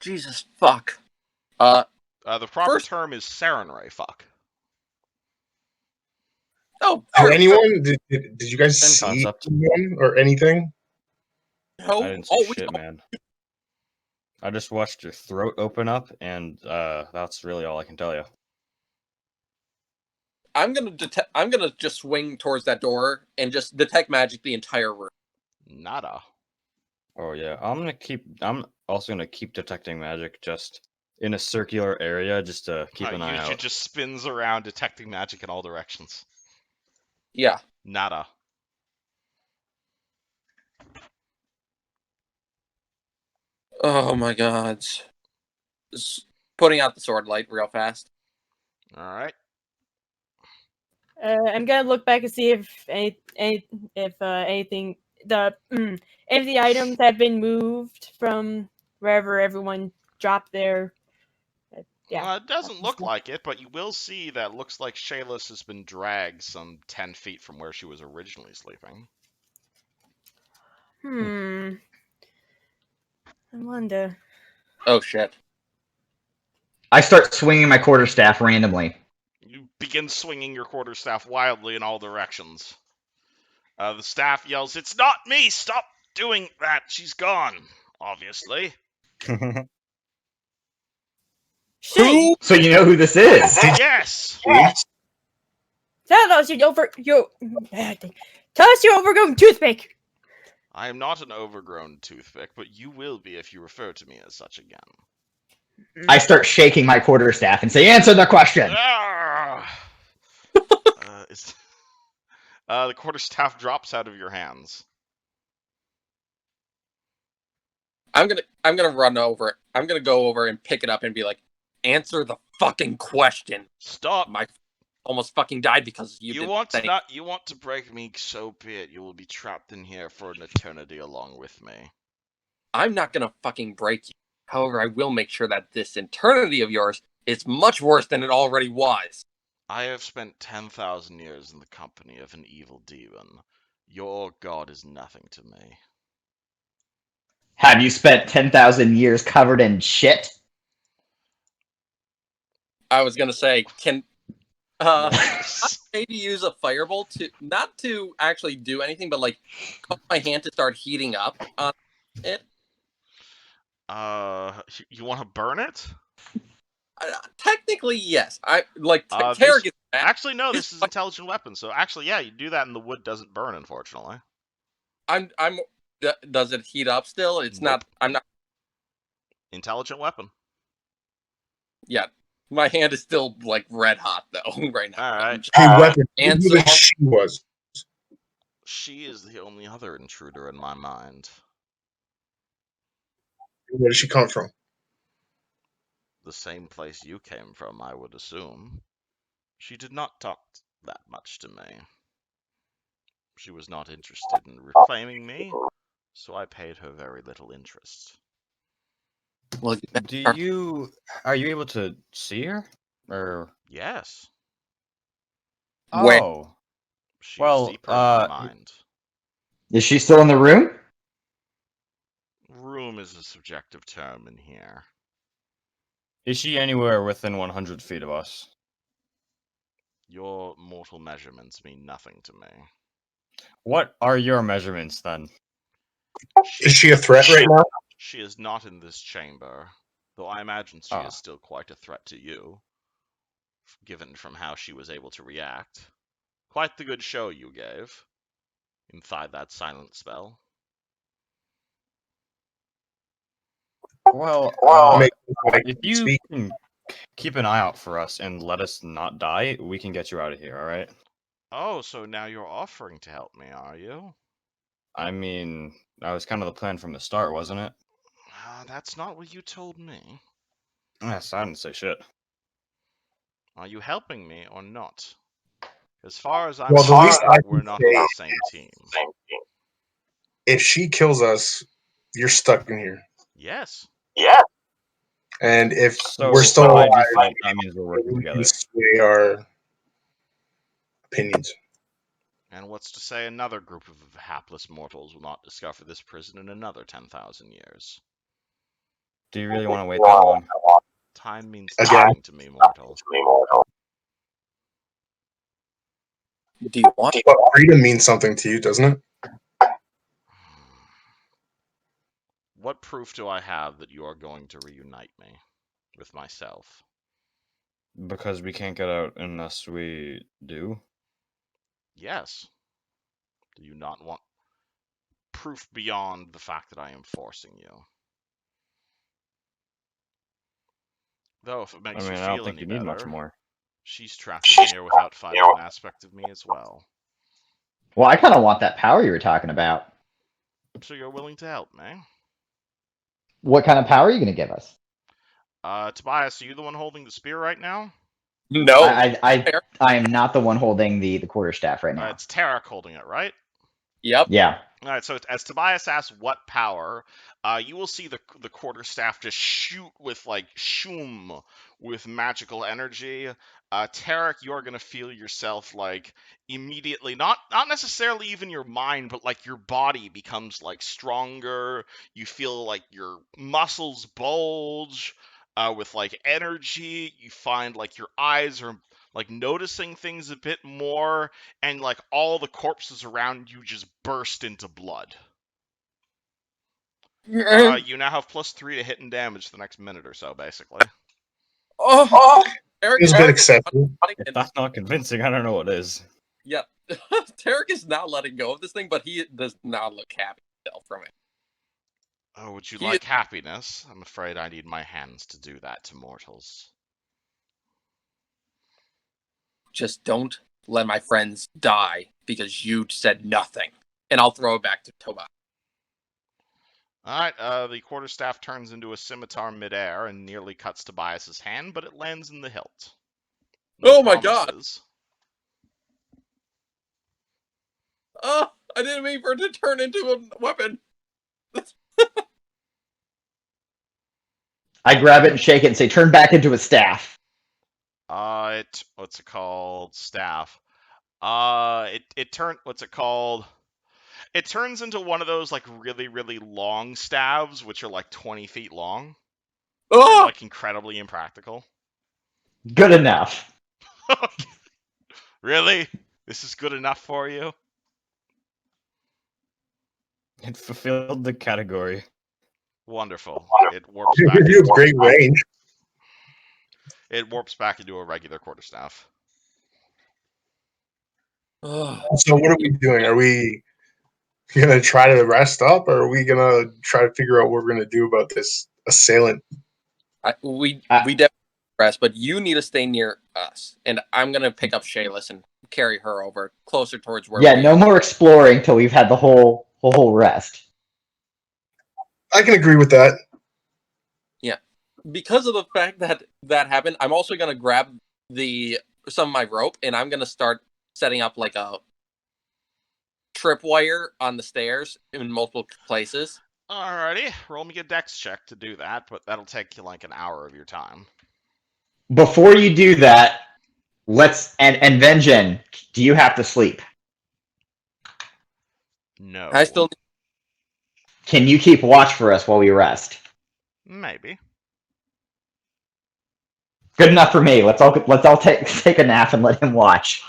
Jesus fuck. The proper First- term is Sarenrae fuck. Oh, Did oh anyone did you guys Same see concept. anyone or anything? no. I didn't see Oh, shit, man. I just watched your throat open up, and that's really all I can tell you. I'm gonna just swing towards that door and just detect magic the entire room. Nada. Oh yeah, I'm also gonna keep detecting magic just in a circular area, just to keep an eye You out. just spins around detecting magic in all directions. Yeah. Nada. Oh my god. Just putting out the sword light real fast. Alright. I'm gonna look back and see if anything if the items have been moved from wherever everyone dropped their. Yeah. It doesn't look like it, but you will see that looks like Shayless has been dragged some 10 feet from where she was originally sleeping. I wonder. Oh shit. I start swinging my quarterstaff randomly. You begin swinging your quarterstaff wildly in all directions. The staff yells, "It's not me! Stop doing that! She's gone!" Obviously. She. So you know who this is. Yes! Tell us you're over. Tell us you're overgrown toothpick. I am not an overgrown toothpick, but you will be if you refer to me as such again. I start shaking my quarterstaff and say, "Answer the question." Ah! The quarterstaff drops out of your hands. I'm gonna run over it. I'm gonna go over and pick it up and be like, answer the fucking question. Stop! My almost fucking died because you didn't want say- to not. You want to break me, so be it. You will be trapped in here for an eternity along with me. I'm not gonna fucking break you. However, I will make sure that this eternity of yours is much worse than it already was. I have spent 10,000 years in the company of an evil demon. Your god is nothing to me. Have you spent 10,000 years covered in shit? I was gonna say, can Nice. maybe use a firebolt to not to actually do anything, but like cause my hand to start heating up on it. You want to burn it? Technically, yes. I like This- Tarek is Actually, no. This This is intelligent weapon. So actually, yeah, you do that, and the wood doesn't burn. Unfortunately. I'm. Does it heat up still? It's Nope. not. I'm not. Intelligent weapon. Yeah, my hand is still like red hot though right now. All right. Hey, weapon. And Who so- the she was? She is the only other intruder in my mind. Where did she come from? The same place you came from, I would assume. She did not talk that much to me. She was not interested in reclaiming me, so I paid her very little interest. Well, Are you able to see her? Or Yes, Where? oh, she Well, is deeper in my mind. Is she still in the room? Room is a subjective term in here. is she anywhere within 100 feet of us? Your mortal measurements mean nothing to me. What are your measurements then? Is she a threat right now? She is not in this chamber, though I imagine she Ah. is still quite a threat to you, given from how she was able to react. Quite the good show you gave inside that silent spell. Well, Make like if you speak. can keep an eye out for us and let us not die, we can get you out of here, alright? Oh, so now you're offering to help me, are you? I mean, that was kind of the plan from the start, wasn't it? That's not what you told me. Yes, I didn't say shit. Are you helping me or not? As far as I'm Well, the least I concerned, can we're not say- on the same team. If she kills us, you're stuck in here. Yes. And if So we're still by alive, default, that means we're working we together. can sway our opinions. And what's to say another group of hapless mortals will not discover this prison in another 10,000 years? Do you really want to wait that long? Time means Again. nothing to me, mortal. Do you want? But freedom means something to you, doesn't it? What proof do I have that you are going to reunite me with myself? Because we can't get out unless we do. Yes. Do you not want proof beyond the fact that I am forcing you? Though, if it I makes mean, you I don't feel think any you need much better, more. she's trapped in here without finding an aspect of me as well. Well, I kind of want that power you were talking about. So you're willing to help me? What kind of power are you going to give us? Tobias, are you the one holding the spear right now? No. I am not the one holding the quarterstaff right now. It's Tarek holding it, right? Yep. Yeah. All right, so as Tobias asks what power, you will see the quarterstaff just shoot with like shoom with magical energy. Tarek, you're gonna feel yourself like immediately, not necessarily even your mind, but like your body becomes like stronger. You feel like your muscles bulge with like energy. You find like your eyes are like noticing things a bit more, and like all the corpses around you just burst into blood. You now have +3 to hit and damage the next minute or so, basically. Oh, Tarek, It's a bit excessive. If that's not convincing, I don't know what is. Yeah, Tarek is not letting go of this thing, but he does not look happy from it. Oh, would you He- like happiness? I'm afraid I need my hands to do that to mortals. Just don't let my friends die because you said nothing. And I'll throw it back to Toba. Alright, the quarterstaff turns into a scimitar midair and nearly cuts Tobias's hand, but it lands in the hilt. No Oh my god! promises. Oh, I didn't mean for it to turn into a weapon. I grab it and shake it and say, turn back into a staff. What's it called? Staff. It turned, what's it called? It turns into one of those like really, really long staves, which are like 20 feet long. And Oh! like incredibly impractical. Good enough. Really? This is good enough for you? It fulfilled the category. Wonderful. It warps You back. have great range. It warps back into a regular quarterstaff. Oh. So what are we doing? Are we gonna try to rest up, or are we gonna try to figure out what we're gonna do about this assailant? We definitely rest, but you need to stay near us. And I'm gonna pick up Shayless and carry her over closer towards where Yeah, we no are. more exploring till we've had the whole rest. I can agree with that. Yeah. Because of the fact that that happened, I'm also gonna grab some of my rope and I'm gonna start setting up like a tripwire on the stairs in multiple places. Alrighty, roll me a dex check to do that, but that'll take you like an hour of your time. Before you do that, and Vengean, do you have to sleep? No. I still Can you keep watch for us while we rest? Maybe. Good enough for me. Let's all take a nap and let him watch.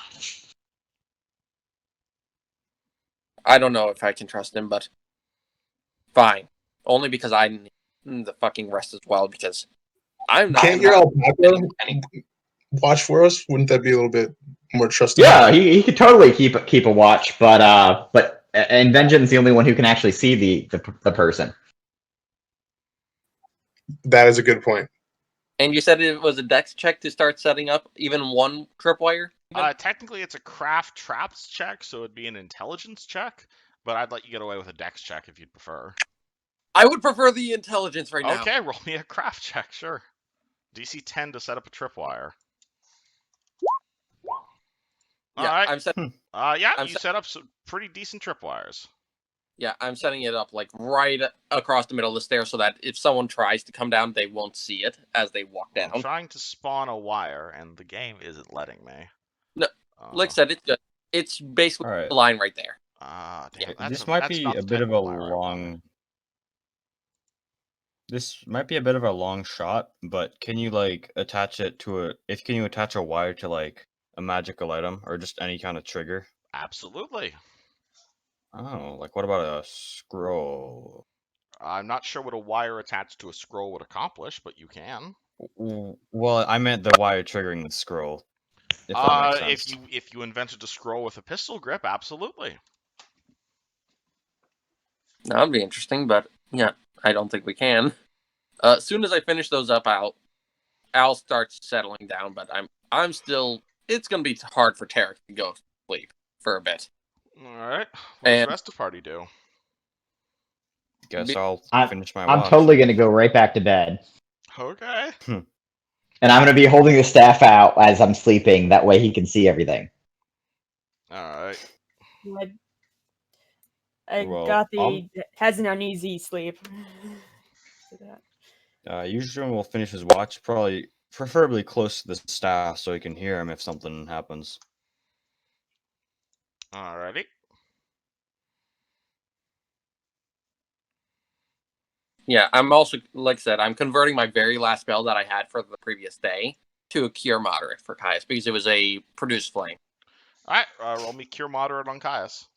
I don't know if I can trust him, but fine. Only because I need the fucking rest as well, because I'm not. Can't your alpaca watch for us? Wouldn't that be a little bit more trusting? Yeah, he could totally keep a watch, but and Vengean's the only one who can actually see the person. That is a good point. And you said it was a dex check to start setting up even one tripwire? Technically, it's a craft traps check, so it'd be an intelligence check, but I'd let you get away with a dex check if you'd prefer. I would prefer the intelligence right now. Okay, roll me a craft check, sure. DC 10 to set up a tripwire. Yeah, Alright. I'm setting. You set up some pretty decent tripwires. Yeah, I'm setting it up like right across the middle of the stairs so that if someone tries to come down, they won't see it as they walk down. I'm trying to spawn a wire, and the game isn't letting me. No, like I said, it's good. It's basically Alright. the line right there. Damn, Yeah. This might be not a the bit type of a wire I wanted. long. This might be a bit of a long shot, but can you like attach it to a? If can you attach a wire to like a magical item or just any kind of trigger? Absolutely. Oh, like what about a scroll? I'm not sure what a wire attached to a scroll would accomplish, but you can. Well, I meant the wire triggering the scroll. If that makes sense. If you invented a scroll with a pistol grip, absolutely. That would be interesting, but yeah, I don't think we can. As soon as I finish those up, I'll start settling down. But I'm still. It's gonna be hard for Tarek to go to sleep for a bit. All right. What does And the rest of the party do? Guess I'll I'm, finish my I'm watch. totally going to go right back to bed. Okay. And I'm going to be holding the staff out as I'm sleeping. That way he can see everything. All right. Well, Gothi has an uneasy sleep. Usually we'll finish his watch, probably preferably close to the staff so he can hear him if something happens. Alrighty. yeah, I'm also, like I said, I'm converting my very last spell that I had for the previous day to a Cure Moderate for Caius because it was a Produce Flame. All right. Roll me Cure Moderate on Caius.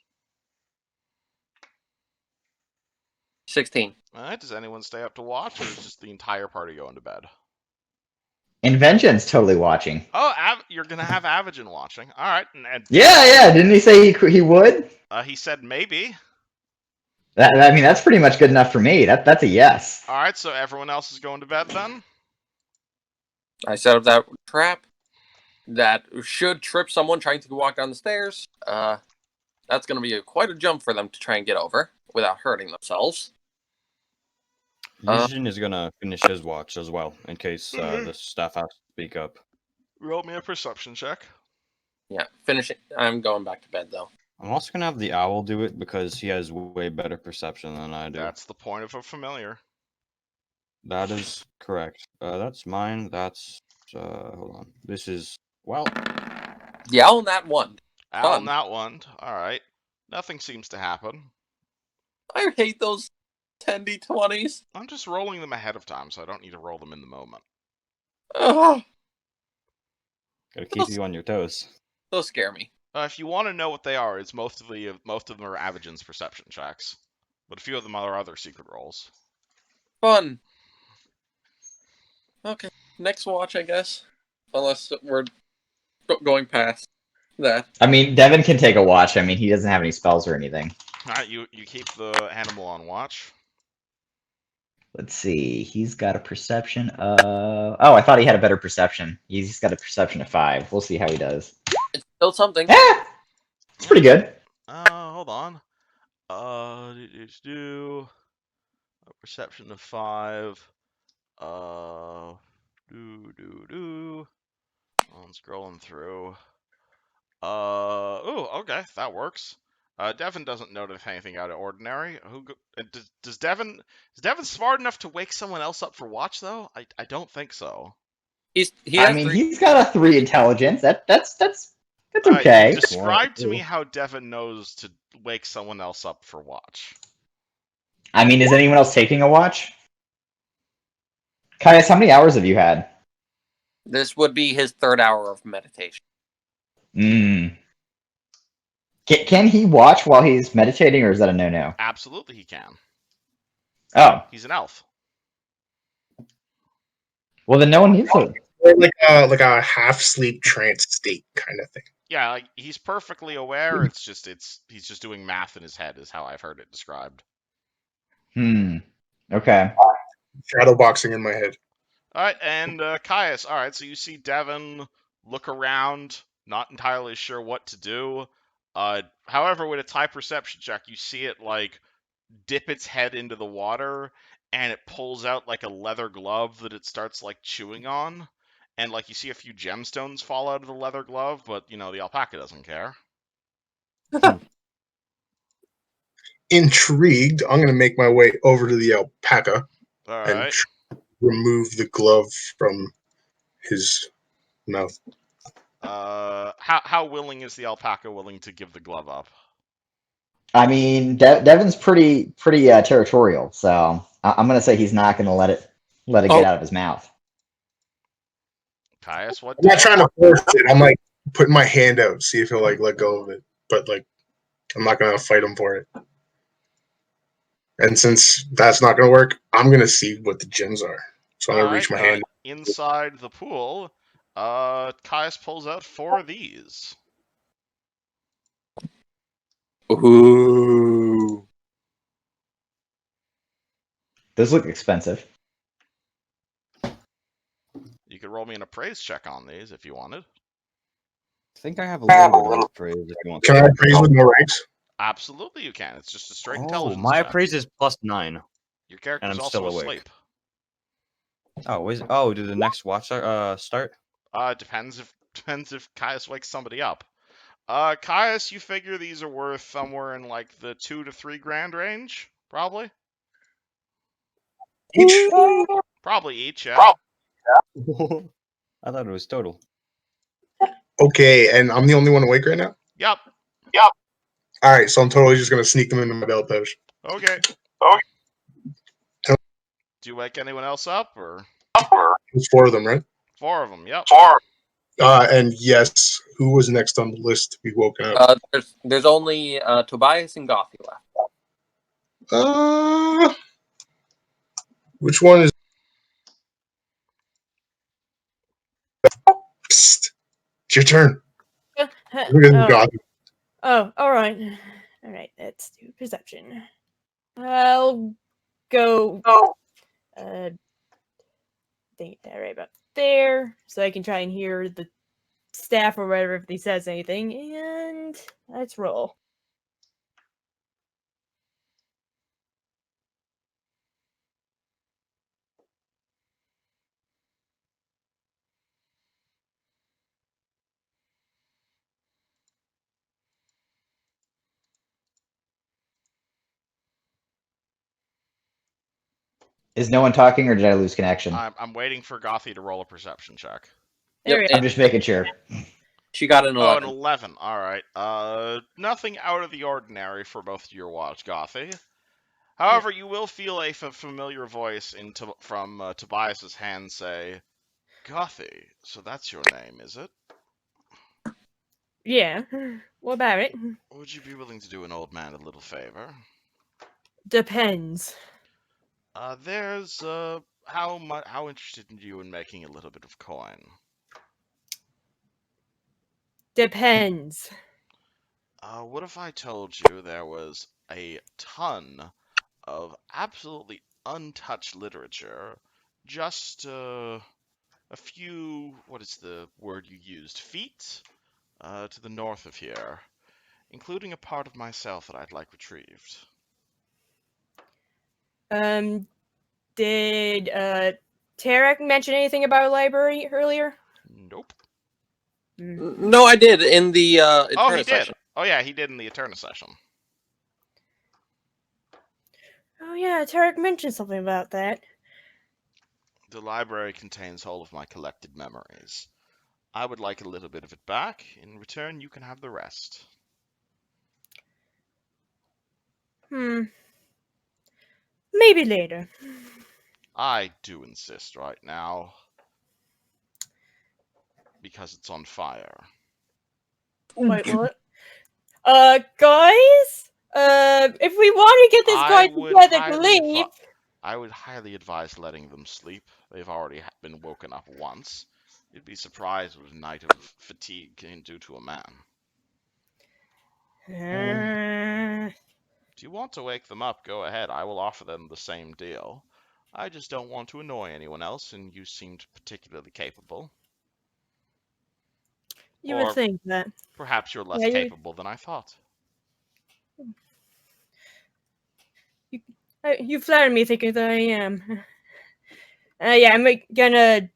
16. All right. Does anyone stay up to watch, or is just the entire party going to bed? Invention's totally watching. Oh, you're gonna have Avagin watching. All right. And Yeah. Didn't he say he would? he said maybe. I mean, that's pretty much good enough for me. That's a yes. All right. So everyone else is going to bed then. I set up that trap that should trip someone trying to walk down the stairs. That's going to be quite a jump for them to try and get over without hurting themselves. Yujin is gonna finish his watch as well, in case the staff has to speak up. Roll me a perception check. Yeah, finishing. I'm going back to bed, though. I'm also gonna have the owl do it because he has way better perception than I do. That's the point of a familiar. That is correct. That's mine. That's hold on. This is well. The owl in that one. Owl Fun. in that one. All right. Nothing seems to happen. I hate those 10d20s. I'm just rolling them ahead of time, so I don't need to roll them in the moment. Ugh, Gotta keep you on your toes. those scare me. If you want to know what they are, it's most of them are Avagin's perception checks, but a few of them are other secret rolls. Fun. Okay, next watch, I guess. Unless we're going past that. I mean, Devin can take a watch. I mean, he doesn't have any spells or anything. All right, you keep the animal on watch. Let's see. He's got a perception of. Oh, I thought he had a better perception. He's got a perception of 5. We'll see how he does. It's still something. It's pretty good. Hold on. Do a perception of 5. I'm scrolling through. Okay, that works. Devin doesn't notice anything out of ordinary. Does Devin? Is Devin smart enough to wake someone else up for watch though? I don't think so. He has I mean, 3. he's got a 3 intelligence. That's okay. Describe to me how Devin knows to wake someone else up for watch. I mean, is anyone else taking a watch? Caius, how many hours have you had? This would be his 3rd hour of meditation. Can he watch while he's meditating, or is that a no-no? Absolutely, he can. Oh, He's an elf. well then no one needs to. Or like a half sleep trance state kind of thing. Yeah, like he's perfectly aware. He's just doing math in his head, is how I've heard it described. Okay. Shadow boxing in my head. All right, and Caius. All right, so you see Devin look around, not entirely sure what to do. However, with its high perception check, you see it like dip its head into the water, and it pulls out like a leather glove that it starts like chewing on, and like you see a few gemstones fall out of the leather glove, but you know the alpaca doesn't care. Intrigued, I'm going to make my way over to the alpaca All and right. remove the glove from his mouth. How willing is the alpaca willing to give the glove up? I mean, Devin's pretty territorial, so I'm gonna say he's not gonna let it get Oh. out of his mouth. Caius, what I'm not do? trying to force it. I'm like putting my hand out, see if he'll like let go of it. But like, I'm not gonna fight him for it. And since that's not gonna work, I'm gonna see what the gems are. So I'm All gonna right. reach my hand. Inside the pool, Caius pulls out 4 of these. Ooh. Those look expensive. You could roll me an appraise check on these if you wanted. I think I have a little bit of praise if you want. Can I praise with no ranks? Absolutely, you can. It's just a straight Oh, intelligence my check. appraise is +9. Your character's I'm also still awake. asleep. Oh, did the next watch start? Depends if Caius wakes somebody up. Caius, you figure these are worth somewhere in like the 2 to 3 grand range, probably. Each? Probably each, yeah. I thought it was total. Okay, and I'm the only one awake right now? Yep. Alright, so I'm totally just gonna sneak them into my belt pouch. Okay. Do you wake anyone else up, or? There's 4 of them, right? 4 of them, yep. And yes, who was next on the list to be woken up? There's only Tobias and Gothy left. Which one is? Psst. It's your turn. Look at God. Oh, all right. All right, let's do perception. I'll go. Think that right about there, so I can try and hear the staff or whatever if he says anything. And let's roll. Is no one talking, or did I lose connection? I'm waiting for Gothy to roll a perception check. There we I'm just making sure. She got an 11. Oh, an 11. All right. Nothing out of the ordinary for both of your watch, Gothy. However, you will feel a familiar voice from Tobias's hand say, "Gothy, so that's your name, is it? Yeah. What about it? Would you be willing to do an old man a little favor? Depends. There's how interested are you in making a little bit of coin? Depends. What if I told you there was a ton of absolutely untouched literature, just a few, what is the word you used, feet to the north of here, including a part of myself that I'd like retrieved." Did Tarek mention anything about a library earlier? Nope. No, I did in the Eterna Oh, he did. session. Oh, yeah, he did in the Eterna session. Oh yeah, Tarek mentioned something about that. The library contains all of my collected memories. I would like a little bit of it back. In return, you can have the rest. Maybe later. I do insist right now. Because it's on fire. Wait, what? Guys? If we want to get this guy together to leave... I would highly advise letting them sleep. They've already been woken up once. You'd be surprised what a night of fatigue can do to a man. If you want to wake them up, go ahead. I will offer them the same deal. I just don't want to annoy anyone else, and you seemed particularly capable. You would think that. Perhaps you're less capable than I thought. You flatter me thinking that I am. Yeah, I'm gonna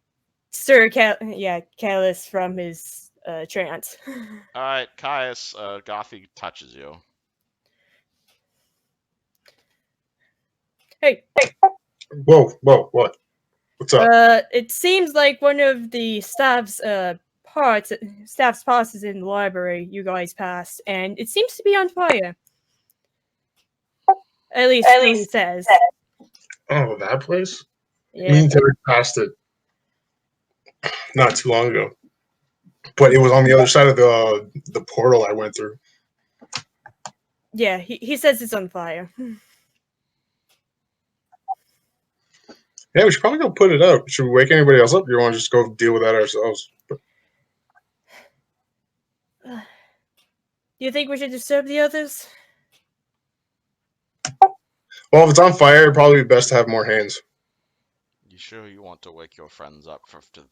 stir Callus from his trance. Alright, Caius, Gothy touches you. Hey. Whoa, what? What's up? It seems like one of the staff's staff's parts is in the library you guys passed, and it seems to be on fire. At least so he says. Oh, that place? Yeah. Me and Terry passed it not too long ago. But it was on the other side of the portal I went through. Yeah, he says it's on fire. Yeah, we should probably go put it out. Should we wake anybody else up? Or you want to just go deal with that ourselves? Do you think we should disturb the others? Well, if it's on fire, it'd probably be best to have more hands. You sure you want to wake your friends up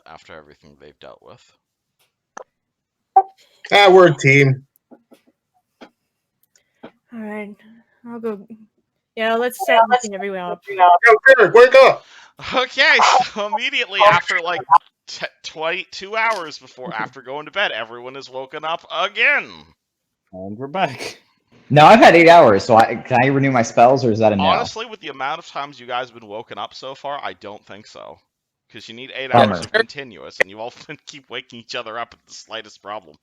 after everything they've dealt with? We're a team. Alright, I'll go. Yeah, let's start waking everyone up. Yo, Derek, wake up! Okay, so immediately after like 22 hours after going to bed, everyone is woken up again. And we're back. No, I've had 8 hours, so can I renew my spells, or is that a no? Honestly, with the amount of times you guys have been woken up so far, I don't think so. Because you need 8 Bummer. hours of continuous, and you all keep waking each other up at the slightest problem.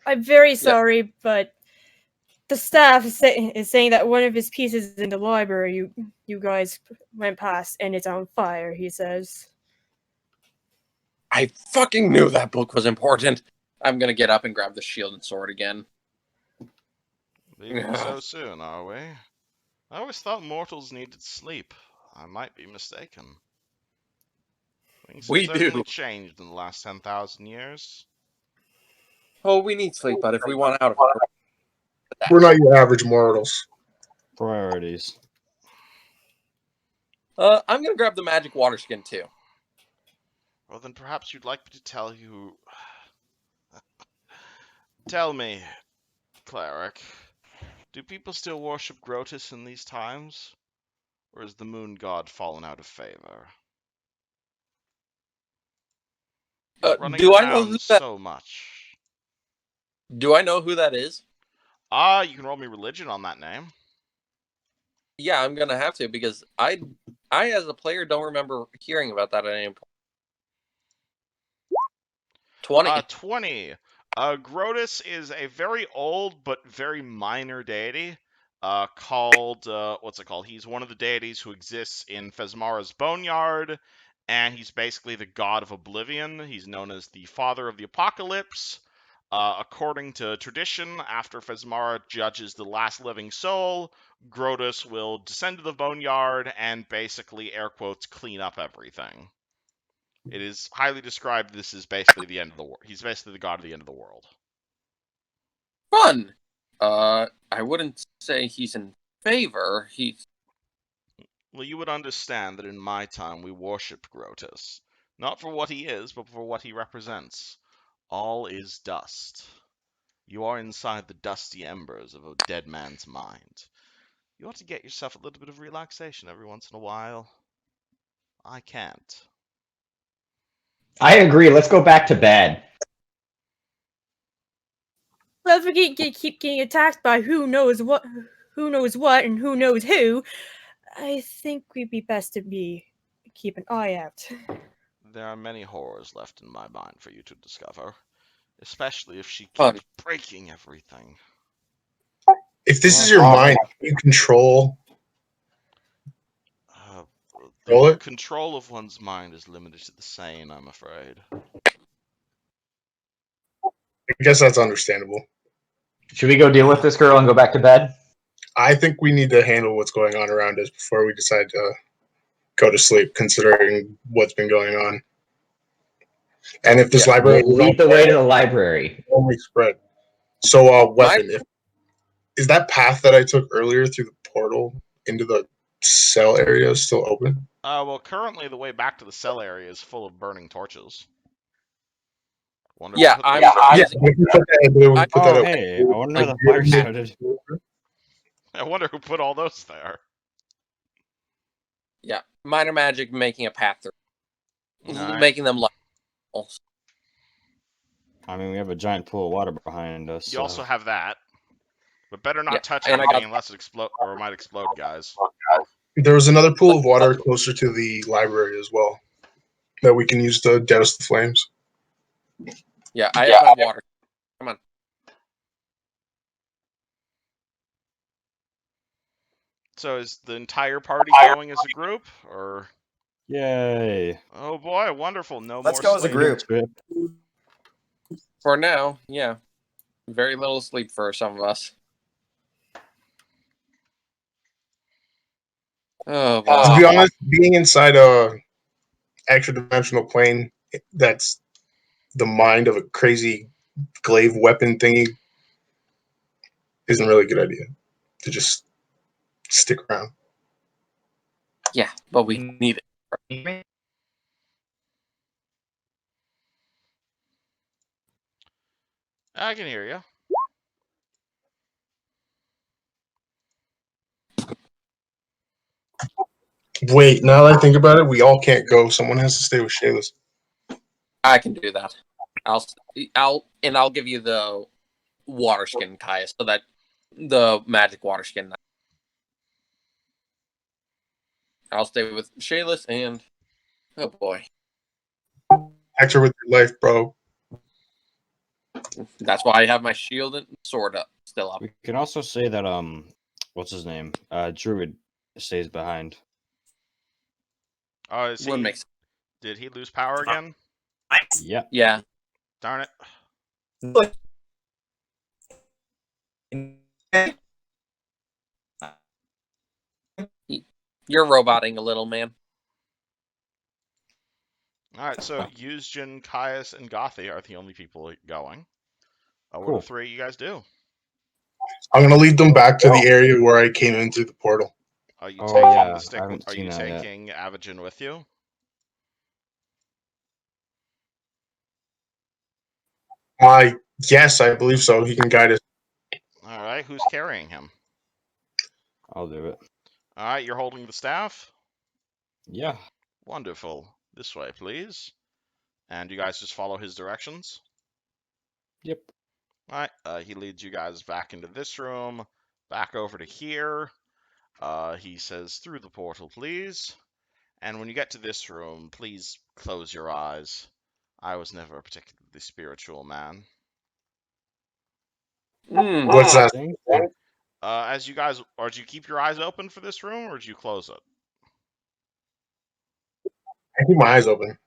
I'm very sorry, but the staff is saying that one of his pieces in the library you guys went past, and it's on fire, he says. I fucking knew that book was important. I'm gonna get up and grab the shield and sword again. Leaving so soon, are we? I always thought mortals needed sleep. I might be mistaken. Things have We certainly do. changed in the last 10,000 years. Oh, we need sleep, but if we want out of We're not your average mortals. Priorities. I'm gonna grab the magic water skin too. Well, then perhaps you'd like me to tell you... Tell me, cleric, do people still worship Grotus in these times? Or has the moon god fallen out of favor? You're running Do I know around who that? so much. Do I know who that is? You can roll me religion on that name. Yeah, I'm gonna have to because I as a player don't remember hearing about that at any point. 20. 20. Grotus is a very old but very minor deity called, what's it called? He's one of the deities who exists in Fesmara's Boneyard, and he's basically the god of oblivion. He's known as the father of the apocalypse. According to tradition, after Fesmara judges the last living soul, Grotus will descend to the Boneyard and basically, air quotes, clean up everything. It is highly described this is basically the end of the world. He's basically the god of the end of the world. Fun. I wouldn't say he's in favor. Well, you would understand that in my time we worshipped Grotus. Not for what he is, but for what he represents. All is dust. You are inside the dusty embers of a dead man's mind. You ought to get yourself a little bit of relaxation every once in a while. I can't. I agree. Let's go back to bed. Well, if we keep getting attacked by who knows what, and who knows who, I think we'd be best to keep an eye out. There are many horrors left in my mind for you to discover. Especially if she Fun. keeps breaking everything. If this is your mind, you control. Roll The it? control of one's mind is limited to the sane, I'm afraid. I guess that's understandable. Should we go deal with this girl and go back to bed? I think we need to handle what's going on around us before we decide to go to sleep, considering what's been going on. And if this library Lead the way to the library. only spread. So, weapon. Is that path that I took earlier through the portal into the cell area still open? Well, currently the way back to the cell area is full of burning torches. Wonder Yeah, who put I'm. those there. Yeah, we can put that up. Hey, I wonder how the fire started. I wonder who put all those there. Yeah, minor magic making a path through, Alright. making them light. I mean, we have a giant pool of water behind us. You also have that. But better not touch and I anything got- unless it explodes, or it might explode, guys. There was another pool of water closer to the library as well that we can use to douse the flames. Yeah, I have my water. Come on. So is the entire party going as a group, or? Yay! Oh boy, wonderful! No Let's more go as a sleep. group. Trip. For now, yeah. Very little sleep for some of us. Oh boy. To be honest, being inside a extra dimensional plane that's the mind of a crazy glaive weapon thingy isn't really a good idea to just stick around. Yeah, but we need it. I can hear you. Wait, now that I think about it, we all can't go. Someone has to stay with Shayla's. I can do that. I'll give you the water skin, Kaya, so that the magic water skin. I'll stay with Shayless and oh boy, Act her with your life, bro. that's why I have my shield and sword up still up. We can also say that what's his name? Druid stays behind. Oh, is Would he? make sense. Did he lose power again? Yep. Yeah, Darn it! you're roboting a little, man. All right, so Yuzjin, Caius, and Gothi are the only people going. What Cool. do three of you guys do? I'm gonna lead them back to the area where I came in through the portal. Are you Oh, taking yeah, the I stick? haven't Are seen you that yet. taking Avogin with you? Yes, I believe so. He can guide us. All right, who's carrying him? I'll do it. All right, you're holding the staff? Yeah. Wonderful. This way, please. And you guys just follow his directions? Yep. All right, he leads you guys back into this room, back over to here. He says, through the portal, please. And when you get to this room, please close your eyes. I was never a particularly spiritual man. What's that? Thank As you guys, or do you keep your eyes open for this room, or do you close it? I keep my eyes open.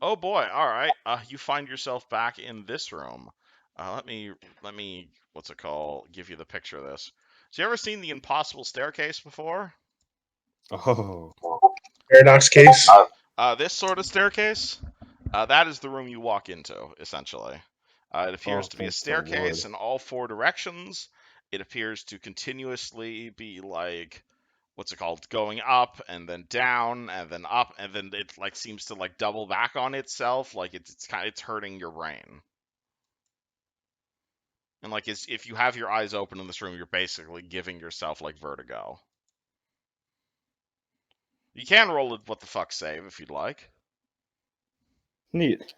Oh boy! All right, you find yourself back in this room. Let me, what's it called? Give you the picture of this. So you ever seen the impossible staircase before? Oh. Paradox case. This sort of staircase, that is the room you walk into, essentially. It appears to be a Thank the Lord. staircase in all four directions. It appears to continuously be like, what's it called, going up and then down and then up, and then it like seems to like double back on itself, like it's hurting your brain. And like if you have your eyes open in this room, you're basically giving yourself like vertigo. You can roll a what the fuck save if you'd like. Neat.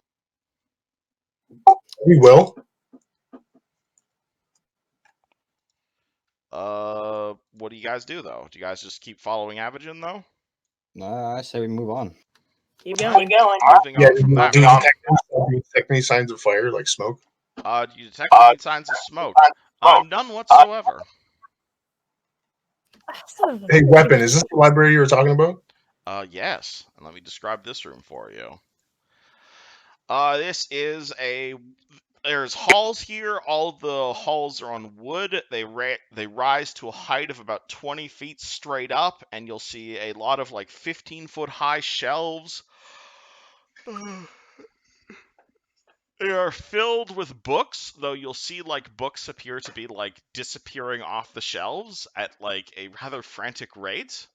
We will. What do you guys do though? Do you guys just keep following Avogin though? I say we move on. Keep going. Moving Yeah, on from that do room. you detect any signs of fire, like smoke? Do you detect any signs of smoke? None whatsoever. Hey, weapon, is this the library you were talking about? Yes. And let me describe this room for you. This is there's halls here. All the halls are on wood. They rise to a height of about 20 feet straight up, and you'll see a lot of like 15-foot high shelves. They are filled with books, though you'll see like books appear to be like disappearing off the shelves at like a rather frantic rate.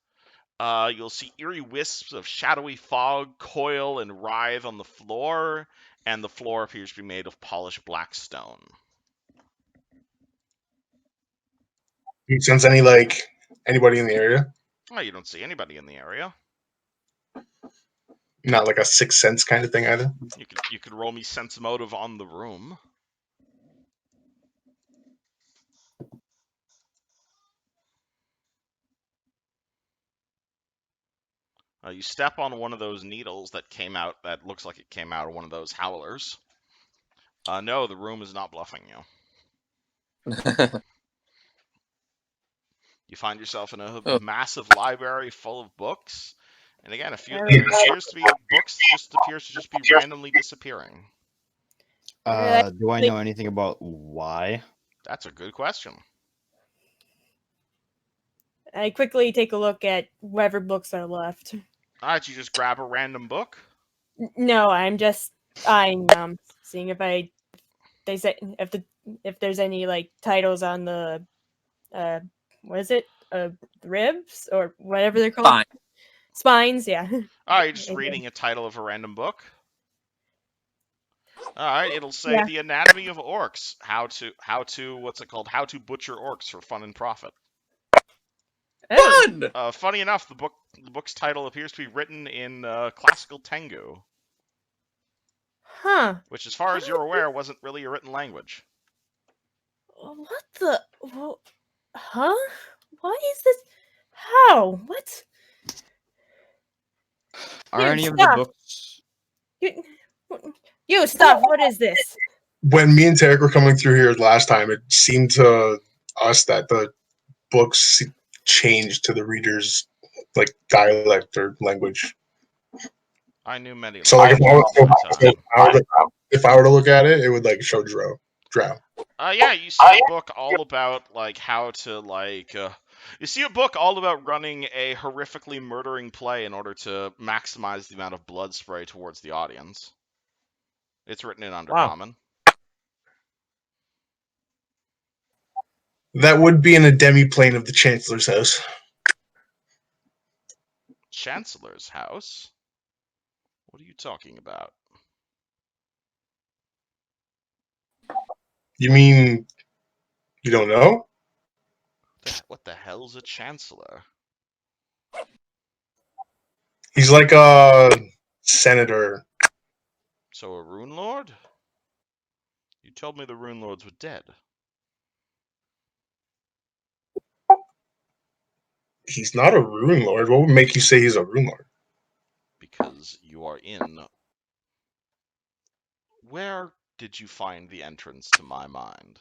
You'll see eerie wisps of shadowy fog coil and writhe on the floor, and the floor appears to be made of polished black stone. Do you sense anybody in the area? Oh, you don't see anybody in the area. Not like a sixth sense kind of thing either. You could roll me sense motive on the room. You step on one of those needles that came out. That looks like it came out of one of those howlers. No, the room is not bluffing you. You find yourself in a Oh. massive library full of books, and again, Alright. there appears to be books appears to just be randomly disappearing. Do I know anything about why? That's a good question. I quickly take a look at whatever books are left. All right, you just grab a random book. No, I'm just seeing if they say if there's any like titles on the what is it? Ribs or whatever they're called. Fine. Spines, yeah. All right, you're just Okay. reading a title of a random book. All right, it'll say Yeah. The Anatomy of Orcs. How to what's it called? How to butcher orcs for fun and profit. Oh, Fun! Funny enough, the book's title appears to be written in classical Tengu, huh. which, as far as you're aware, wasn't really a written language. What the? Huh? Why is this? How? What? Are Dude, any of the stop. books? You stop! What is this? When me and Tarek were coming through here last time, it seemed to us that the books changed to the reader's like dialect or language. I knew many So like languages at the time. if I were to look at it, it would like show drow. Yeah, you see a book all about like how to like. You see a book all about running a horrifically murdering play in order to maximize the amount of blood spray towards the audience. It's written in Undercommon. That would be in a demi-plane of the Chancellor's house. Chancellor's house? What are you talking about? You mean you don't know? What the hell's a chancellor? He's like a senator. So a Runelord? You told me the Runelords were dead. He's not a rune lord. What would make you say he's a rune lord? Because you are in. Where did you find the entrance to my mind?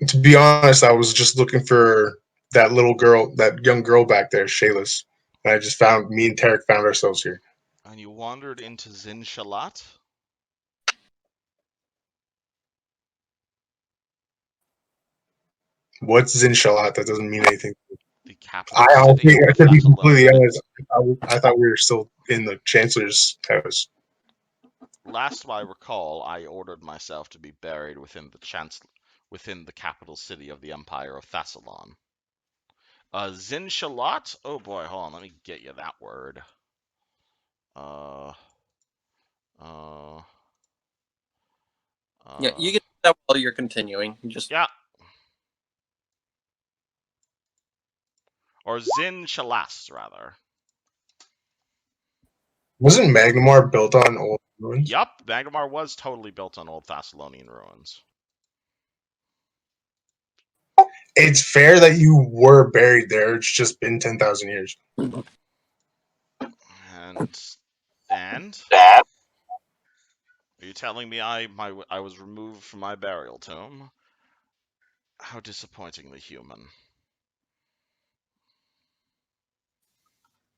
To be honest, I was just looking for that little girl, that young girl back there, Shayla's. And I just found me and Tarek found ourselves here. And you wandered into Zin Shalat? What's Zinshalat? That doesn't mean anything. The capital city I of could be completely Thessaly. honest. I thought we were still in the Chancellor's house. Last I recall, I ordered myself to be buried within the capital city of the Empire of Thessalon. Zin Shalat? Oh boy, hold on, let me get you that word. Yeah, you can do that while you're continuing. Just Yeah. Or Zin Shalas, rather. Wasn't Magnamar built on old ruins? Yup, Magnemar was totally built on old Thessalonian ruins. It's fair that you were buried there. It's just been 10,000 years. And are you telling me I was removed from my burial tomb? How disappointingly human.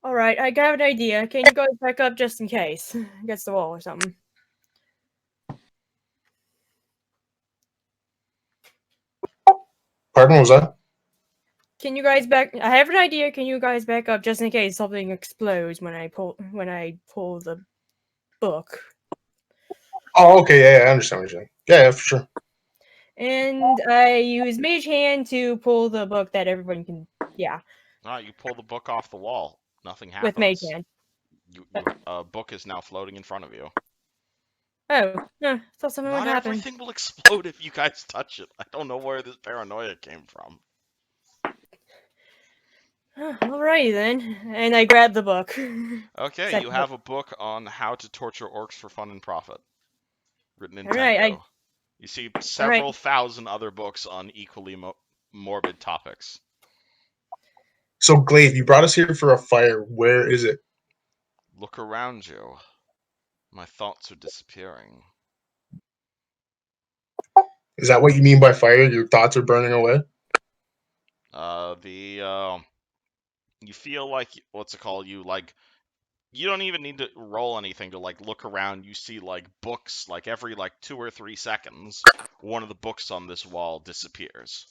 Alright, I got an idea. Can you guys back up just in case? Against the wall or something. Pardon, what was that? Can you guys back? I have an idea. Can you guys back up just in case something explodes when I pull the book? Oh, okay, yeah, I understand what you're saying. Yeah, for sure. And I use Mage Hand to pull the book that everyone can. Yeah, Alright, you pull the book off the wall. Nothing happens. with Mage Hand. A book is now floating in front of you. Oh, thought something would Not happen. everything will explode if you guys touch it. I don't know where this paranoia came from. Alrighty then, and I grab the book. Okay, you have a book on how to torture orcs for fun and profit, written in Tengu. You see several thousand other books on equally morbid topics. So, Glaive, you brought us here for a fire. Where is it? Look around you. My thoughts are disappearing. Is that what you mean by fire? Your thoughts are burning away? You feel like, what's it called? You don't even need to roll anything to look around. You see books every 2 or 3 seconds. One of the books on this wall disappears.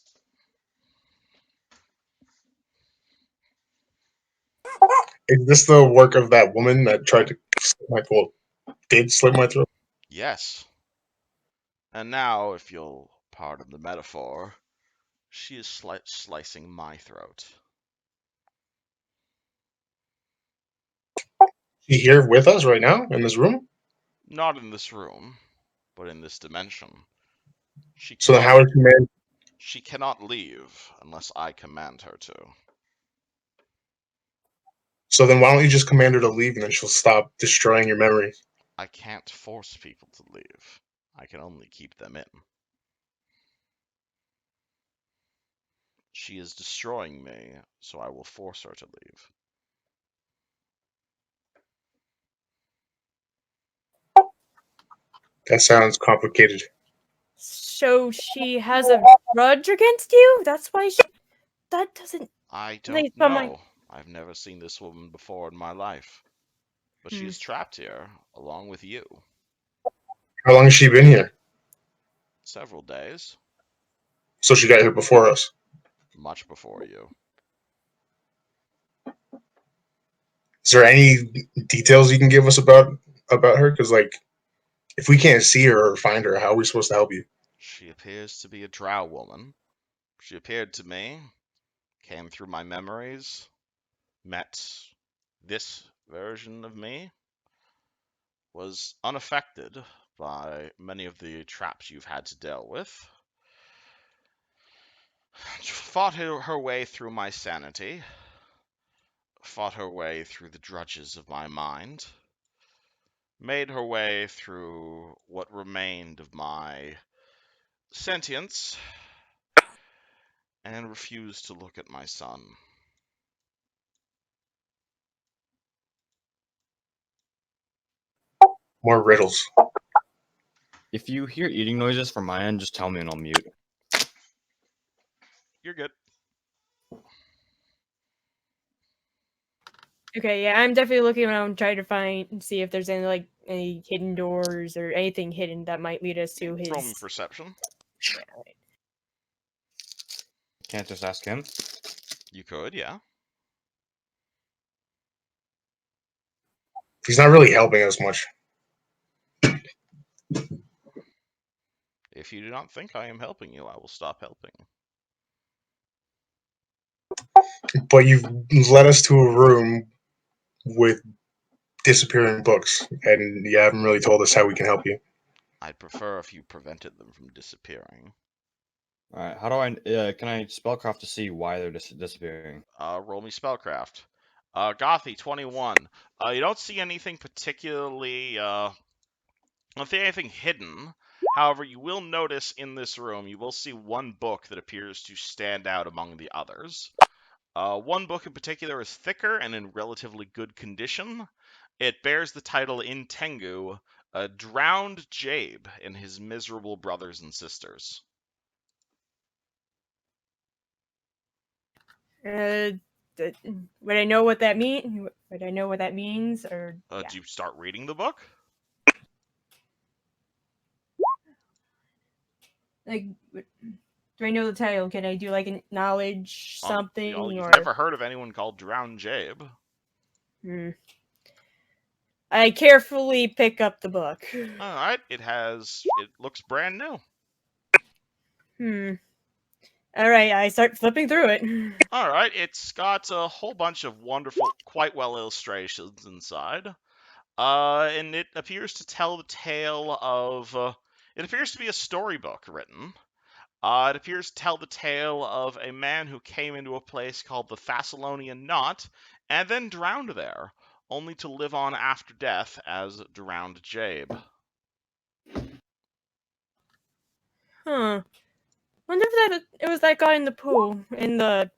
Is this the work of that woman that tried to did slit my throat? Yes. And now, if you'll pardon the metaphor, she is slicing my throat. She here with us right now in this room? Not in this room, but in this dimension. So how is she man? She cannot leave unless I command her to. So then why don't you just command her to leave and then she'll stop destroying your memories? I can't force people to leave. I can only keep them in. She is destroying me, so I will force her to leave. That sounds complicated. So she has a grudge against you? That's why she. That doesn't. I don't Please, but my- know. I've never seen this woman before in my life. But she Hmm. is trapped here, along with you. How long has she been here? Several days. So she got here before us. Much before you. Is there any details you can give us about her? Because if we can't see her or find her, how are we supposed to help you? She appears to be a drow woman. She appeared to me, came through my memories, met this version of me, was unaffected by many of the traps you've had to deal with, fought her way through my sanity, fought her way through the drudges of my mind, made her way through what remained of my sentience, and refused to look at my son. More riddles. If you hear eating noises from my end, just tell me and I'll mute. You're good. Okay, yeah, I'm definitely looking around trying to see if there's any hidden doors or anything hidden that might lead us to his. Roll me perception. Yeah, right. Can't just ask him. You could, yeah. He's not really helping us much. If you do not think I am helping you, I will stop helping. But you've led us to a room with disappearing books, and you haven't really told us how we can help you. I'd prefer if you prevented them from disappearing. Alright, how do I... can I spellcraft to see why they're disappearing? Roll me spellcraft. Gothy, 21. You don't see anything particularly, don't see anything hidden. However, you will notice in this room, you will see one book that appears to stand out among the others. One book in particular is thicker and in relatively good condition. It bears the title in Tengu, Drowned Jabe and His Miserable Brothers and Sisters. Would I know what that mean? Would I know what that means? Or yeah. Do you start reading the book? Do I know the title? Can I do a knowledge something? You've or never heard of anyone called Drowned Jabe. I carefully pick up the book. All right, it looks brand new. All right, I start flipping through it. All right, it's got a whole bunch of wonderful, quite well illustrations inside. And it appears to tell the tale of. It appears to be a storybook written. It appears to tell the tale of a man who came into a place called the Thessalonian Knot and then drowned there, only to live on after death as Drowned Jabe. Huh. Wonder if it was that guy in the pool in the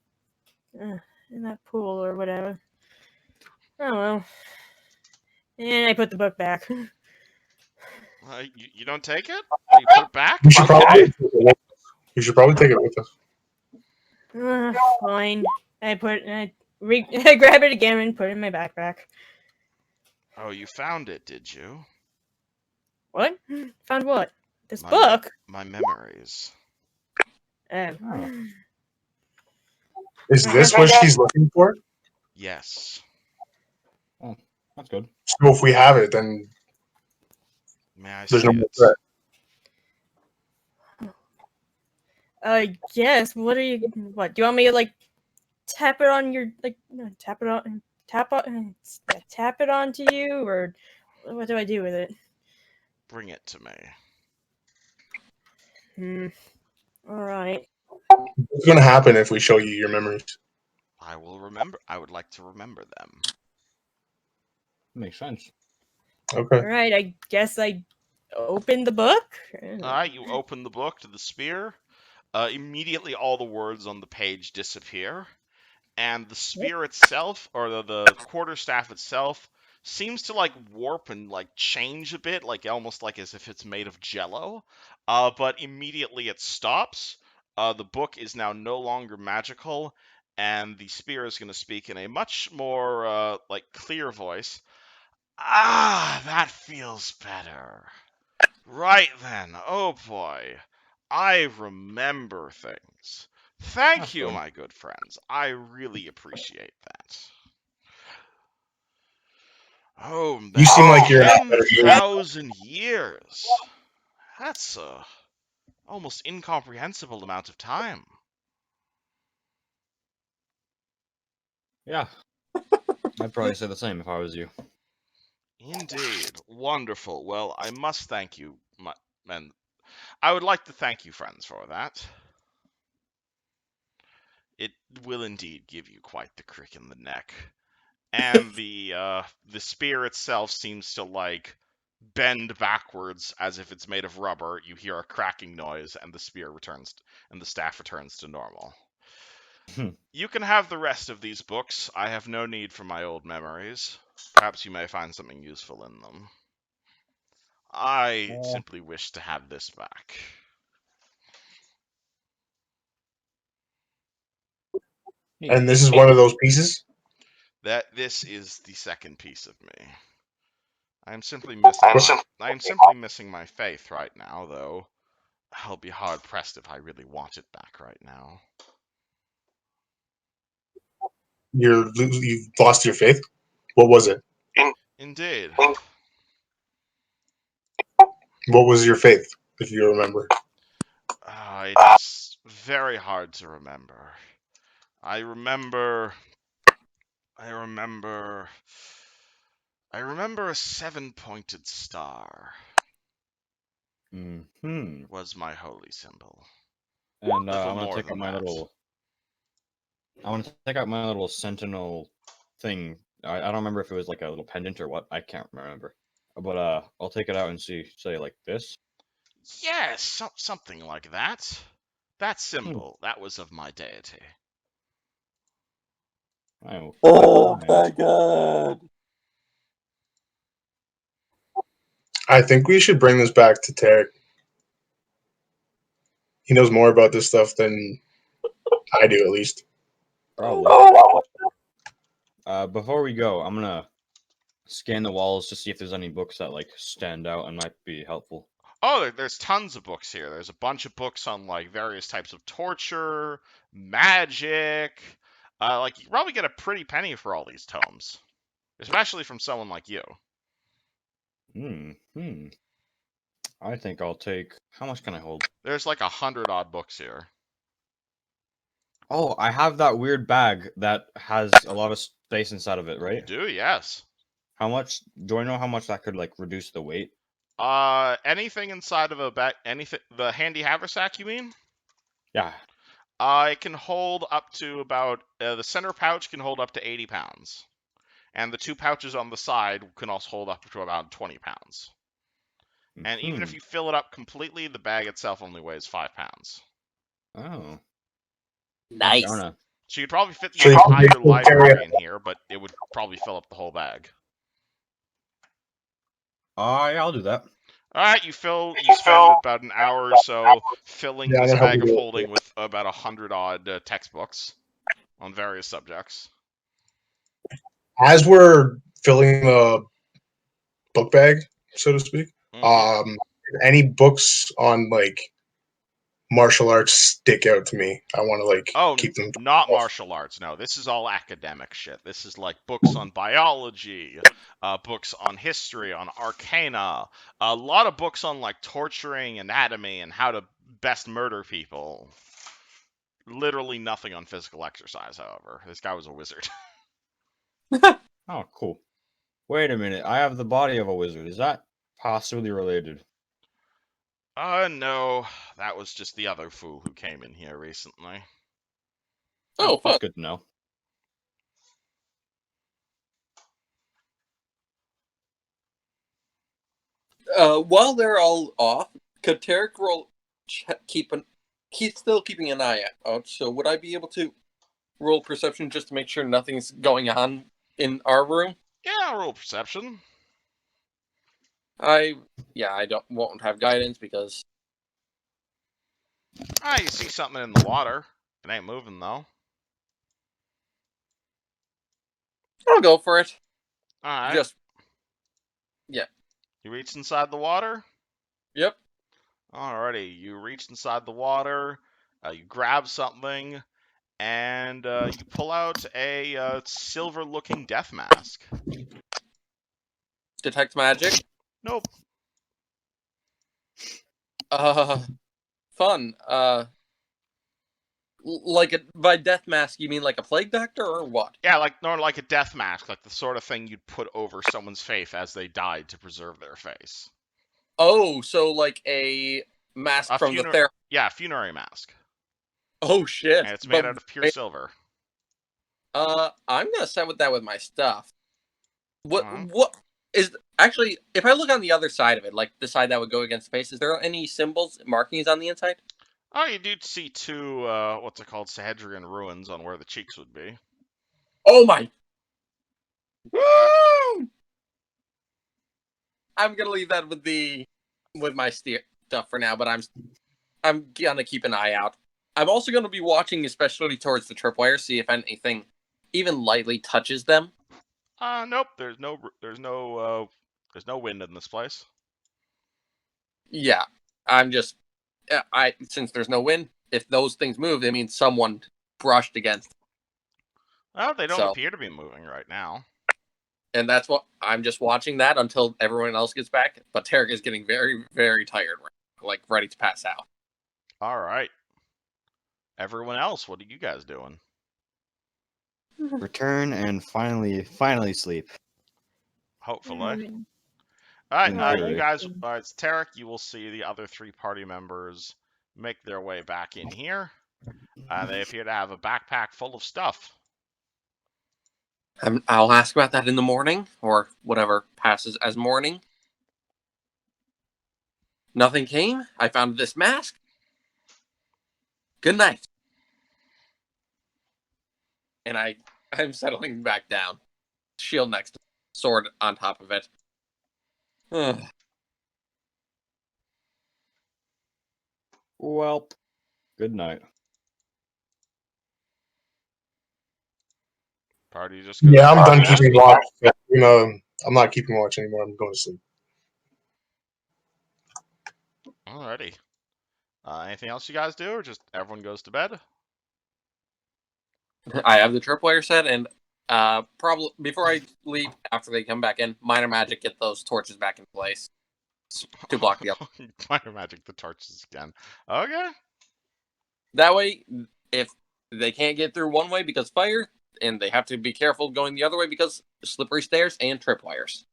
in that pool or whatever. Oh well. And I put the book back. You don't take it? You put it back? You should Okay. probably take it with us. Fine. I I grab it again and put it in my backpack. Oh, you found it, did you? What? Found what? This My book? my memories. Oh. Is this what she's looking for? Yes. Oh, that's good. So if we have it, then May I there's see no more it? threat. Yes. What are you? What? Do you want me to like tap it on your tap it onto you, or what do I do with it? Bring it to me. All right. What's going to happen if we show you your memories? I will remember. I would like to remember them. Makes sense. Okay. All right. I guess I opened the book. You open the book to the spear. Immediately, all the words on the page disappear, and the spear itself, or the quarterstaff itself, seems to like warp and like change a bit, like almost like as if it's made of jello. But immediately it stops. The book is now no longer magical, and the spear is going to speak in a much more like clear voice. Ah, that feels better. Right then. Oh boy. I remember things. Thank That's you, good. my good friends. I really appreciate that. Oh, You seem like you're in a better mood. 10,000 years. That's a almost incomprehensible amount of time. Yeah. I'd probably say the same if I was you. Indeed. Wonderful. Well, I must thank you, and I would like to thank you, friends, for that. It will indeed give you quite the crick in the neck. And the spear itself seems to like bend backwards as if it's made of rubber. You hear a cracking noise, and the staff returns to normal. You can have the rest of these books. I have no need for my old memories. Perhaps you may find something useful in them. I simply wish to have this back. And this is one of those pieces? This is the second piece of me. I'm simply missing my faith right now, though. I'll be hard pressed if I really want it back right now. You've lost your faith? What was it? Indeed. What was your faith, if you remember? It is very hard to remember. I remember a 7-pointed star Mm-hmm. was my holy symbol. And Little I'm gonna more take than out my that. little sentinel thing. I don't remember if it was like a little pendant or what. I can't remember. But I'll take it out and say like this. Yes, something like that. That symbol, that was of my deity. Oh my god. I think we should bring this back to Tarek. He knows more about this stuff than I do, at least. Probably. Before we go, I'm gonna scan the walls to see if there's any books that like stand out and might be helpful. Oh, there's tons of books here. There's a bunch of books on like various types of torture, magic. Like you probably get a pretty penny for all these tomes, especially from someone like you. I think I'll take. How much can I hold? There's like 100-odd books here. Oh, I have that weird bag that has a lot of space inside of it, right? You do, yes. How much? Do I know how much that could like reduce the weight? Anything inside of a bag, anything, the handy haversack, you mean? Yeah. It can hold up to about, the center pouch can hold up to 80 pounds. And the two pouches on the side can also hold up to about 20 pounds. And even if you fill it up completely, the bag itself only weighs 5 pounds. Oh. Nice. Okay, So you'd probably fit the So you can entire basically carry library in here, but it would probably fill up the whole bag. Yeah, I'll do that. All right, you spend about an hour or so filling Yeah, I'm this gonna help bag you of do it. holding with about 100-odd textbooks on various subjects. As we're filling the book bag, so to speak, Mhm. any books on like martial arts stick out to me. I want to like Oh, keep them. not martial arts. No, this is all academic shit. This is like books on biology, books on history, on arcana, a lot of books on like torturing, anatomy, and how to best murder people. Literally nothing on physical exercise, however. This guy was a wizard. Oh, cool. Wait a minute. I have the body of a wizard. Is that possibly related? No, that was just the other fool who came in here recently. Oh, fun. That's good to know. While they're all off, could Tarek roll he's still keeping an eye out, so would I be able to roll perception just to make sure nothing's going on in our room? Yeah, I'll roll perception. I won't have guidance because You see something in the water. It ain't moving though. I'll go for it. Alright. Just yeah. You reach inside the water? Yep. Alrighty, you reach inside the water, you grab something, and you pull out a silver-looking death mask. Detect magic. Nope. Fun. By death mask you mean like a plague doctor or what? Yeah, like a death mask, like the sort of thing you'd put over someone's face as they died to preserve their face. Oh, so like a mask from the therapy. Yeah, funerary mask. Oh shit! And it's made out of pure silver. I'm gonna set with that with my stuff. What Uh-huh. what is actually? If I look on the other side of it, like the side that would go against the face, is there any symbols, markings on the inside? Oh, you do see two, what's it called, Sahedrian ruins on where the cheeks would be. Oh my! Woo! I'm gonna leave that with my stuff for now, but I'm gonna keep an eye out. I'm also gonna be watching, especially towards the tripwire, see if anything even lightly touches them. Nope. There's no wind in this place. Yeah, since there's no wind, if those things move, it means someone brushed against. Well, they don't So- appear to be moving right now. And that's what I'm just watching that until everyone else gets back. But Tarek is getting very, very tired, like ready to pass out. All right. Everyone else, what are you guys doing? Return and finally sleep. Hopefully. Mm. All right, In you theory. guys. All right, it's Tarek. You will see the other three party members make their way back in here. They appear to have a backpack full of stuff. I'll ask about that in the morning, or whatever passes as morning. Nothing came. I found this mask. Good night. And I'm settling back down. Shield next to sword on top of it. Well, good night. Party just goes. Yeah, I'm done keeping watch. I'm not keeping watch anymore. I'm going to sleep. Alrighty. Anything else you guys do, or just everyone goes to bed? I have the tripwire set, and probably before I leave, after they come back in, minor magic, get those torches back in place to block the other. Minor magic the torches again. Okay. That way, if they can't get through one way because fire, and they have to be careful going the other way because slippery stairs and tripwires.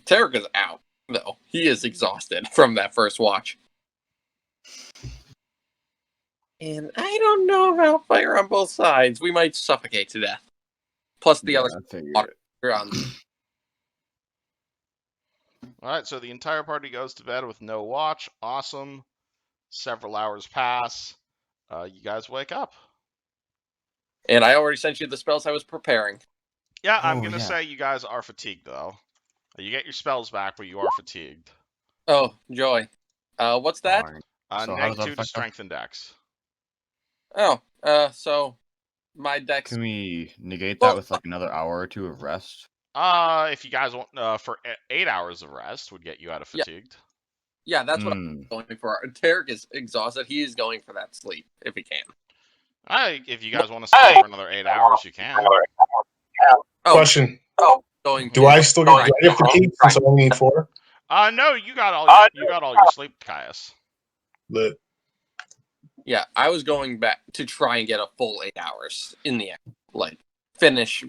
Tarek is out, though. He is exhausted from that first watch. And I don't know about fire on both sides. We might suffocate to death. Plus the other water on Alright, so the entire party goes to bed with no watch. Awesome. Several hours pass. You guys wake up. And I already sent you the spells I was preparing. Yeah, I'm Oh, gonna yeah. say you guys are fatigued though. You get your spells back, but you are fatigued. Oh, joy. What's that? Darn. So how does that -2 to affect us? strength and dex. Oh, so my dex. Can we negate Well, that with like another hour or two of rest? If you guys want for 8 hours of rest would get you out of Yeah. fatigued. Yeah, that's what I'm going for. Tarek is exhausted. He is going for that sleep if he can. If you guys want to sleep for another 8 hours, you can. Oh, Question: going. Do I still get credit for keep since I only need 4? No, you got all your sleep, Caius. Lit. Yeah, I was going back to try and get a full 8 hours in the end. Like, finish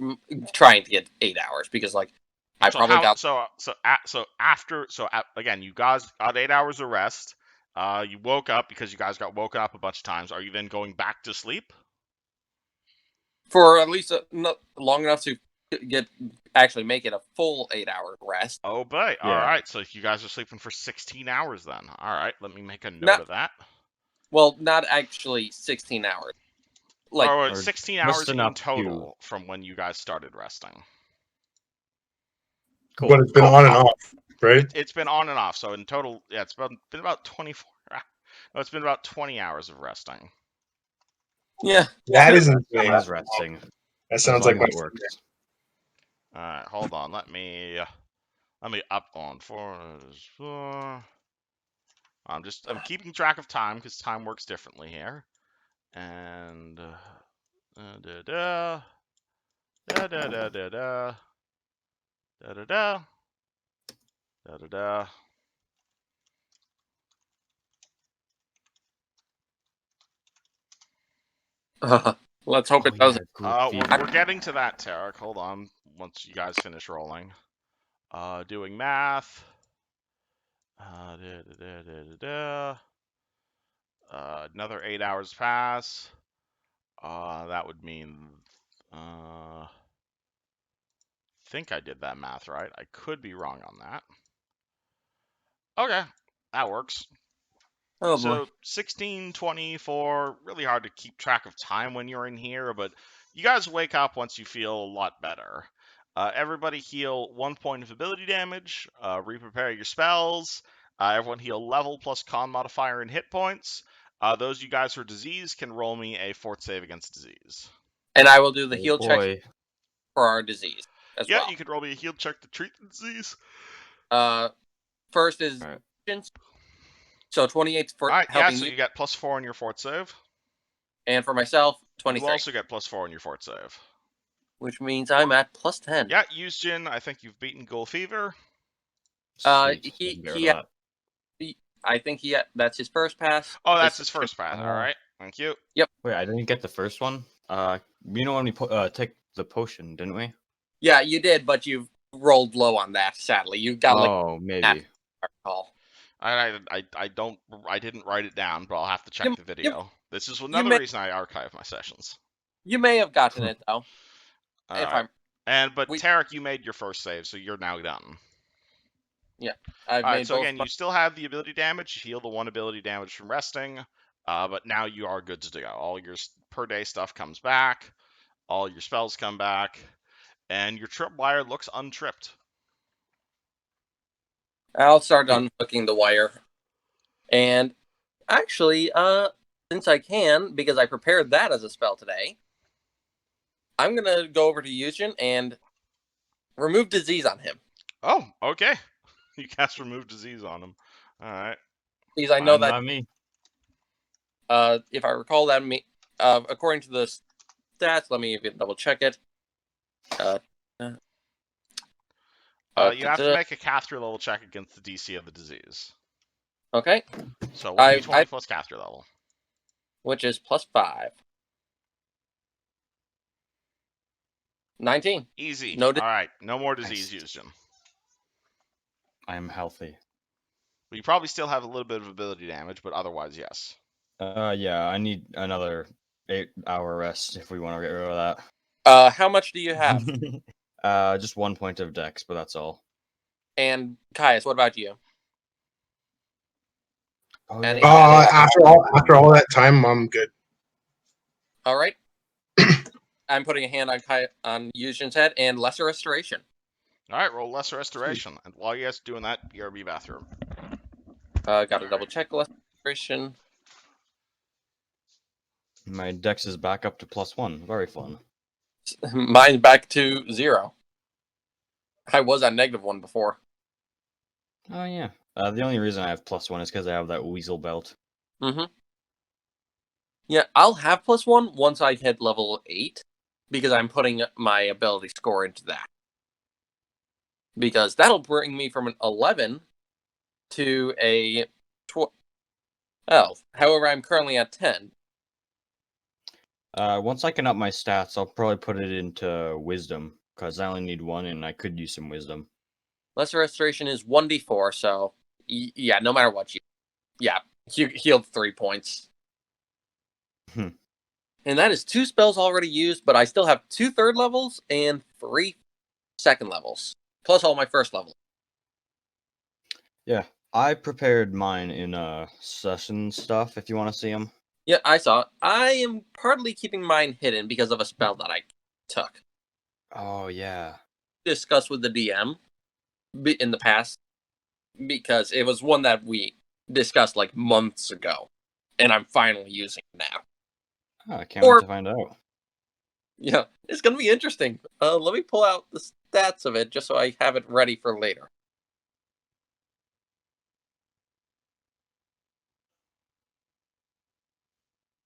trying to get 8 hours because, like, I probably got. Again, you guys got 8 hours of rest. You woke up because you guys got woken up a bunch of times. Are you then going back to sleep? For at least long enough to actually make it a full 8-hour rest. Oh, boy. Yeah. All right. So you guys are sleeping for 16 hours then. All right. Let me make a note of that. Well, not actually 16 hours. Like 16 hours in total from when you guys started resting. Cool. But it's been on and off, right? It's been on and off. So in total, yeah, it's been about 24. No, it's been about 20 hours of resting. Yeah. That is insane. As resting. That sounds like my it works. All right, hold on. Let me up on 4. I'm keeping track of time because time works differently here. And da da da da da da da da da da da da. Let's hope it doesn't. We're getting to that, Tarek. Hold on. Once you guys finish rolling. Doing math. Another 8 hours pass. That would mean. Think I did that math right. I could be wrong on that. Okay, that works. Oh, So boy. 16, 24, really hard to keep track of time when you're in here, but you guys wake up once you feel a lot better. Everybody heal 1 point of ability damage, re-prepare your spells, everyone heal level plus con modifier and hit points. Those you guys who are diseased can roll me a fort save against disease. And I will do the heal check for our disease as well. Yeah, you could roll me a heal check to treat the disease. First is so 28 for helping so you get +4 on your fort save. And for myself, 23. You also get +4 on your fort save. Which means I'm at +10. Yeah, Yusjin, I think you've beaten Ghoul Fever. I think that's his first pass. Oh, that's his first pass. All right, thank you. Yep. Wait, I didn't get the first one. You know when we take the potion, didn't we? Yeah, you did, but you rolled low on that. Sadly, you got maybe. I didn't write it down, but I'll have to check the video. This is another reason I archive my sessions. You may have gotten it though. But Tarek, you made your first save, so you're now done. Yeah. So again, you still have the ability damage. You heal the 1 ability damage from resting, but now you are good to go. All your per day stuff comes back. All your spells come back, and your tripwire looks untripped. I'll start unhooking the wire. And actually, since I can, because I prepared that as a spell today, I'm going to go over to Yushin and remove disease on him. Oh, okay. You cast remove disease on him. All right. Because I know that. Not me. If I recall that, according to the stats, let me double check it. You have to make a caster level check against the DC of the disease. Okay. So 1d20 plus caster level. Which is +5. 19. Easy. No all right. No more disease used, Jim. I am healthy. Well, you probably still have a little bit of ability damage, but otherwise, yes. Yeah, I need another 8-hour rest if we want to get rid of that. How much do you have? Just 1 point of dex, but that's all. And Caius, what about you? After all that time, I'm good. All right. I'm putting a hand on Yujin's head and lesser restoration. All right, roll lesser restoration, and while you guys are doing that, BRB bathroom. Got to double check lesser restoration. My dex is back up to +1. Very fun. Mine's back to 0. I was at -1 before. Oh yeah. The only reason I have +1 is because I have that weasel belt. Mm-hmm. Yeah, I'll have +1 once I hit level 8, because I'm putting my ability score into that. Because that'll bring me from an 11 to a 12. However, I'm currently at 10. Once I can up my stats, I'll probably put it into wisdom, because I only need 1 and I could use some wisdom. Lesser restoration is 1d4, so yeah, no matter what you healed 3 points. Hmm. And that is 2 spells already used, but I still have 2 third levels and 3 second levels, plus all my first levels. Yeah, I prepared mine in session stuff, if you want to see them. Yeah, I saw it. I am partly keeping mine hidden because of a spell that I took. Oh, yeah. Discussed with the DM in the past, because it was one that we discussed like months ago, and I'm finally using it now. Oh, I can't wait to find out. Yeah, it's gonna be interesting. Let me pull out the stats of it just so I have it ready for later.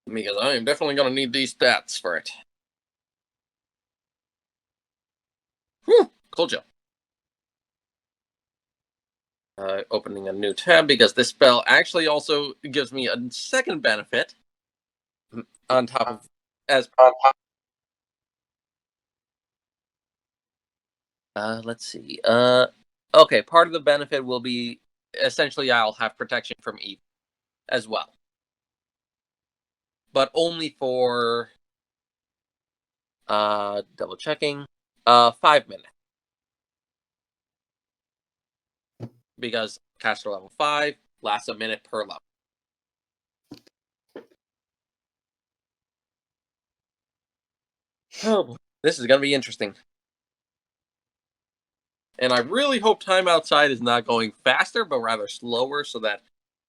Because I am definitely gonna need these stats for it. Whew, cold gel. Opening a new tab because this spell actually also gives me a second benefit on top of as. Let's see. Okay, part of the benefit will be essentially I'll have protection from evil as well, but only for double checking 5 minutes, because caster level 5 lasts a minute per level. Oh boy, this is gonna be interesting. And I really hope time outside is not going faster, but rather slower, so that,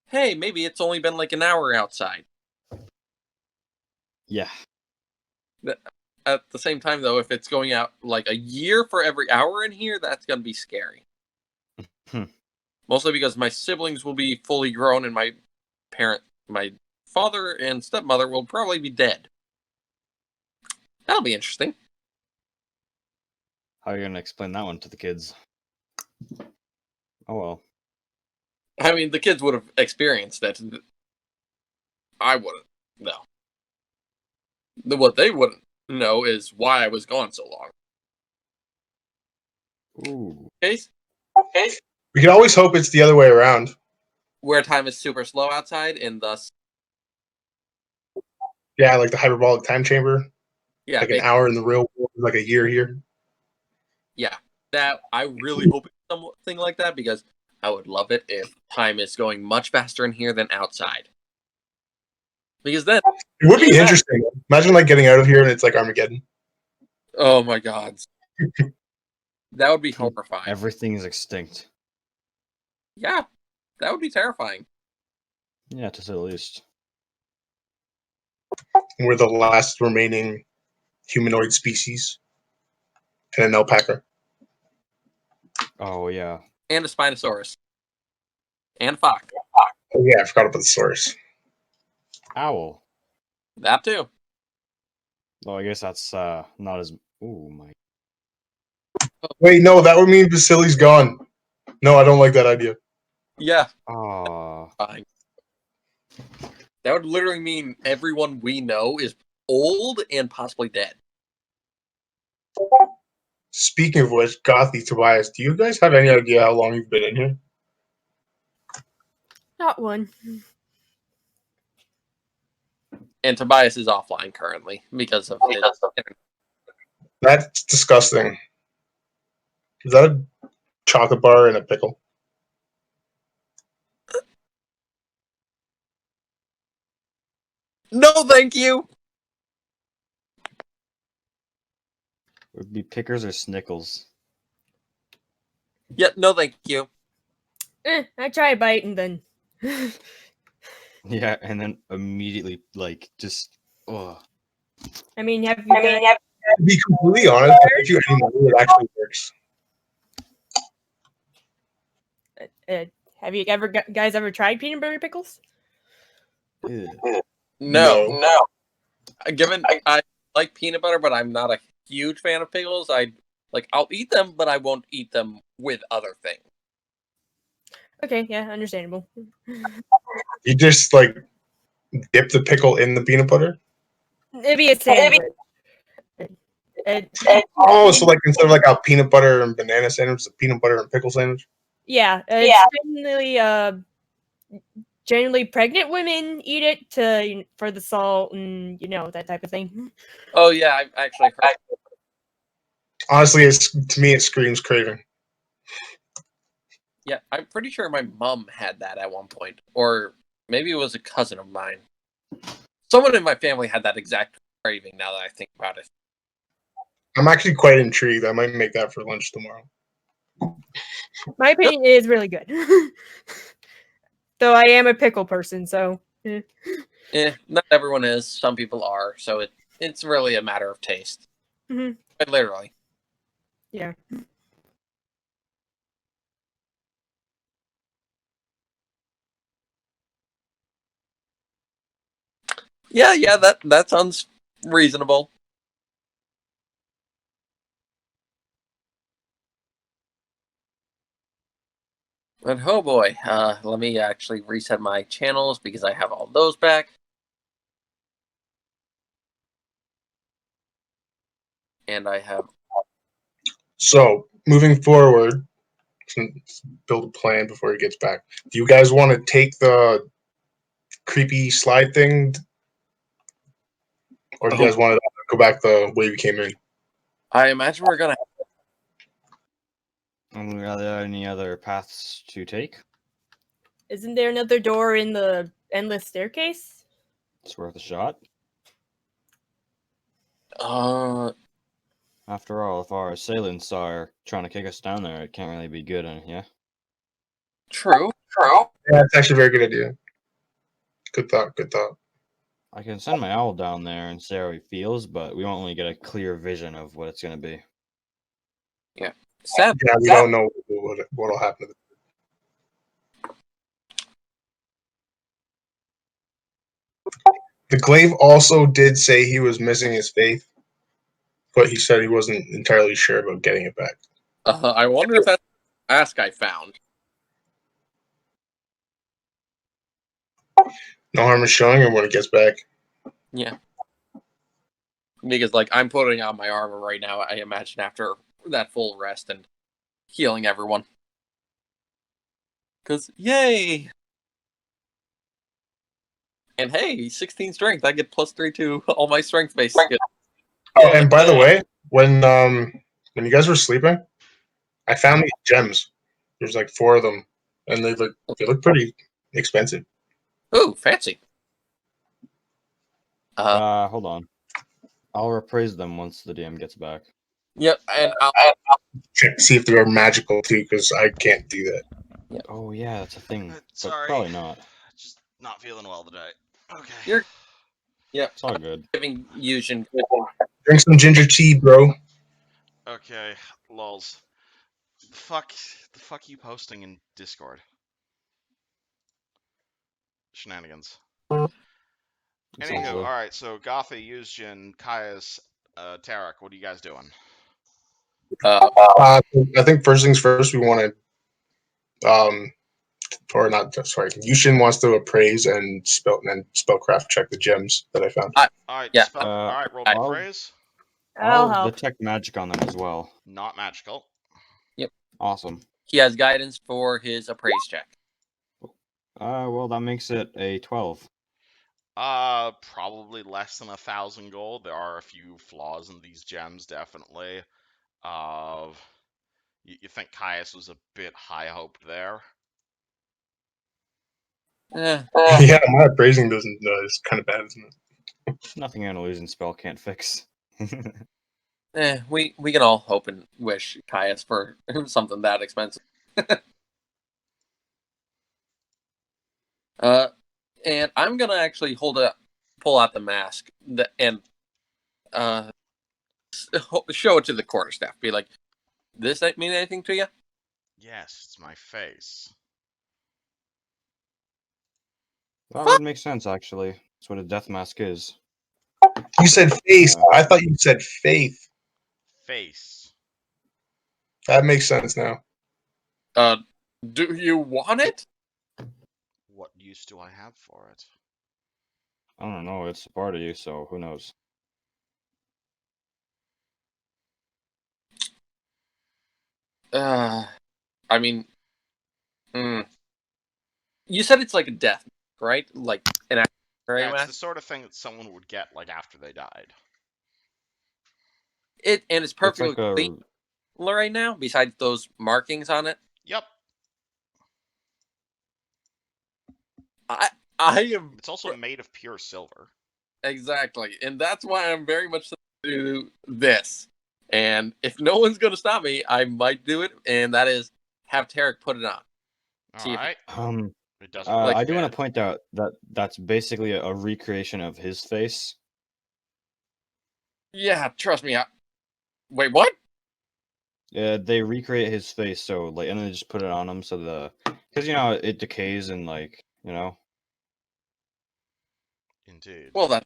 hey, maybe it's only been like an hour outside. Yeah. At the same time, though, if it's going out like a year for every hour in here, that's going to be scary. Mostly because my siblings will be fully grown and my father and stepmother will probably be dead. That'll be interesting. How are you going to explain that one to the kids? Oh well. I mean, the kids would have experienced it. I wouldn't, no. What they wouldn't know is why I was gone so long. Ooh. Case? We can always hope it's the other way around. Where time is super slow outside, and thus, Yeah, like the hyperbolic time chamber. yeah, Like an hour in the real world, like a year here. yeah. That I really hope it's something like that, because I would love it if time is going much faster in here than outside. Because then It would be interesting. Imagine like getting out of here and it's like Armageddon. oh my god, that would be horrifying. Everything is extinct. Yeah, that would be terrifying. Yeah, to say the least. We're the last remaining humanoid species. And an alpaca. Oh yeah. And a Spinosaurus. And fox. Oh yeah, I forgot about the source. Owl. That too. Well, I guess that's not as. Ooh my. Wait, no, that would mean Vasili's gone. No, I don't like that idea. Yeah. Ah. Fine. That would literally mean everyone we know is old and possibly dead. Speaking of which, Gothy, Tobias, do you guys have any idea how long you've been in here? Not one. And Tobias is offline currently because of his. That's disgusting. Is that a chocolate bar and a pickle? No, thank you. would be Pickers or Snickles. Yeah, no, thank you. I try a bite and then. Yeah, and then immediately, like, just, oh. I mean, have you done? To be completely honest, if you any money, it actually works. Have you ever guys ever tried peanut butter pickles? Ew. No. Given I like peanut butter, but I'm not a huge fan of pickles. I'll eat them, but I won't eat them with other things. Okay, yeah, understandable. You just like dip the pickle in the peanut butter. It'd be a sandwich. Oh, so like instead of like a peanut butter and banana sandwich, it's a peanut butter and pickle sandwich. Yeah, it's generally pregnant women eat it for the salt and that type of thing. Oh yeah, I've actually heard. Honestly, to me it screams craving. Yeah, I'm pretty sure my mom had that at one point, or maybe it was a cousin of mine. Someone in my family had that exact craving. Now that I think about it. I'm actually quite intrigued. I might make that for lunch tomorrow. My opinion is really good. Though I am a pickle person, so. Not everyone is. Some people are. So it's really a matter of taste. Mhm. Quite literally. Yeah. Yeah, that sounds reasonable. But oh boy, let me actually reset my channels because I have all those back. And I have. So moving forward, let's build a plan before he gets back. Do you guys want to take the creepy slide thing, or do you guys want to go back the way we came in? I imagine we're gonna. Are there any other paths to take? Isn't there another door in the endless staircase? It's worth a shot. After all, if our assailants are trying to kick us down there, it can't really be good, yeah? True. Yeah, that's actually a very good idea. Good thought. Good thought. I can send my owl down there and see how he feels, but we won't really get a clear vision of what it's going to be. Sad. Yeah, we don't know what'll happen to them. The glaive also did say he was missing his faith, but he said he wasn't entirely sure about getting it back. I wonder if that's the mask I found. No harm in showing him when it gets back. Yeah. Because I'm putting on my armor right now. I imagine after that full rest and healing everyone. Because yay! And hey, 16 strength. I get +3 to all my strength based skills. Oh, and by the way, when you guys were sleeping, I found these gems. There's like 4 of them, and they look pretty expensive. Ooh, fancy. Hold on. I'll appraise them once the DM gets back. Yep, and I'll Check to see if they're magical too, because I can't do that. Oh yeah, that's a thing. But Sorry. probably not. Just not feeling well today. Okay. It's all good. giving Yushin. Drink some ginger tea, bro. Okay, lols. The fuck you posting in Discord? Shenanigans. It's Anywho, all good. alright, so Gotha, Yuzjin, Caius, Tarek, what are you guys doing? I think first things first, we want to, or not, sorry, Yushin wants to appraise and spellcraft check the gems that I found. Alright, Yeah. Alright, roll me I'll- appraise. I'll I'll help. detect magic on them as well. Not magical. Awesome. He has guidance for his appraise check. Well, that makes it a 12. Probably less than 1,000 gold. There are a few flaws in these gems, definitely. You think Caius was a bit high-hoped there? Eh, Yeah, my appraising doesn't is kind of bad, isn't it? Nothing an illusion spell can't fix. We can all hope and wish Caius for something that expensive. And I'm gonna actually pull out the mask and show it to the quarterstaff. Be like, "This mean anything to you?" Yes, it's my face. That would make sense, actually. That's what a death mask is. You said face. Yeah. I thought you said faith. Face. That makes sense now. Do you want it? What use do I have for it? I don't know. It's a part of you, so who knows? I mean, you said it's like a death, right? Like an actual Yeah, it's the mask. sort of thing that someone would get like after they died. It's It's perfectly like a. clean right now. Besides those markings on it, Yep. I am It's also made of pure silver. exactly, and that's why I'm very much do this. And if no one's going to stop me, I might do it, and that is have Tarek put it on. See if Alright. Um. It doesn't really I do want fit. to point out that that's basically a recreation of his face. yeah, trust me. Wait, what? Yeah, they recreate his face, so like, and then they just put it on him, so because it decays and like Indeed. Well, that's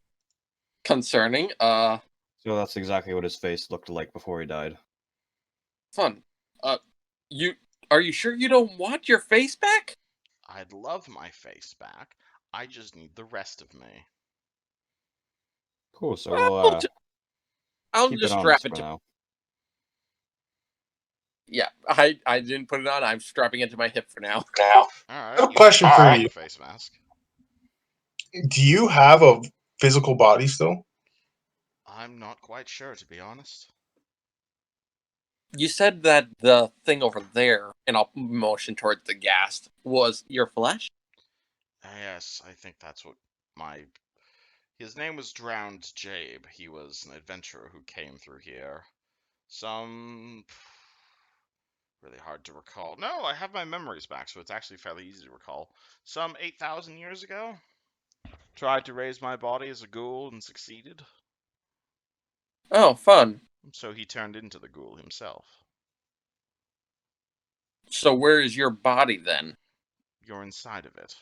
concerning. so that's exactly what his face looked like before he died. Fun. You are you sure you don't want your face back? I'd love my face back. I just need the rest of me. Cool. So Well, I'll keep it just on us strap it for to. now. Yeah, I didn't put it on. I'm strapping it to my hip for now. I Alright. have a question for you. Face mask. Do you have a physical body still? I'm not quite sure, to be honest. You said that the thing over there, and I'll motion towards the ghast, was your flesh? Yes, I think that's what my... His name was Drowned Jabe. He was an adventurer who came through here. Some... Really hard to recall. No, I have my memories back, so it's actually fairly easy to recall. Some 8,000 years ago, tried to raise my body as a ghoul and succeeded. Oh, fun. So he turned into the ghoul himself. So where is your body then? You're inside of it.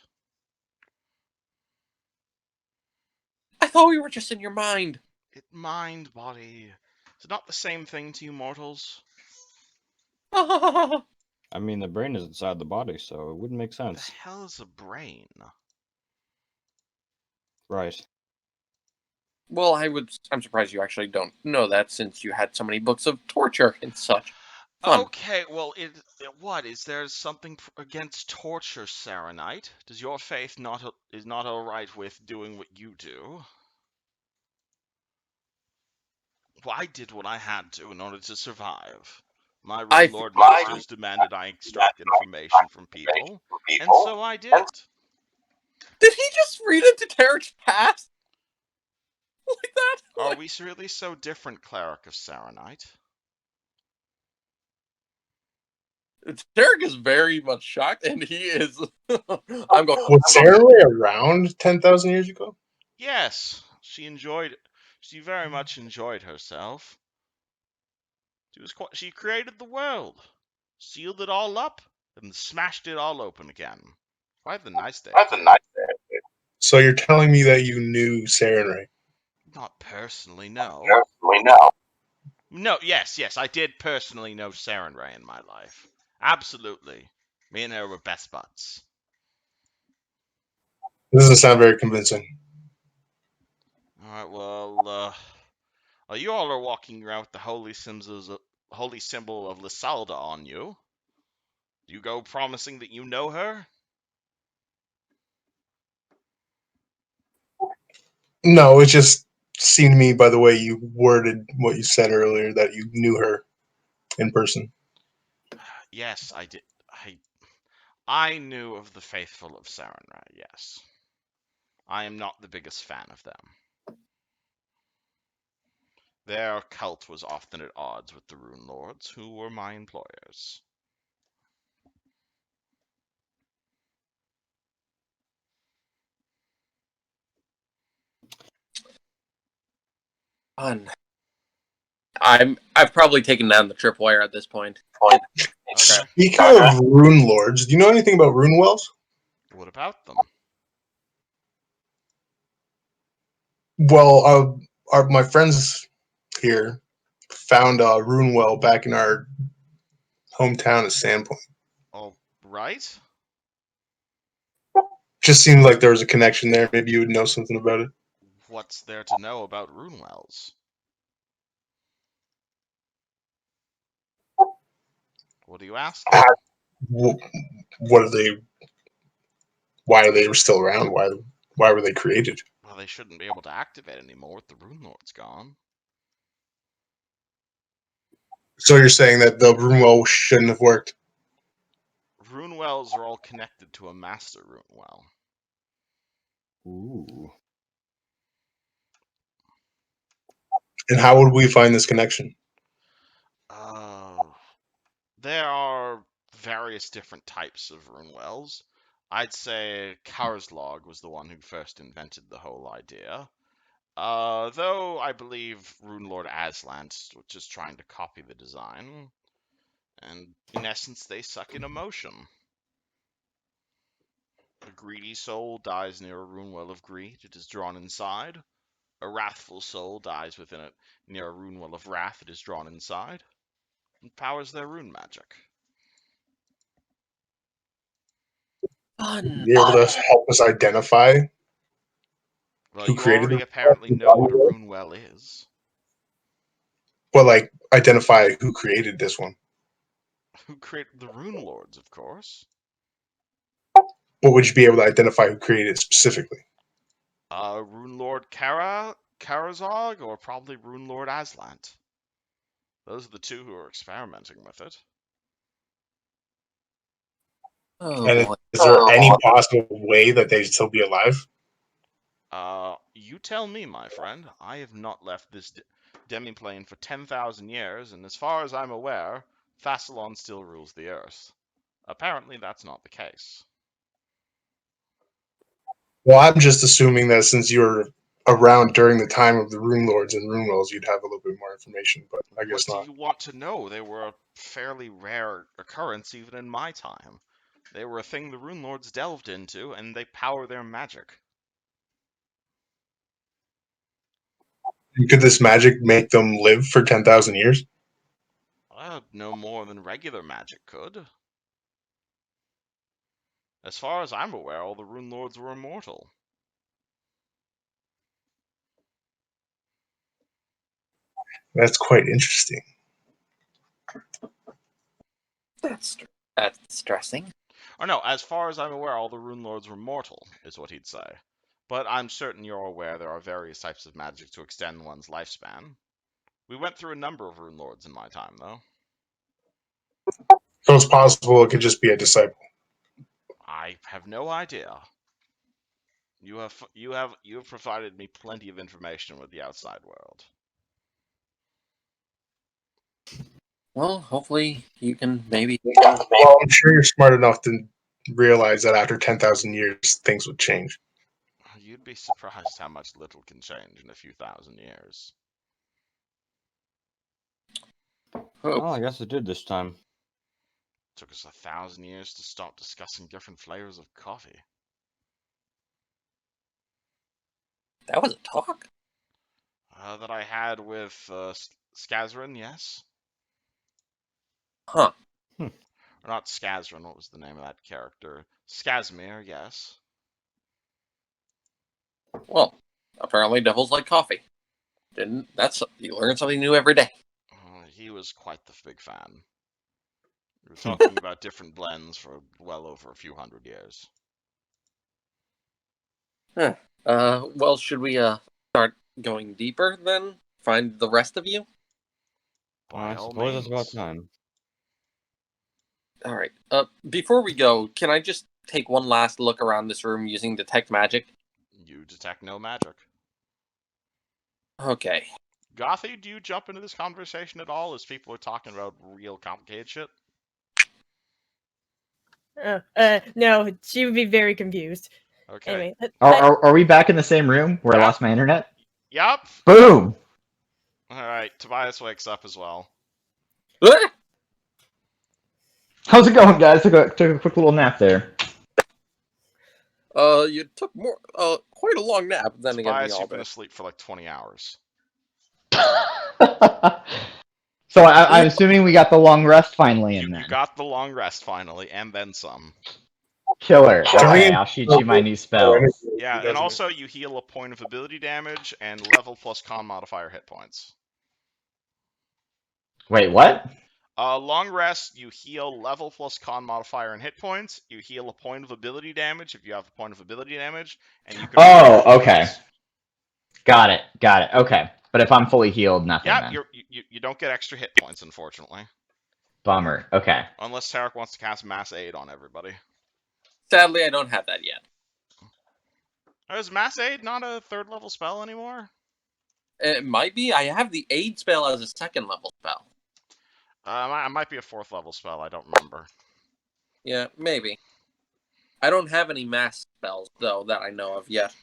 I thought we were just in your mind. Mind, body. Is it not the same thing to you mortals? well, I mean, the brain is inside the body, so it wouldn't make The sense, hell is a brain? right? I'm surprised you actually don't know that since you had so many books of torture and such. Fun. Okay, well, what is there something against torture, Serenite? Does your faith is not all right with doing what you do? Well, I did what I had to in order to survive. My Runelord masters demanded I extract information from people, and so I did. Did he just read into Tarek's past? Like that? Are we really so different, Cleric of Serenite? Tarek is very much shocked, and he is. I'm going. Was Sarenrae around 10,000 years ago? Yes, she very much enjoyed herself. She created the world, sealed it all up, and smashed it all open again. Quite the nice day. So you're telling me that you knew Sarenrae? Not personally, no. No, yes, I did personally know Sarenrae in my life. Absolutely. Me and her were best buds. This doesn't sound very convincing. Alright, well, you all are walking around with the holy symbol of Lysalda on you. Do you go promising that you know her? No, it just seemed to me by the way you worded what you said earlier that you knew her in person. Yes, I did. I knew of the faithful of Sarenrae, yes. I am not the biggest fan of them. Their cult was often at odds with the Runelords, who were my employers. Fun. I've probably taken down the tripwire at this point. Okay. Speaking of rune lords, do you know anything about rune wells? What about them? Well, my friends here found a rune well back in our hometown of Sandpoint. All right. Just seemed like there was a connection there. Maybe you would know something about it. What's there to know about rune wells? What are you asking? What are they? Why are they still around? Why were they created? Well, they shouldn't be able to activate anymore with the Runelords gone. So you're saying that the rune well shouldn't have worked? Rune wells are all connected to a master rune well. Ooh. And how would we find this connection? There are various different types of rune wells. I'd say Karslog was the one who first invented the whole idea. Though I believe Runelord Aslant was just trying to copy the design. And in essence, they suck in emotion. A greedy soul dies near a rune well of greed. It is drawn inside. A wrathful soul dies within it near a rune well of wrath. It is drawn inside. And powers their rune magic. Fun. Be able to help us identify Well, who you created already them? apparently know what a rune well is. Well, like identify who created this one. Who created the Runelords, of course. What would you be able to identify who created it specifically? Runelord Karazog, or probably Runelord Aslant. Those are the two who are experimenting with it. Oh And boy. is there any possible way that they'd still be alive? You tell me, my friend. I have not left this demi-plane for 10,000 years, and as far as I'm aware, Thassalon still rules the Earth. Apparently, that's not the case. Well, I'm just assuming that since you were around during the time of the Rune Lords and Rune Wells, you'd have a little bit more information, but I What guess do not. you want to know? They were a fairly rare occurrence even in my time. They were a thing the Runelords delved into, and they power their magic. Could this magic make them live for 10,000 years? No more than regular magic could. As far as I'm aware, all the Runelords were immortal. That's quite interesting. That's stressing. Or no, as far as I'm aware, all the Runelords were mortal, is what he'd say. But I'm certain you're aware there are various types of magic to extend one's lifespan. We went through a number of Runelords in my time, though. So it's possible it could just be a disciple. I have no idea. You have provided me plenty of information with the outside world. Well, hopefully you can maybe. Well, I'm sure you're smart enough to realize that after 10,000 years, things would change. You'd be surprised how much little can change in a few thousand years. Oh, I guess it did this time. Took us 1,000 years to stop discussing different flavors of coffee. That was a talk. That I had with Skazrin, yes. Huh. Or not Skazrin, what was the name of that character? Skazmir, yes. Well, apparently devils like coffee. You learn something new every day. He was quite the big fan. We were talking about different blends for well over a few hundred years. Well, should we start going deeper then? Find the rest of you? By I all suppose it's about means. time. All right. Before we go, can I just take one last look around this room using detect magic? You detect no magic. Okay. Gothy, do you jump into this conversation at all as people are talking about real complicated shit? No, she would be very confused. Okay. Anyway, Are we back in the same room where I Yep. lost my internet? Yep. Boom! Alright, Tobias wakes up as well. How's it going, guys? Took a quick little nap there. You took quite a long nap. Then again, Tobias, we all you've been did. asleep for like 20 hours. So I'm assuming we got the long rest finally in You then. got the long rest finally, and then some. Killer. Turning Okay, into- I'll shoot you my new spells. Yeah, and Doesn't it? also you heal a point of ability damage and level plus con modifier hit points. Wait, what? Long rest, you heal level plus con modifier and hit points. You heal a point of ability damage if you have a point of ability damage, and you can. Oh, okay. Got it. Okay, but if I'm fully healed, nothing Yeah, then. you don't get extra hit points, unfortunately. Bummer. Okay. Unless Tarek wants to cast Mass Aid on everybody. Sadly, I don't have that yet. Is Mass Aid not a 3rd level spell anymore? It might be. I have the aid spell as a 2nd level spell. It might be a 4th level spell. I don't remember. Yeah, maybe. I don't have any mass spells though that I know of yet.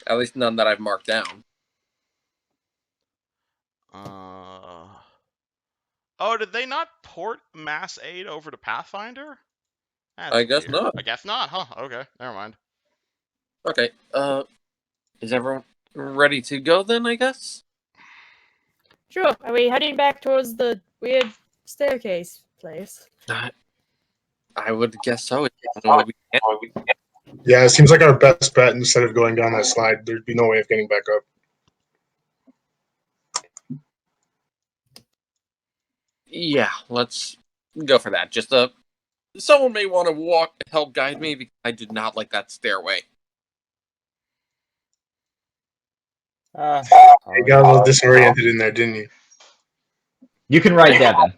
At least none that I've marked down. Oh, did they not port Mass Aid over to Pathfinder? That's I guess weird. not. I guess not, huh? Okay, never mind. Okay. Is everyone ready to go then? I guess. sure. Are we heading back towards the weird staircase place? I would guess so. We can't. Yeah, it seems like our best bet instead of going down that slide. There'd be no way of getting back up. Yeah, let's go for that. Just someone may want to help guide me because I did not like that stairway. You got a little disoriented in there, didn't you? You can ride Devin.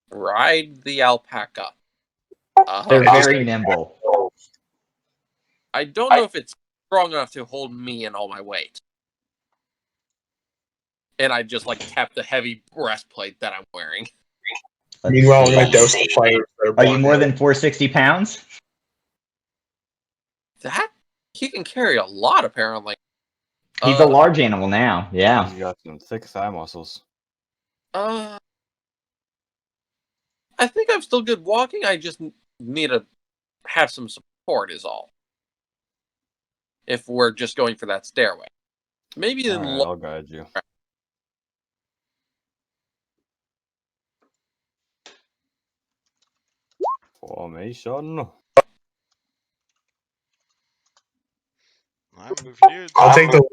Ride the alpaca. They're I just- very nimble. I don't know if it's strong enough to hold me and all my weight. And I just kept the heavy breastplate that I'm wearing. Let's Meanwhile, I'm see. gonna douse the fire. Are you more than 460 pounds? That he can carry a lot apparently. He's a large animal now. Yeah. He's got some thick thigh muscles. I think I'm still good walking. I just need to have some support is all. If we're just going for that stairway. Maybe in Alright, I'll guide you. Formation. Alright, move dudes. I'll take the.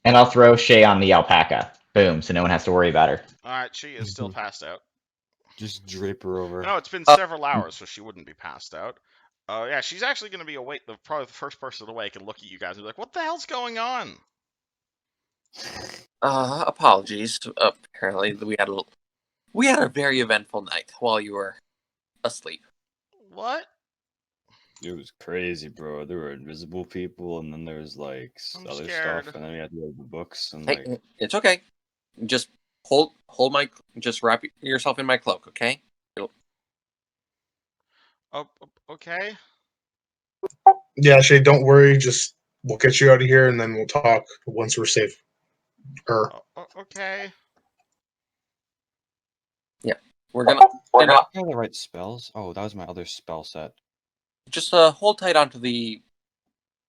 And I'll throw Shay on the alpaca. Boom, so no one has to worry about her. Alright, she is still passed out. Just drape her over. No, it's been several hours, so she wouldn't be passed out. Yeah, she's actually going to be awake, probably the first person awake, and look at you guys and be like, what the hell's going on? Apologies. Apparently we had a very eventful night while you were asleep. What? It was crazy, bro. There were invisible people, and then there was I'm other scared. stuff, and then we had to go to the books, and Hey, it's okay. Just hold my. Just wrap yourself in my cloak, okay? Oh, okay. Yeah, Shay, don't worry. Just we'll get you out of here, and then we'll talk once we're safe. Okay. We're gonna have the right spells. Oh, that was my other spell set. just hold tight onto the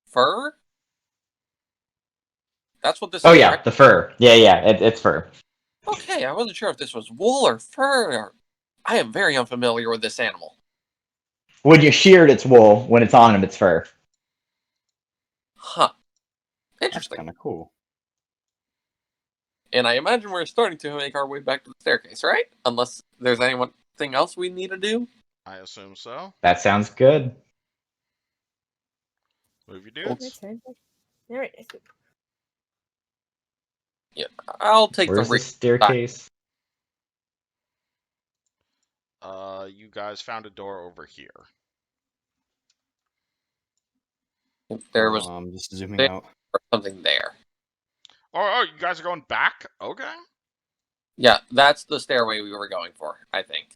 fur. That's what this Oh is. yeah, Right? the fur. Yeah, it's fur. Okay, I wasn't sure if this was wool or fur. I am very unfamiliar with this animal. When you shear it, it's wool. When it's on him, it's fur. Huh. That's Interesting. kind of cool. And I imagine we're starting to make our way back to the staircase, right? Unless there's anything else we need to do. I assume so. That sounds good. Move your dudes. Alright. Yeah, I'll take Where's the the staircase? guys found a door over here. There was just zooming there- out. something there. Oh, you guys are going back? Okay. Yeah, that's the stairway we were going for, I think.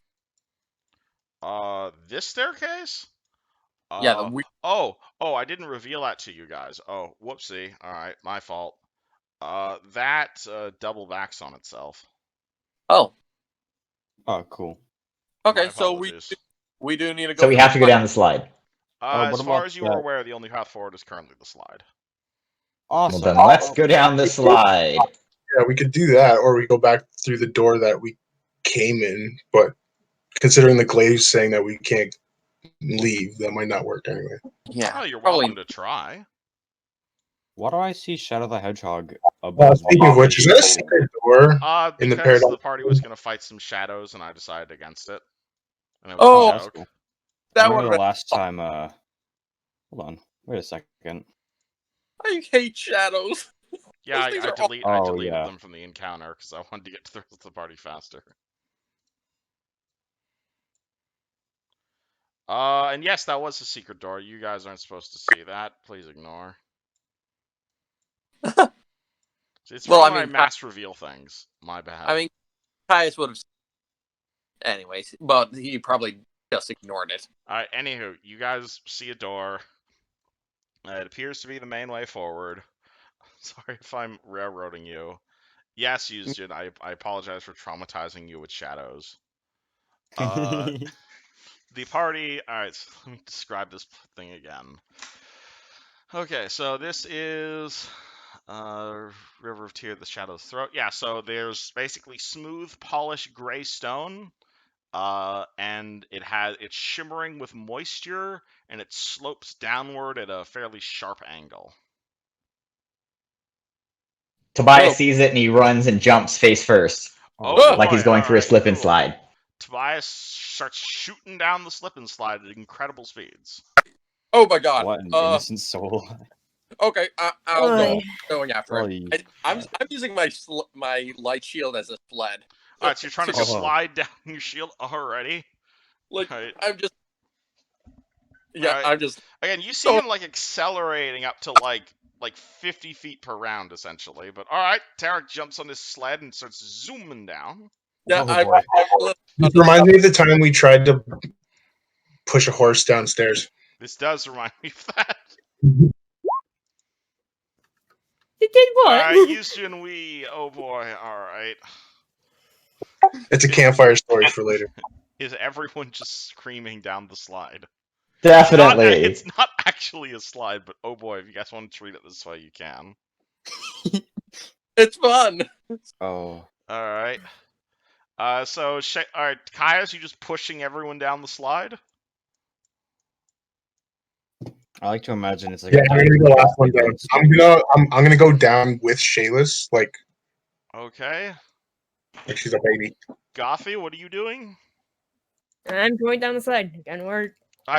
This staircase? Yeah, the Oh, I didn't reveal that to you guys. Oh, whoopsie. All right, my fault. That double backs on itself. Oh, Oh, cool. okay. My So apologies. we do need to go. So we have to go down the slide. As what far about as you are that? aware, the only path forward is currently the slide. Awesome. Well, then let's go down the slide. Yeah, we could do that, or we go back through the door that we came in. But considering the glaive saying that we can't leave, that might not work anyway. Yeah, Oh, you're probably. welcome to try. Why do I see Shadow the Hedgehog above? Speaking of which, is that a secret door in the Because paradox? the party was going to fight some shadows, and I decided against it. And it was Oh, a that's joke. cool. That I would remember have the last time. Hold on. Wait a second. I hate shadows. Yeah, Those things I are deleted Oh, yeah. them from the encounter because I wanted to get to the rest of the party faster. And yes, that was a secret door. You guys aren't supposed to see that. Please ignore. It's Well, from I when I mean, mass reveal things. My bad. I mean, Caius would have. Anyways, but he probably just ignored it. Alright, anywho, you guys see a door. It appears to be the main way forward. Sorry if I'm railroading you. Yes, Yuzjin, I apologize for traumatizing you with shadows. The party... Alright, so let me describe this thing again. Okay, so this is... River of Tear, the Shadow's Throat. Yeah, so there's basically smooth, polished gray stone. And it's shimmering with moisture, and it slopes downward at a fairly sharp angle. Tobias sees it and he runs and jumps face first, Oh, like he's boy, going through a alright, slip and cool. slide. Tobias starts shooting down the slip and slide at incredible speeds. Oh my god. What an innocent soul. Okay, I'll go. Oy. Going after Oh, it. I'm using my my light shield as a sled. Alright, so you're trying to Oh. slide down your shield already? Like Alright. I'm just. Yeah, Alright. I'm just. Again, you see him like accelerating up to like 50 feet per round, essentially. But alright, Tarek jumps on his sled and starts zooming down. Yeah, Oh, boy. This reminds me of the time we tried to push a horse downstairs. This does remind me of that. You did what? Alright, Yushin Wee. Oh boy, alright. It's a campfire story for later. Is everyone just screaming down the slide? Definitely. It's not actually a slide, but oh boy, if you guys want to treat it this way, you can. It's fun. Oh. Alright. Alright, Caius, you just pushing everyone down the slide? I like to imagine it's like Yeah, I'm gonna be the last one down. I'm gonna go down with Shayla's, like Okay. she's a baby. Gothy, what are you doing? I'm going down the slide. Again, we're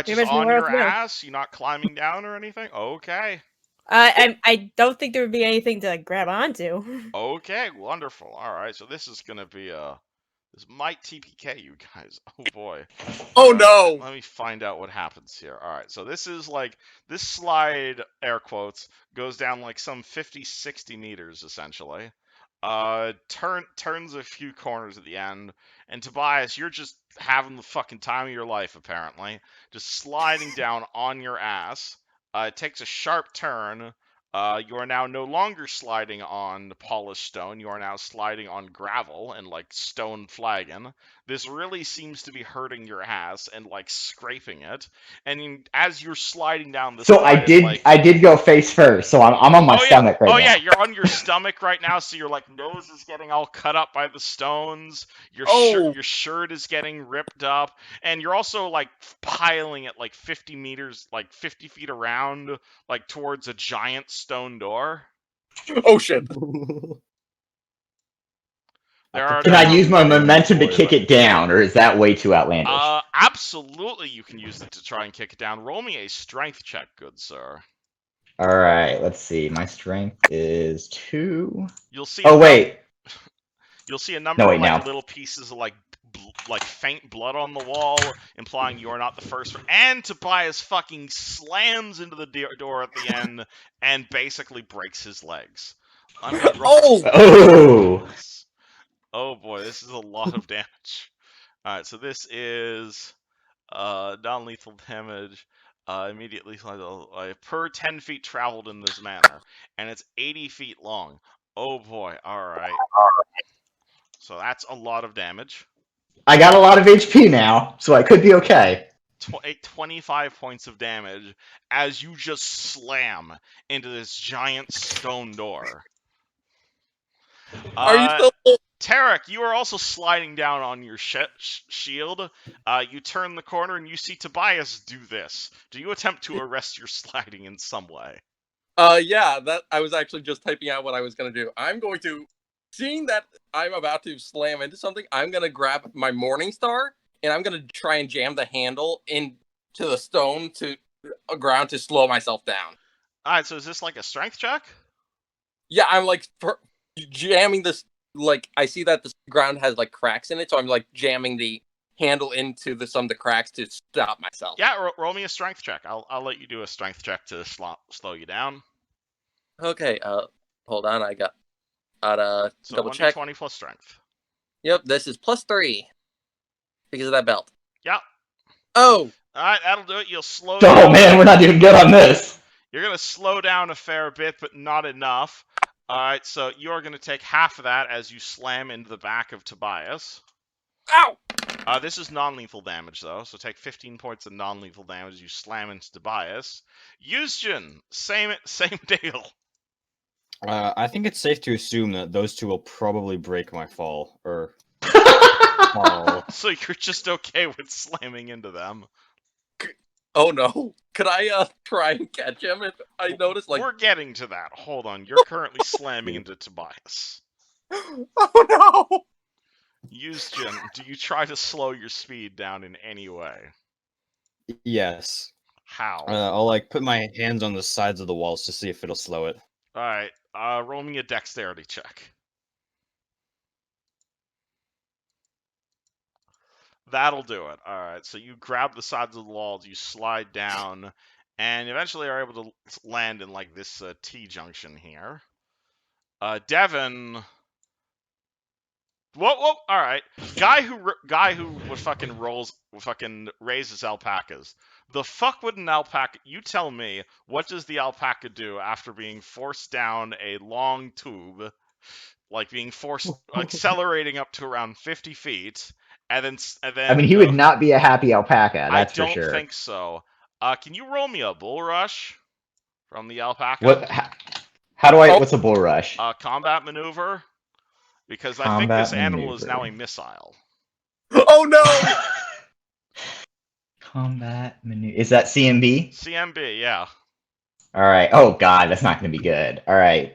Just much on nowhere your else to go. ass? You're not climbing down or anything? Okay. I don't think there would be anything to grab onto. Okay, wonderful. Alright, so this is gonna be this might TPK you guys. Oh boy. Oh no. Let me find out what happens here. Alright, so this slide, air quotes, goes down like some 50-60 meters essentially. Turns a few corners at the end, and Tobias, you're just having the fucking time of your life apparently. Just sliding down on your ass. It takes a sharp turn. You are now no longer sliding on polished stone. You are now sliding on gravel and like stone flagging. This really seems to be hurting your ass and like scraping it. And as you're sliding down the So slide, I did go face first, so I'm on my stomach right now. Oh yeah, you're on your stomach right now, so your like nose is getting all cut up by the stones. Your shirt is getting ripped up, and you're also like piling it like 50 meters, like 50 feet around, like towards a giant stone door. Oh shit. Can I use my momentum to kick it down, or is that way too outlandish? Absolutely, you can use it to try and kick it down. Roll me a strength check, good sir. All right, let's see. My strength is 2. You'll see. Oh wait. You'll see a number of like little pieces of like like faint blood on the wall, implying you are not the first. And Tobias fucking slams into the door at the end and basically breaks his legs. I'm gonna roll. Oh! Oh! Oh boy, this is a lot of damage. All right, so this is non-lethal damage. Immediately per 10 feet traveled in this manner, and it's 80 feet long. Oh boy! All right. So that's a lot of damage. I got a lot of HP now, so I could be okay. 25 points of damage as you just slam into this giant stone door. Are you still? Tarek, you are also sliding down on your shield. You turn the corner and you see Tobias do this. Do you attempt to arrest your sliding in some way? Yeah, that I was actually just typing out what I was gonna do. I'm going to, seeing that I'm about to slam into something, I'm gonna grab my Morning Star and I'm gonna try and jam the handle into the stone to ground to slow myself down. Alright, so is this like a strength check? Yeah, I'm like jamming this. Like I see that the ground has like cracks in it, so I'm like jamming the handle into some of the cracks to stop myself. Yeah, roll me a strength check. I'll let you do a strength check to slow you down. Okay, hold on, I got So double check. 1d20 plus strength. Yep, this is +3 because of that belt. Yep. Oh! Alright, that'll do it. You'll slow Oh down. man, we're not doing good on this. You're going to slow down a fair bit, but not enough. Alright, so you're going to take half of that as you slam into the back of Tobias. Ow! This is non-lethal damage, though, so take 15 points of non-lethal damage as you slam into Tobias. Yusjin, same deal. I think it's safe to assume that those two will probably break my fall, or fall. So you're just okay with slamming into them. Oh no! Could I try and catch him if I notice? Like, we're getting to that. Hold on, you're currently slamming into Tobias. oh no! Yusjin, do you try to slow your speed down in any way? Yes. How? I'll like put my hands on the sides of the walls to see if it'll slow it. All right, roll me a dexterity check. That'll do it. All right, so you grab the sides of the walls, you slide down, and eventually are able to land in like this T-junction here. Devin. Whoa! All right, guy who would fucking raises alpacas. The fuck would an alpaca? You tell me. What does the alpaca do after being forced down a long tube, like being forced accelerating up to around 50 feet? And then I mean, he would not be a happy alpaca, that's I for sure. don't think so. Can you roll me a bull rush from the alpaca? What? How do I? What's a bull rush? Combat maneuver. Because I think Combat this animal is maneuver. now a missile. Oh no! Combat maneuver. Is that CMB? CMB, yeah. All right. Oh god, that's not going to be good. All right.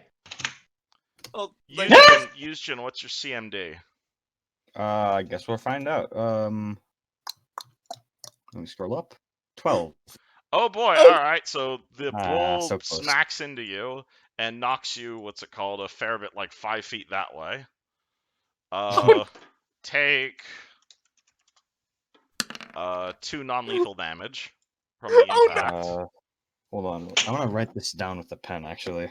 Oh, Yusjin, what's your CMD? I guess we'll find out. Let me scroll up. 12. Oh boy! All right, so the bull so close. smacks into you and knocks you. What's it called? A fair bit, like 5 feet that way. Take 2 non-lethal damage from the impact. Hold on. I'm gonna write this down with a pen, actually.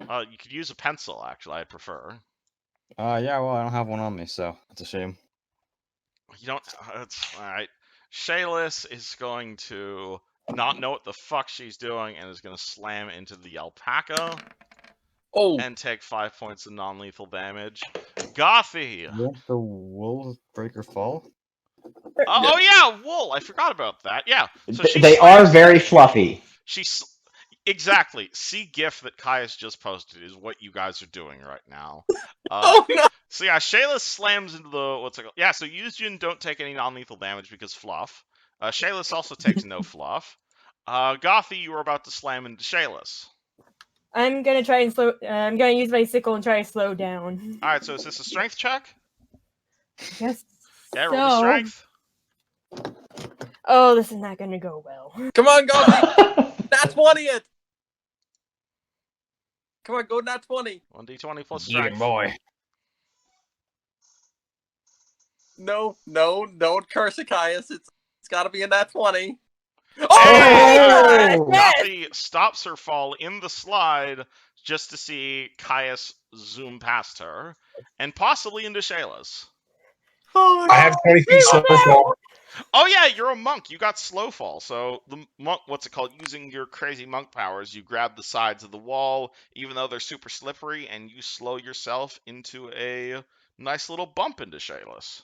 You could use a pencil, actually. I'd prefer. Yeah, well, I don't have one on me, so it's a shame. You don't. That's all right. Shayless is going to not know what the fuck she's doing and is going to slam into the alpaca. Oh. And take 5 points of non-lethal damage. Gothy! Won't the wool breaker fall? Oh yeah, wool! I forgot about that. Yeah. So they are very fluffy. Exactly. See GIF that Kai's just posted is what you guys are doing right now. Oh no! So yeah, Shayla slams into the what's it called? Yeah, so Yusjin don't take any non-lethal damage because fluff. Shayla's also takes no fluff. Gothy, you were about to slam into Shayla's. I'm gonna try and slow. I'm gonna use my sickle and try to slow down. All right, so is this a strength check? Yes. Yeah, roll the strength. Oh, this is not gonna go well. Come on, Gothy! That's 20 it! Come on, go nat 20. 1d20 plus Yeah, strength. boy. No, don't curse Caius. It's got to be in that 20. And Oh! Yes! Gothi stops her fall in the slide just to see Caius zoom past her, and possibly into Shayla's. Oh, I have 20 feet slow fall. Oh yeah, you're a monk. You got slow fall. So the monk, what's it called? Using your crazy monk powers, you grab the sides of the wall, even though they're super slippery, and you slow yourself into a nice little bump into Shayla's.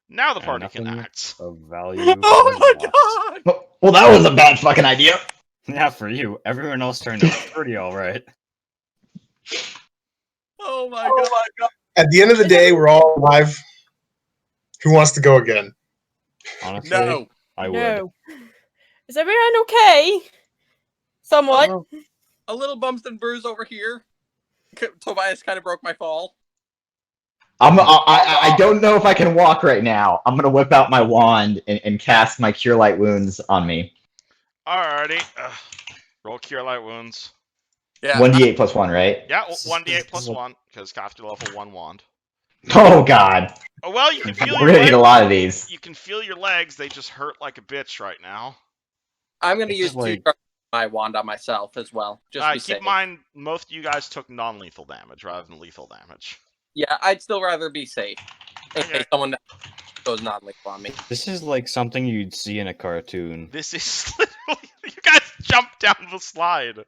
Now the And party can nothing act. of value oh was my lost. god! Well, that was a bad fucking idea. Yeah, for you. Everyone else turned out pretty alright. Oh my god! At the end of the day, we're all alive. Who wants to go again? Honestly, No. I would. No. Is everyone okay? Somewhat. Oh, a little bumps and bruise over here. Tobias kind of broke my fall. I don't know if I can walk right now. I'm gonna whip out my wand and cast my Cure Light Wounds on me. Alrighty. Roll Cure Light Wounds. Yeah. 1d8 plus 1, right? Yeah, This is- 1d8 this plus is a- 1, because Gothi level 1 wand. Oh god. Oh, well, you can feel We're your gonna legs. need a lot of these. You can feel your legs. They just hurt like a bitch right now. I'm going to This use is like- my wand on myself as well. Just be Keep safe. in mind, most of you guys took non-lethal damage rather than lethal damage. Yeah, I'd still rather be safe. In Okay. case someone goes non-lethal on me. This is like something you'd see in a cartoon. This is literally... You guys jumped down the slide.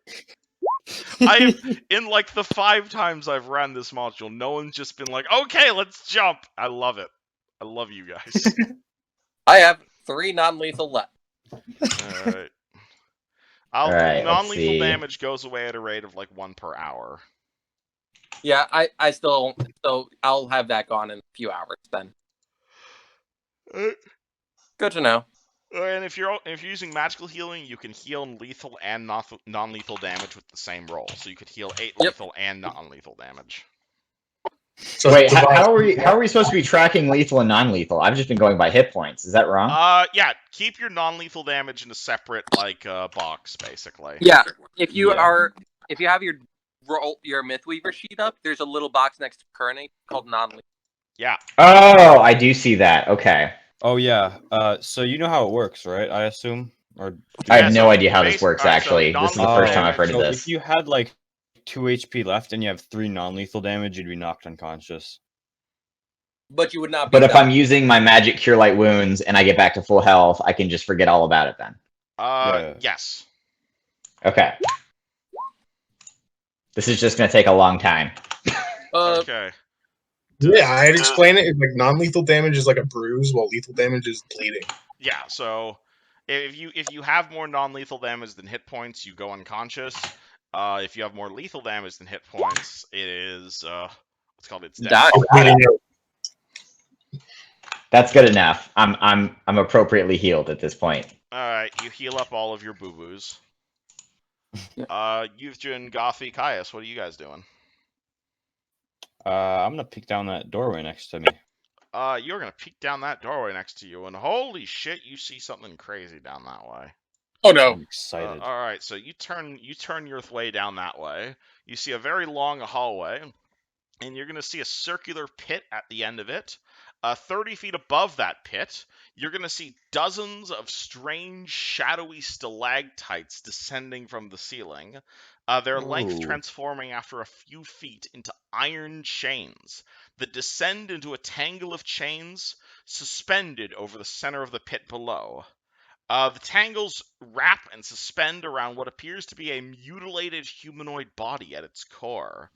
In like the 5 times I've ran this module, no one's just been like, okay, let's jump. I love it. I love you guys. I have 3 non-lethal left. Alright. Alright, let's Non-lethal see. damage goes away at a rate of like 1 per hour. Yeah, I still... So I'll have that gone in a few hours then. Good to know. And if you're using magical healing, you can heal lethal and non-lethal damage with the same roll. So you could heal 8 Yep. lethal and non-lethal damage. So Wait, how Tobias- are we supposed to be tracking lethal and non-lethal? I've just been going by hit points. Is that wrong? Yeah, keep your non-lethal damage in a separate box, basically. Yeah, if you Yeah. have your Mythweaver sheet up, there's a little box next to Current called non-lethal. Yeah. Oh, I do see that. Okay. Oh yeah. So you know how it works, right? I assume. Or I have Yeah, no so idea how this works, alright, so actually. This is the non-lethal first time I've heard damage- of so this. if you had like 2 HP left and you have 3 non-lethal damage, you'd be knocked unconscious. But you would not be But if done. I'm using my magic Cure Light Wounds and I get back to full health, I can just forget all about it then. Yeah. Yes. Okay. This is just going to take a long time. Okay. Yeah, I'd explain it. Like non-lethal damage is like a bruise, while lethal damage is bleeding. Yeah, so if you have more non-lethal damage than hit points, you go unconscious. If you have more lethal damage than hit points, it is what's called it's Die. I'm bleeding out. That's good enough. I'm appropriately healed at this point. Alright, you heal up all of your boo-boos. Yeah. Youthjin, Gothi, Caius, what are you guys doing? I'm gonna peek down that doorway next to me. You're gonna peek down that doorway next to you, and holy shit, you see something crazy down that way. Oh no. I'm excited. All right, so you turn your way down that way. You see a very long hallway, and you're gonna see a circular pit at the end of it. 30 feet above that pit, you're gonna see dozens of strange, shadowy stalactites descending from the ceiling. Their length Ooh. transforming after a few feet into iron chains that descend into a tangle of chains suspended over the center of the pit below. The tangles wrap and suspend around what appears to be a mutilated humanoid body at its core.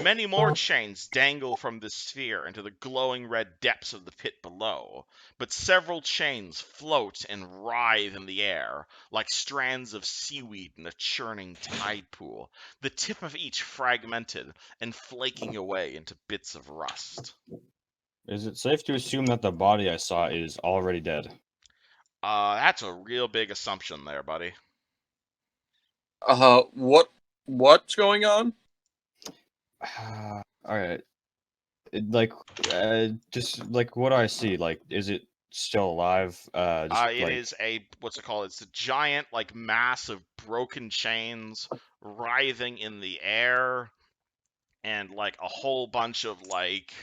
Many more chains dangle from this sphere into the glowing red depths of the pit below, but several chains float and writhe in the air, like strands of seaweed in a churning tide pool, the tip of each fragmented and flaking away into bits of rust. Is it safe to assume that the body I saw is already dead? That's a real big assumption there, buddy. What's going on? All right. Just like what do I see? Like, is it still alive? It is what's it called? It's a giant, like, mass of broken chains writhing in the air, and like a whole bunch of like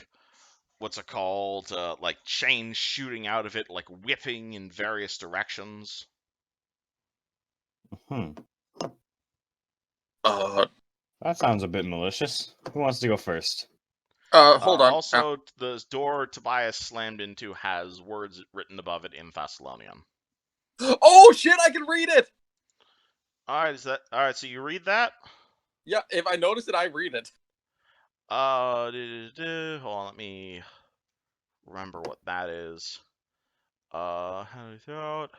what's it called? Like chains shooting out of it, like whipping in various directions. Hmm. Uh, That sounds a bit malicious. Who wants to go first? hold on. Also, the door Tobias slammed into has words written above it in Thessalonian. Oh shit! I can read it. All right, all right? So you read that? Yeah, if I notice it, I read it. Hold on, let me remember what that is. How do you throw it?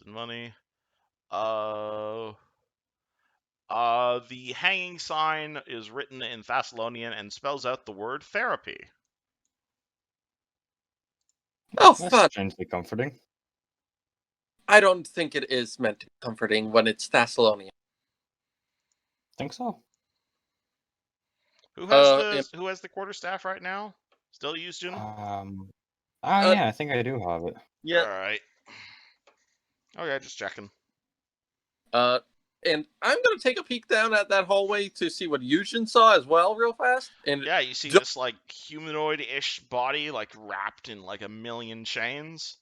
Money. The hanging sign is written in Thessalonian and spells out the word therapy. Oh That's fuck! strangely comforting. I don't think it is meant to be comforting when it's Thessalonian. Think so? Who has If, the quarterstaff right now? Still Yusjin? Oh yeah, I think I do have it. yeah. All right. Okay, just checking. And I'm gonna take a peek down at that hallway to see what Yushin saw as well, real fast. And Yeah, you see this like humanoid-ish body like wrapped in like a million chains,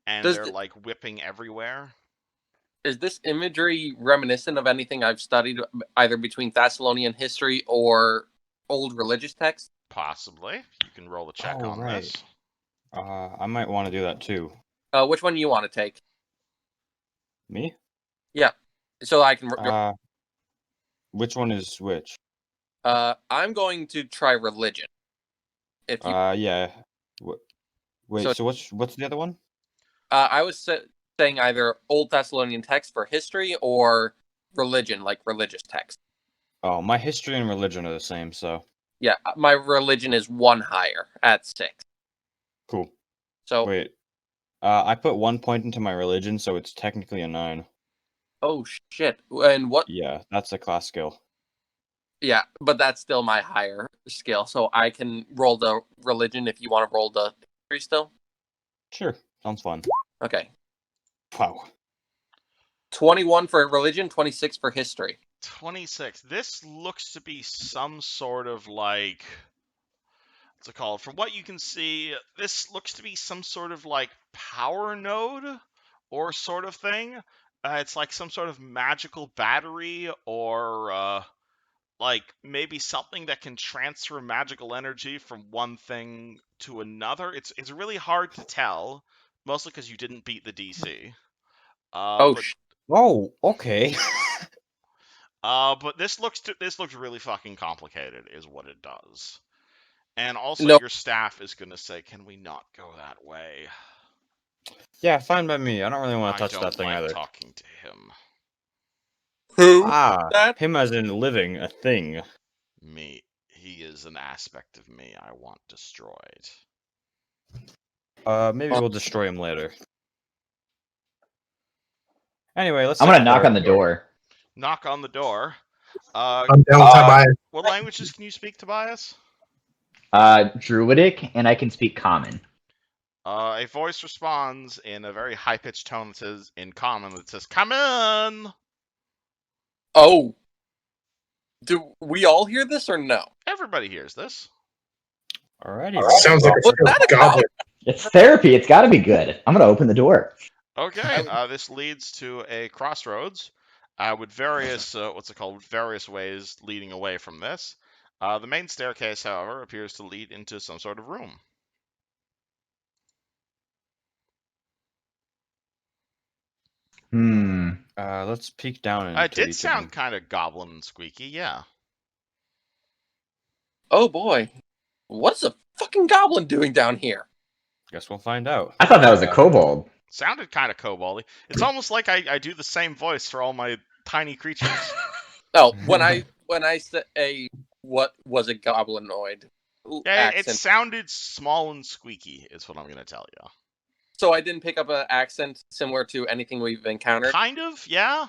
and they're like whipping everywhere. Is this imagery reminiscent of anything I've studied either between Thessalonian history or old religious texts? Possibly. You can roll a check Oh, on right. this. I might want to do that too. Which one do you want to take? Me? Yeah, so I can. Which one is which? I'm going to try religion. If you, Yeah. Wait. So what's the other one? I was saying either Old Thessalonian text for history or religion, like religious text. Oh, my history and religion are the same. So Yeah, my religion is one higher at 6. cool. So Wait. I put 1 point into my religion, so it's technically a 9. oh shit! And what? Yeah, that's a class skill. Yeah, but that's still my higher skill, so I can roll the religion if you want to roll the history still. Sure, sounds fun. Okay. Wow. 21 for religion, 26 for history. 26. This looks to be some sort of like, what's it called? From what you can see, this looks to be some sort of like power node or sort of thing. It's like some sort of magical battery or like maybe something that can transfer magical energy from one thing to another. It's really hard to tell, mostly because you didn't beat the DC. But Oh, okay. but this looks really fucking complicated, is what it does. And also, No. your staff is gonna say, "Can we not go that way?" Yeah, fine by me. I don't really want I to touch don't that thing like either. talking to him. Who? Ah, him as in living, a thing. Me, he is an aspect of me I want destroyed. Maybe we'll destroy him later. Anyway, let's. I'm gonna knock on the door. Knock on the door. I'm down with Tobias. What languages can you speak, Tobias? Druidic, and I can speak Common. A voice responds in a very high-pitched tone that says, in Common, that says, "Come in!" Oh. Do we all hear this or no? Everybody hears this. Alrighty. Sounds like Was that a goblin. It's therapy. It's got to be good. I'm gonna open the door. Okay, this leads to a crossroads with various, various ways leading away from this. The main staircase, however, appears to lead into some sort of room. Let's peek down into It did each sound of them. kind of goblin and squeaky, yeah. Oh boy. What's a fucking goblin doing down here? Guess we'll find out. I thought that was a kobold. Sounded kind of koboldy. It's almost like I do the same voice for all my tiny creatures. Oh, when I say what was a goblinoid Yeah, accent, it sounded small and squeaky, is what I'm going to tell you. so I didn't pick up an accent similar to anything we've encountered. Kind of, yeah.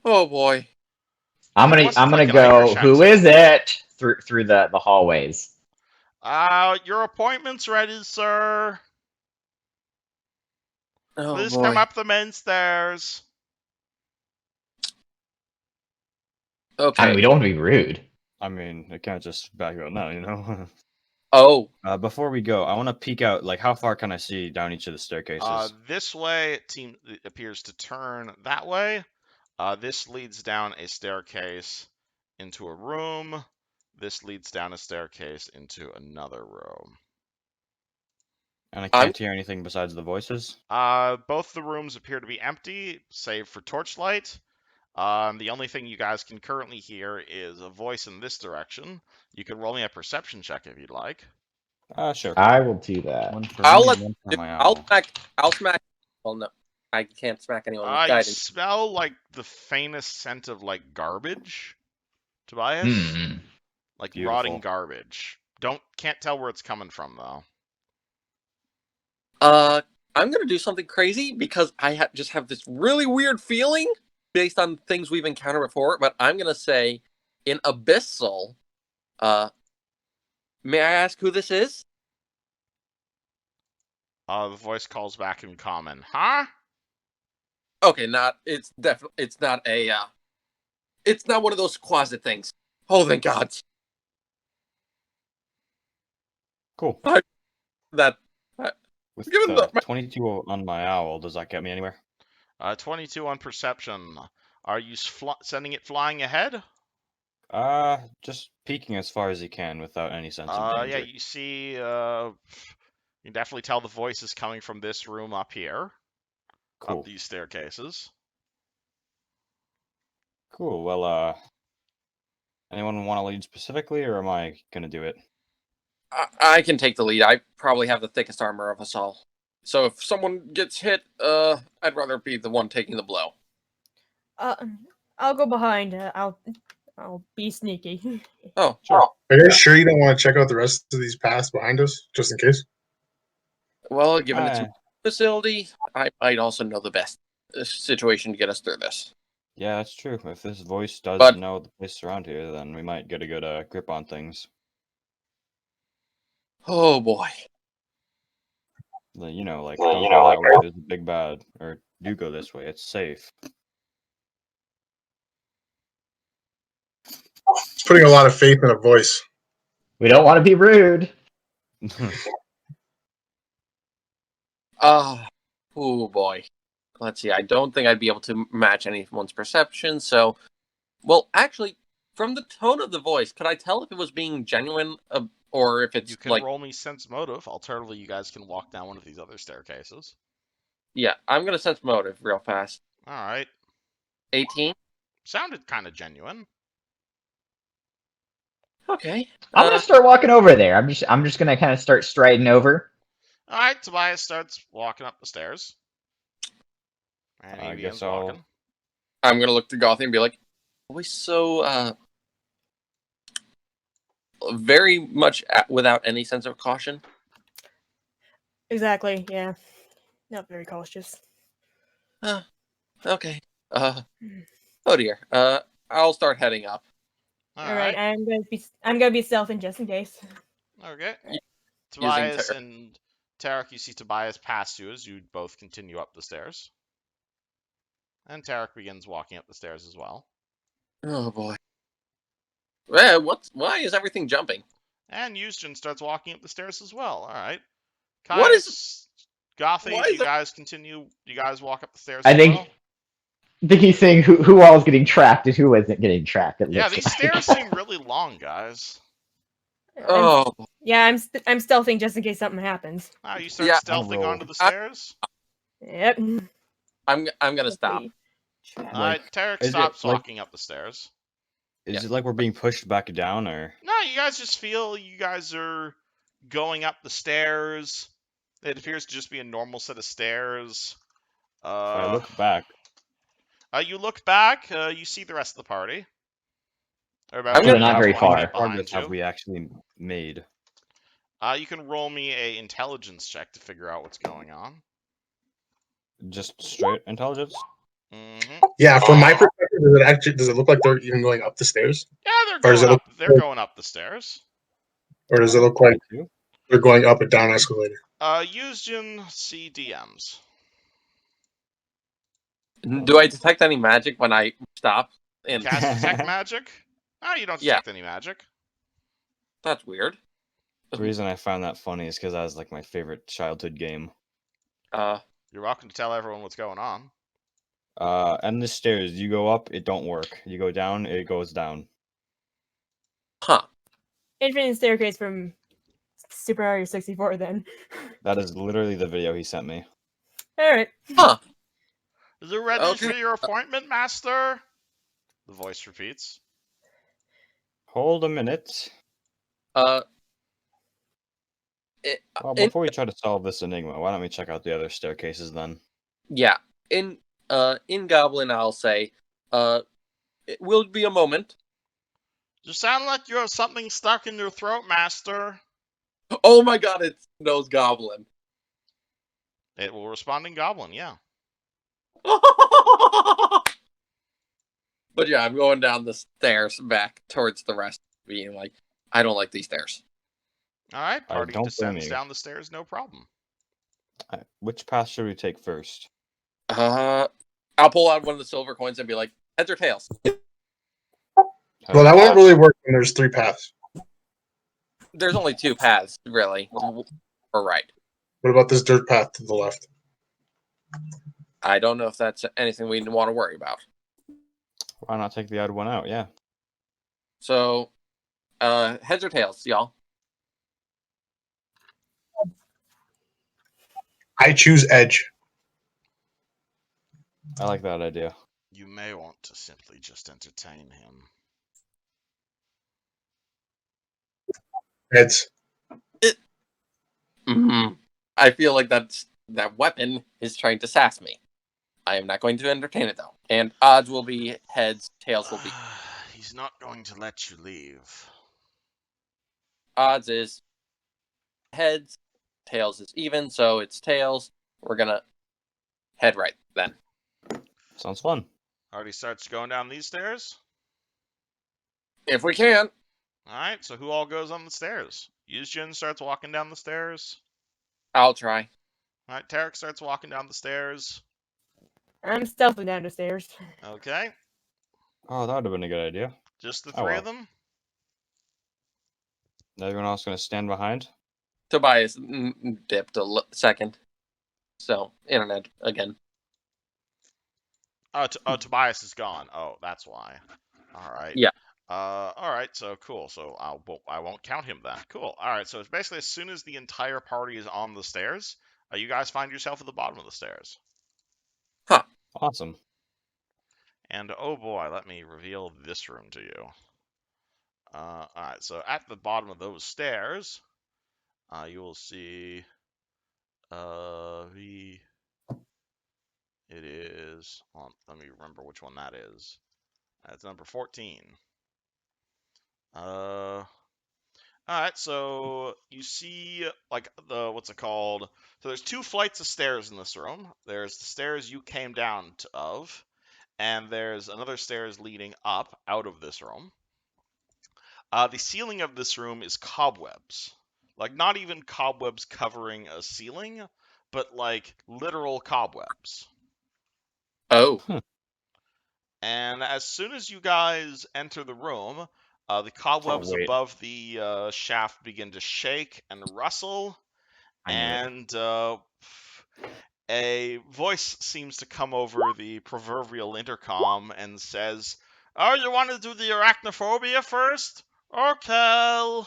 Oh boy. I'm It wasn't gonna like an go. Irish Who accent. is it? Through the hallways. Your appointment's ready, sir. Oh Please boy. come up the main stairs. Okay. I mean, we don't want to be rude. I mean, I can't just back out now, you know? Oh, Before we go, I want to peek out, like, how far can I see down each of the staircases? This way, it appears to turn that way. This leads down a staircase into a room. This leads down a staircase into another room. And I can't hear anything besides the voices? Both the rooms appear to be empty, save for torchlight. The only thing you guys can currently hear is a voice in this direction. You can roll me a perception check if you'd like. Sure. I will do that. One for I'll me, let. one for my I'll owl. smack. I'll smack. Well, no, I can't smack anyone with You guidance. smell like the faintest scent of like garbage, Tobias. Hmm. Like Beautiful. rotting garbage. Can't tell where it's coming from though. I'm gonna do something crazy because I just have this really weird feeling based on things we've encountered before. But I'm gonna say, in Abyssal, may I ask who this is? The voice calls back in common. Huh? Okay, it's not a it's not one of those closet things. Oh, thank God. Cool. That With given the 22 on my owl, does that get me anywhere? 22 on perception. Are you sending it flying ahead? Just peeking as far as you can without any sense of Yeah, danger. you see, you can definitely tell the voice is coming from this room up here. Cool. Up these staircases. Cool. Well, anyone want to lead specifically, or am I gonna do it? I can take the lead. I probably have the thickest armor of us all. So if someone gets hit, I'd rather be the one taking the blow. I'll go behind. I'll be sneaky. Oh, Sure. Are you sure you don't want to check out the rest of these paths behind us, just in case? well, given it's a Uh, facility, I might also know the best situation to get us through this. yeah, that's true. If this voice does But- know the place around here, then we might get a good grip on things. Oh boy. You know, like, don't go that way, there's a big bad. Or do go this way, it's safe. It's putting a lot of faith in a voice. We don't want to be rude. Oh boy. Let's see. I don't think I'd be able to match anyone's perception. So, well, actually, from the tone of the voice, could I tell if it was being genuine or if it's You can like? roll me sense motive. Alternatively, you guys can walk down one of these other staircases. Yeah, I'm gonna sense motive real fast. All right. 18. Sounded kind of genuine. Okay. I'm gonna start walking over there. I'm just gonna kind of start striding over. All right. Tobias starts walking up the stairs. And he I begins guess I'll- walking. I'm gonna look to Gothy and be like, always so very much without any sense of caution. Exactly. Yeah. Not very cautious. Okay. Oh dear. I'll start heading up. All right. I'm gonna be stealthing just in case. Okay. Using Tobias Tarek. and Tarek, you see Tobias pass you as you both continue up the stairs. And Tarek begins walking up the stairs as well. Oh boy. Why is everything jumping? And Eugen starts walking up the stairs as well. All right. What is- Gothy, why do is you there- guys continue? Do you guys walk up the stairs I as think- well? I think he's saying who all is getting tracked and who isn't getting tracked. It Yeah, looks these like. stairs seem really long, guys. Oh, I'm stealthing just in case something happens. You start Yeah. stealthing I'll onto the stairs. Yep. I'm gonna stop. All right, Tarek is it, stops like- walking up the stairs. Is it like we're being pushed back down, or? No, you guys just feel you guys are going up the stairs. It appears to just be a normal set of stairs. If I look back, You look back, you see the rest of the party. They're about I'm gonna- not very 20 far. feet progress behind have you. we actually made? You can roll me a intelligence check to figure out what's going on. Just straight intelligence? Mm-hmm. Yeah, from my perspective, does it look like they're even going up the stairs, Yeah, Or does it look- they're going up the stairs. or does it look like 22? they're going up a down escalator? Eugen CDMs. Do I detect any magic when I stop? And Cast detect magic? Ah, you don't Yeah. detect any magic. that's weird. The reason I found that funny is because that was like my favorite childhood game. You're welcome to tell everyone what's going on. And the stairs, you go up, it don't work. You go down, it goes down. Huh. Infinite staircase from Super Mario 64 then. That is literally the video he sent me. Alright. Huh. Is it ready Okay. for your appointment, master? The voice repeats. Hold a minute. Well, In, before we try to solve this enigma, why don't we check out the other staircases then? yeah. In Goblin, I'll say, it will be a moment. You sound like you have something stuck in your throat, master. Oh my god, it's Nose Goblin. It will respond in Goblin, yeah. But yeah, I'm going down the stairs back towards the rest, being like, I don't like these stairs. Alright, I party don't blame descends you. down the stairs, no problem. Which path should we take first? I'll pull out one of the silver coins and be like, heads or tails? Well, that won't really work when there's 3 paths. There's only 2 paths, really. Or right. What about this dirt path to the left? I don't know if that's anything we want to worry about. Why not take the odd one out? Yeah. So, heads or tails, y'all? I choose edge. I like that idea. You may want to simply just entertain him. Heads. I feel like that weapon is trying to sass me. I am not going to entertain it, though. And odds will be heads, tails will be... He's not going to let you leave. Odds is heads, tails is even, so it's tails. We're gonna head right then. Sounds fun. Already starts going down these stairs? If we can. Alright, so who all goes on the stairs? Yuzjin starts walking down the stairs. I'll try. Alright, Tarek starts walking down the stairs. I'm stealthing down the stairs. Okay, Oh, that would have been a good idea. just the Oh, three well. of them? Everyone else going to stand behind? Tobias dipped a second. So, internet again. Oh, Tobias is gone. Oh, that's why. Alright. Yeah. Alright, so cool. So I won't count him then. Cool. Alright, so it's basically as soon as the entire party is on the stairs, you guys find yourself at the bottom of the stairs. Awesome. And oh boy, let me reveal this room to you. Alright, so at the bottom of those stairs, you will see it is, let me remember which one that is. That's number 14. Alright, so you see like what's it called? So there's 2 flights of stairs in this room. There's the stairs you came down of, and there's another stairs leading up out of this room. The ceiling of this room is cobwebs. Like, not even cobwebs covering a ceiling, but like literal cobwebs. Oh. And as soon as you guys enter the room, the cobwebs wait. above the shaft begin to shake and rustle, I knew it. and a voice seems to come over the proverbial intercom and says, "Oh, you want to do the arachnophobia first? Okay."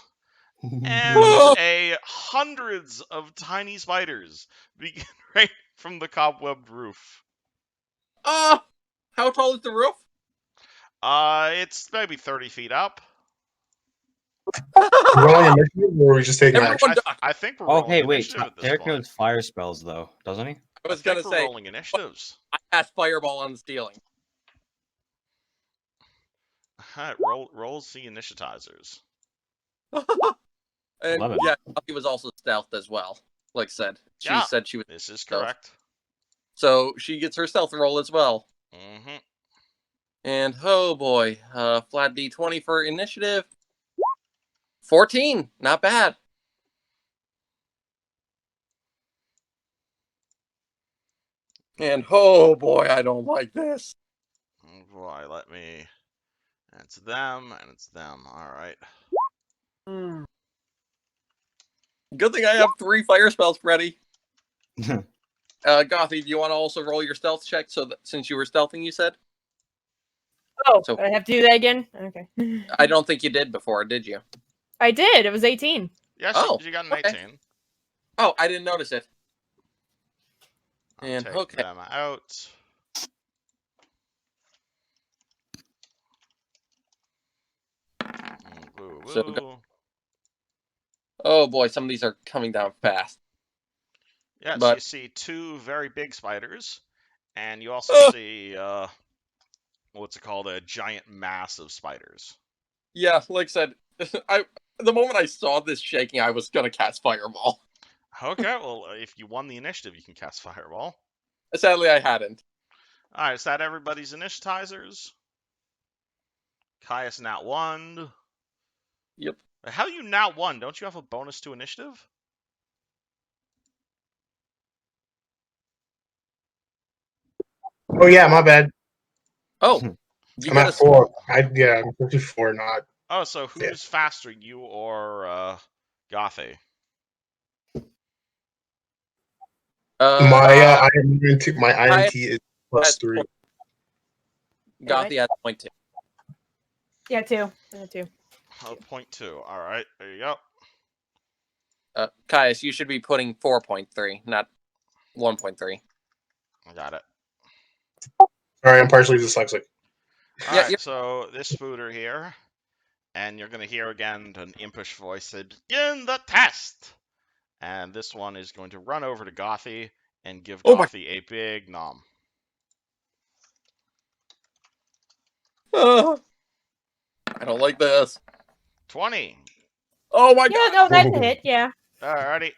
And hundreds of tiny spiders begin right from the cobwebbed roof. How tall is the roof? It's maybe 30 feet up. Rolling initiative, or are we just taking Everyone action? duck. I think we're Oh, rolling hey, wait. initiative at this Derek point. knows fire spells, though, doesn't he? I was I gonna think we're say, rolling initiatives. I cast fireball on the ceiling. Alright, rolls the initiatizers. And 11. yeah, he was also stealth as well. Like I said, she said she was. This is stealth. correct. So she gets her stealth roll as well. Mm-hmm. And oh boy, flat D20 for initiative. 14, not bad. And oh boy, I don't like this. Oh boy, let me And it's them, and it's them. All right. Good thing I have 3 fire spells ready. Gothy, do you want to also roll your stealth check? So that, since you were stealthing, you said. Oh, So- I have to do that again? Okay. I don't think you did before, did you? I did. It was 18. Yes, Oh, you got an okay. 18. Oh, I didn't notice it. I'll And take okay. them out. Woo, So woo. Oh boy, some of these are coming down fast. Yeah, so But you see 2 very big spiders, and you also Oh! see what's it called? A giant mass of spiders. yeah, like I said, the moment I saw this shaking, I was gonna cast Fireball. Okay, well, if you won the initiative, you can cast Fireball. Sadly, I hadn't. All right, is that everybody's initiatizers? Caius nat 1. Yep. How you nat 1? Don't you have a bonus to initiative? Oh yeah, my bad. Oh, you I'm get at a 4. I'm 54, not. Oh, so who's faster, you or Gothy? My uh, INT is has +3. Gothy at 0.2. Yeah, 2. I had 2. 0.2. All right, there you go. Caius, you should be putting 4.3, not 1.3. I got it. Sorry, I'm partially dyslexic. All Yeah, right, yep. so this spooter here, and you're going to hear again an impish voice say, "Begin the test!" And this one is going to run over to Gothy and give Oh my- Gothy a big nom. I don't like this. 20. Oh my Yeah, god. no, that's a hit. Yeah. Alrighty,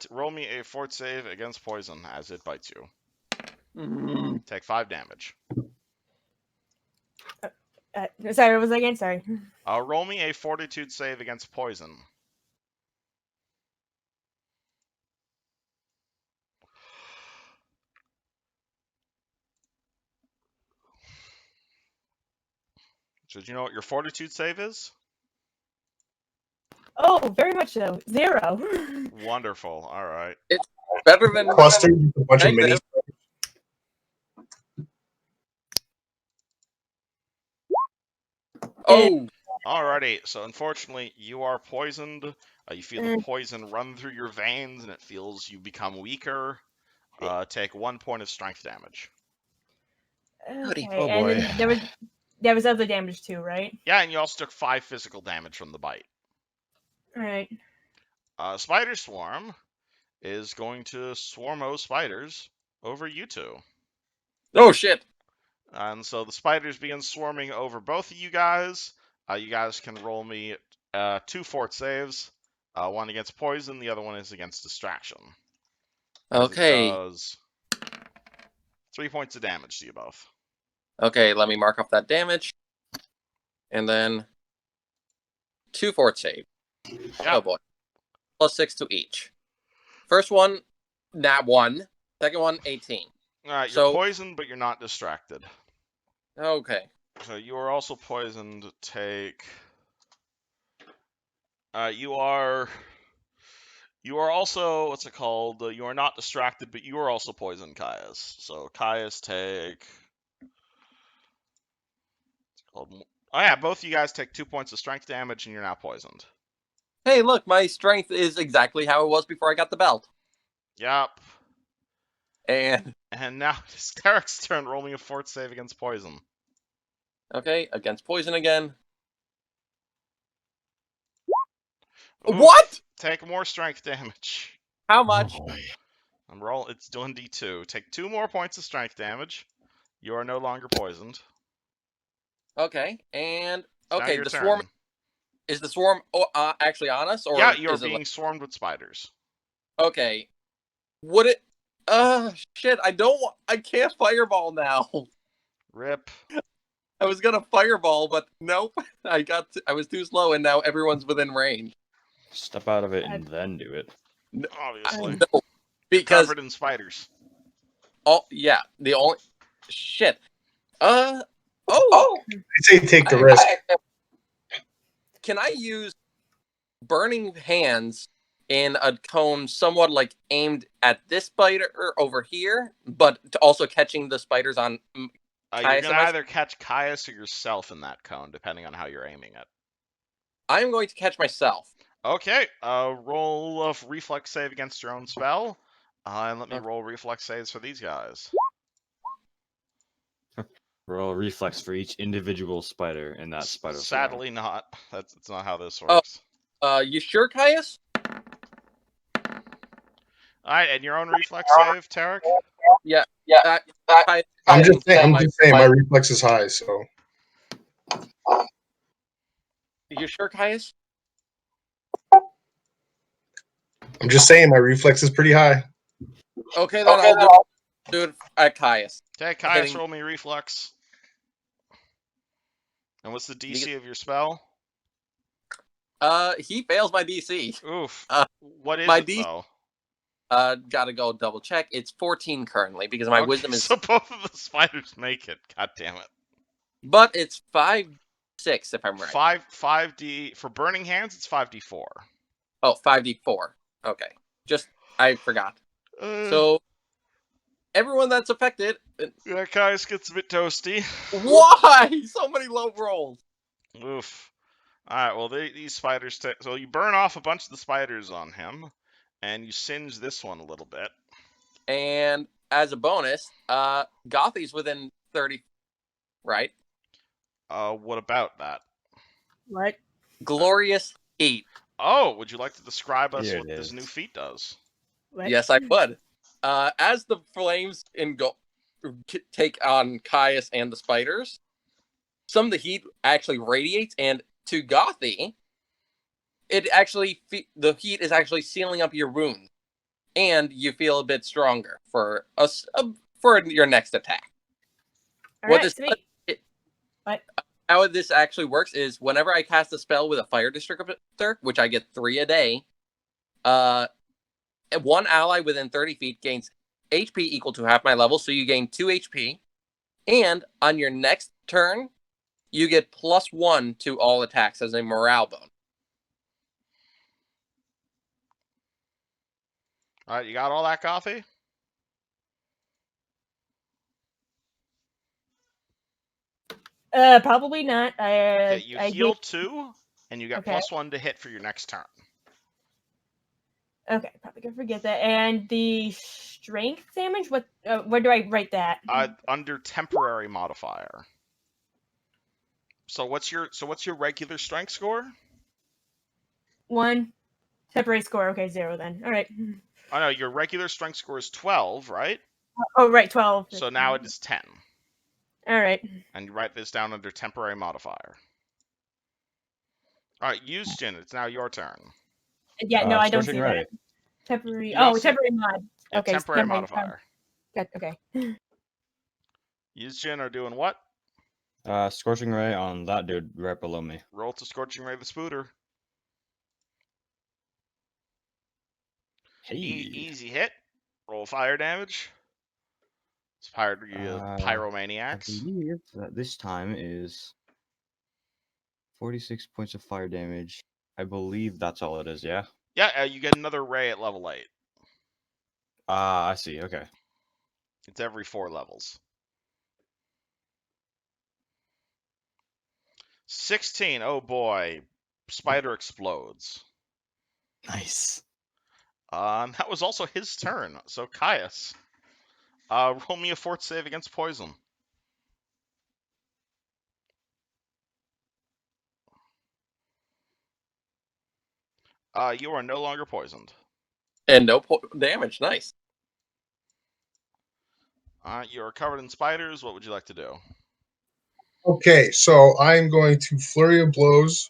roll me a fort save against poison as it bites you. Mm. Take 5 damage. Sorry, what was that again? Sorry. Roll me a fortitude save against poison. So do you know what your fortitude save is? Oh, very much so. 0. Wonderful. All right. Better than Cluster with a bunch of mini. negative. Oh, Alrighty. So unfortunately, you are poisoned. You feel the poison run through your veins, and it feels you become weaker. Take 1 point of strength damage. Okay, Oh, and boy. then there was other damage too, right? Yeah, and you also took 5 physical damage from the bite. All right. Spider Swarm is going to swarm spiders over you 2. oh shit. And so the spiders begin swarming over both of you guys. You guys can roll me 2 fort saves. One against poison, the other one is against distraction. As Okay. It does 3 points of damage to you both. Okay, let me mark off that damage. And then 2 fort save. Yep. Oh boy. +6 to each. First one, nat 1. Second one, 18. Alright, you're So- poisoned, but you're not distracted. Okay. So you are also poisoned. Take. You are also, what's it called? You are not distracted, but you are also poisoned, Caius. So Caius take. Oh yeah, both of you guys take 2 points of strength damage, and you're now poisoned. Hey, look, my strength is exactly how it was before I got the belt. Yep. And now it's Derek's turn. Roll me a fort save against poison. okay, against poison again. Oof. What? Take more strength damage. How much? Oh, boy. It's doing D2. Take 2 more points of strength damage. You are no longer poisoned. Okay, and It's now okay, your the turn. swarm is the swarm actually on us, or Yeah, you're is it being swarmed with spiders. okay? Would it? Shit! I can't fireball now. Rip. I was gonna fireball, but nope. I was too slow, and now everyone's within range. Step out of it and then do it. Obviously. No, You're because covered in spiders. the only shit. Oh, I say take the risk. can I use burning hands in a cone somewhat like aimed at this spider over here, but also catching the spiders on You're Caius gonna and my- either catch Caius or yourself in that cone, depending on how you're aiming it. I'm going to catch myself. Okay, roll a reflex save against your own spell, and let me roll reflex saves for these guys. Roll reflex for each individual spider in that spider swarm. Sadly not. That's not how this works. You sure, Caius? Alright, and your own reflex save, Tarek? Yeah. Caius, I'm just saying, my reflex is high, so You sure, Caius? I'm just saying my reflex is pretty high. Okay, then I'll do it at Caius. Okay, Caius, Hitting- roll me reflex. And what's the DC of your spell? He fails my DC. Oof. Uh, What is my it, though? Gotta go double check. It's 14 currently because my Okay, wisdom is, so both of the spiders make it. God damn it. but it's 5/6 if I'm right. 5d for burning hands. It's 5d4. Oh, 5d4. Okay, I forgot. So everyone that's affected. Yeah, Caius gets a bit toasty. Why so many low rolls? Oof. Alright, well, these spiders... So you burn off a bunch of the spiders on him, and you singe this one a little bit. And as a bonus, Gothy's within 30, right? What about that? What? Glorious heat. Oh, would you like to describe us Here what it this is. new feat does? What? Yes, I would. As the flames take on Caius and the spiders, some of the heat actually radiates, and to Gothy, the heat is actually sealing up your wound, and you feel a bit stronger for your next attack. All What right, this sweet. What? How this actually works is whenever I cast a spell with a fire distributor, which I get 3 a day, one ally within 30 feet gains HP equal to half my level, so you gain 2 HP. And on your next turn, you get +1 to all attacks as a morale bonus. Alright, you got all that, Gothy? Probably not. Okay, you I heal did. 2, and you get Okay. +1 to hit for your next turn. Okay, probably gonna forget that. And the strength damage. What? Where do I write that? Under temporary modifier. So what's your regular strength score? 1. Temporary score. Okay, 0 then. All right. Oh no, your regular strength score is 12, right? Oh, right, 12. So now it is 10. All right. And you write this down under temporary modifier. Alright, Yusjin, it's now your turn. Yeah, no, I don't Scorching see Ray. that. Temporary. You don't Oh, see- temporary mod. Yeah, Okay, temporary never mind. modifier. Okay. Yusjin are doing what? Scorching Ray on that dude right below me. Roll to Scorching Ray the Spooter. Hey. Easy hit. Roll fire damage. It's I pyromaniacs. believe that this time is 46 points of fire damage. I believe that's all it is, yeah? Yeah, you get another ray at level 8. Ah, I see, okay. It's every 4 levels. 16. Oh boy. Spider explodes. Nice. That was also his turn. So Caius, roll me a fort save against poison. You are no longer poisoned. And no damage. Nice. You are covered in spiders. What would you like to do? Okay, so I'm going to flurry of blows.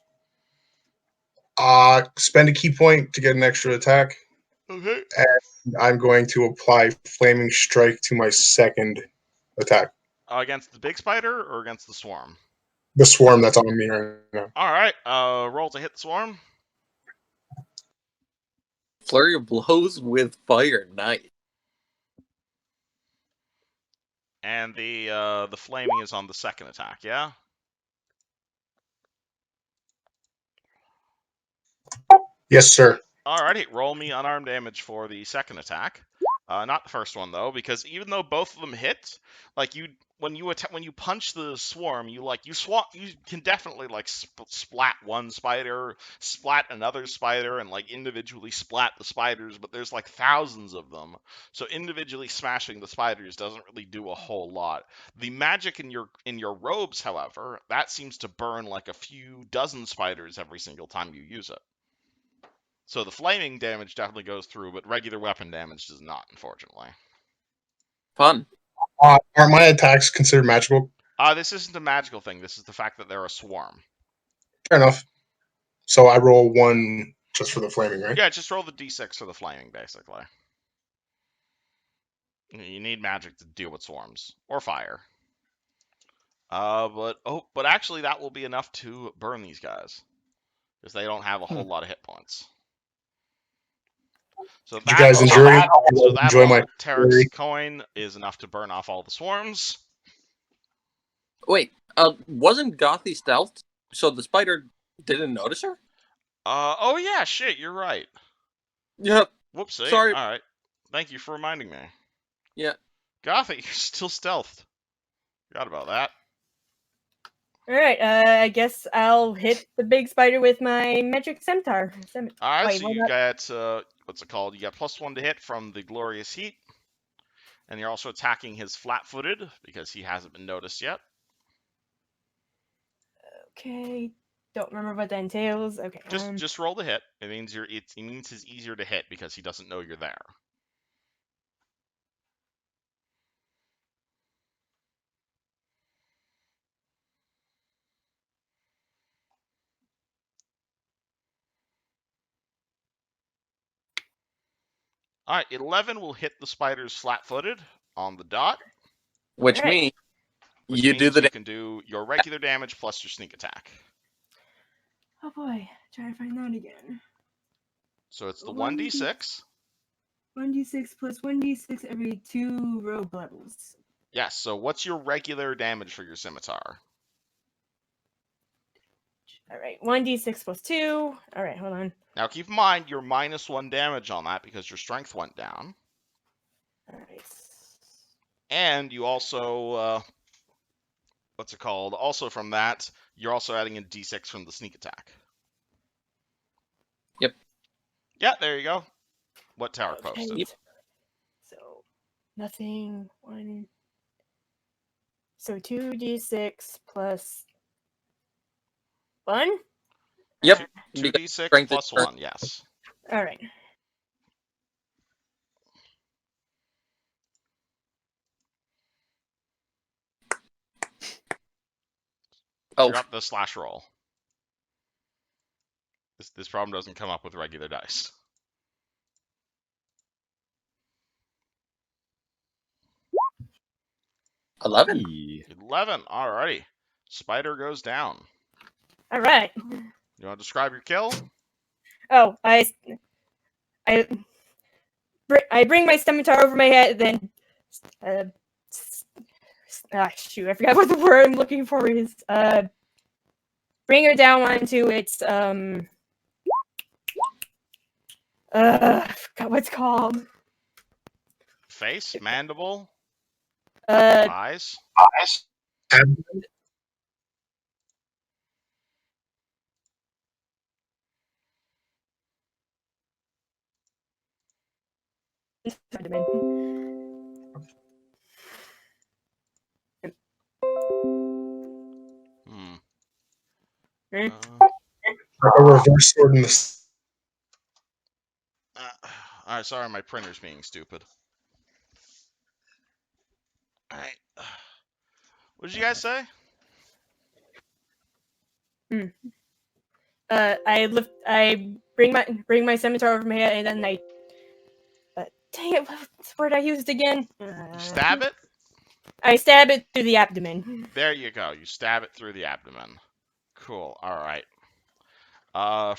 Spend a key point to get an extra attack. Okay. I'm going to apply flaming strike to my second attack. Against the big spider or against the swarm? The swarm that's on me right now. All right. Roll to hit the swarm. Flurry of blows with fire. Nice. And the flaming is on the second attack, yeah? Yes, sir. Alrighty, roll me unarmed damage for the second attack. Not the first one though, because even though both of them hit, like when you punch the swarm, you can definitely like splat one spider, splat another spider, and like individually splat the spiders. But there's like thousands of them, so individually smashing the spiders doesn't really do a whole lot. The magic in your robes, however, that seems to burn like a few dozen spiders every single time you use it. So the flaming damage definitely goes through, but regular weapon damage does not, unfortunately. Fun. Are my attacks considered magical? This isn't a magical thing. This is the fact that they're a swarm. Fair enough. So I roll 1 just for the flaming, right? Yeah, just roll the d6 for the flaming, basically. You need magic to deal with swarms or fire. But actually, that will be enough to burn these guys because they don't have a whole lot of hit points. So Did you guys enjoy it? So that Enjoy my Tarek's story? coin is enough to burn off all the swarms. Wait, wasn't Gothy stealthed? So the spider didn't notice her? Oh yeah, shit, you're right. Yeah. Whoopsie. Sorry. All right. Thank you for reminding me. Yeah. Gothy, you're still stealthed. Forgot about that. All right, I guess I'll hit the big spider with my magic scimitar. All right, Wait, so hold you up. got what's it called? You got +1 to hit from the glorious heat, and you're also attacking his flat-footed because he hasn't been noticed yet. Okay, don't remember what that entails. Okay, Just roll the hit. It means it's easier to hit because he doesn't know you're there. All right, 11 will hit the spiders flat-footed on the dot, Which All right. means which you means do the you can do your regular damage plus your sneak attack. Oh boy, try to find that again. So it's the 1d6. 1d6. 1d6 plus 1d6 every 2 rogue levels. Yes, so what's your regular damage for your scimitar? All right, 1d6 plus 2. All right, hold on. Now keep in mind you're -1 damage on that because your strength went down. All right. And you also, what's it called? Also from that, you're also adding a d6 from the sneak attack. Yep. Yeah, there you go. What Tarek Okay. posted. Yep. So, nothing. 1. So 2d6 plus 1? Yep. 2d6 strength plus is- 1, yes. All right. Oh, Drop the slash roll. This problem doesn't come up with regular dice. $11. Hey. 11, alrighty. Spider goes down. All right. You want to describe your kill? Oh, I bring my scimitar over my head, then shoot, I forgot what the word I'm looking for is. Bring her down onto its I forgot what's called. Face? Mandible? Uh, Eyes? Hmm. A reverse sword in the. Alright, sorry, my printer's being stupid. Alright. What did you guys say? I bring my scimitar over my head, and then I. Dang it! What's the word I used again? You stab it? I stab it through the abdomen. There you go. You stab it through the abdomen. Cool. Alright.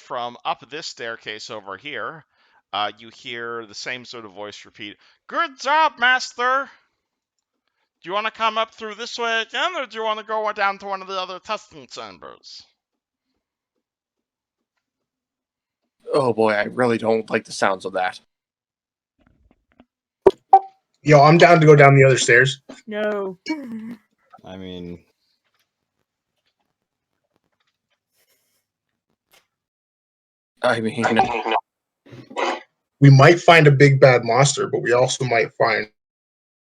From up this staircase over here, you hear the same sort of voice repeat, "Good job, master! Do you want to come up through this way again, or do you want to go down to one of the other testing chambers? Oh boy, I really don't like the sounds of that. Yo, I'm down to go down the other stairs. No. I mean, I mean, We might find a big bad monster, but we also might find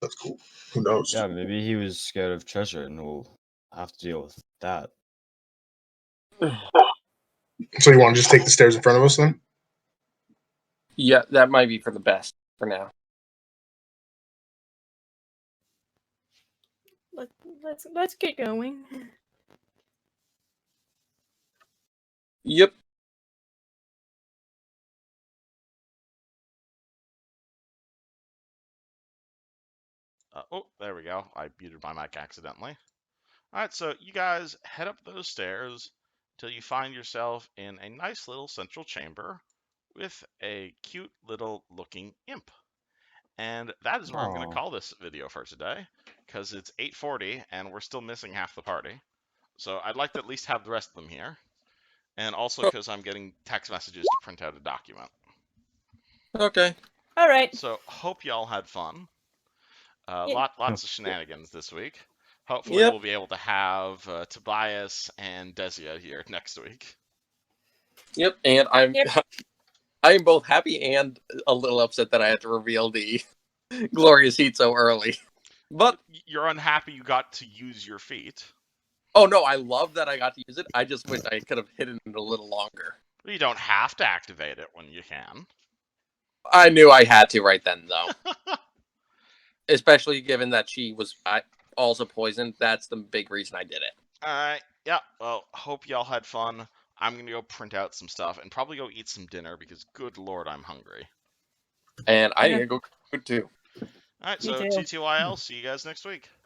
that's cool. Who knows? yeah, maybe he was scared of treasure, and we'll have to deal with that. So you want to just take the stairs in front of us then? yeah, that might be for the best for now. Let's get going. Yep. Oh, there we go. I muted my mic accidentally. All right, so you guys head up those stairs till you find yourself in a nice little central chamber with a cute little looking imp. And that is where I'm going to Aw. call this video for today, because it's 8:40 and we're still missing half the party. So I'd like to at least have the rest of them here. And also because I'm getting text messages to print out a document. Okay. All right. So hope y'all had fun. Yeah. Lots of shenanigans this week. Hopefully Yep. we'll be able to have Tobias and Desia here next week. Yep. And I'm Yep. I am both happy and a little upset that I had to reveal the glorious heat so early. But You're unhappy you got to use your feet. oh no, I love that I got to use it. I just wish I could have hidden it a little longer. You don't have to activate it when you can. I knew I had to right then, though. Especially given that she was also poisoned. That's the big reason I did it. Alright, yeah, well, hope y'all had fun. I'm gonna go print out some stuff and probably go eat some dinner because good lord, I'm hungry. And I Yeah. need to go cook too. Alright, Me so too. TTYL, see you guys next week.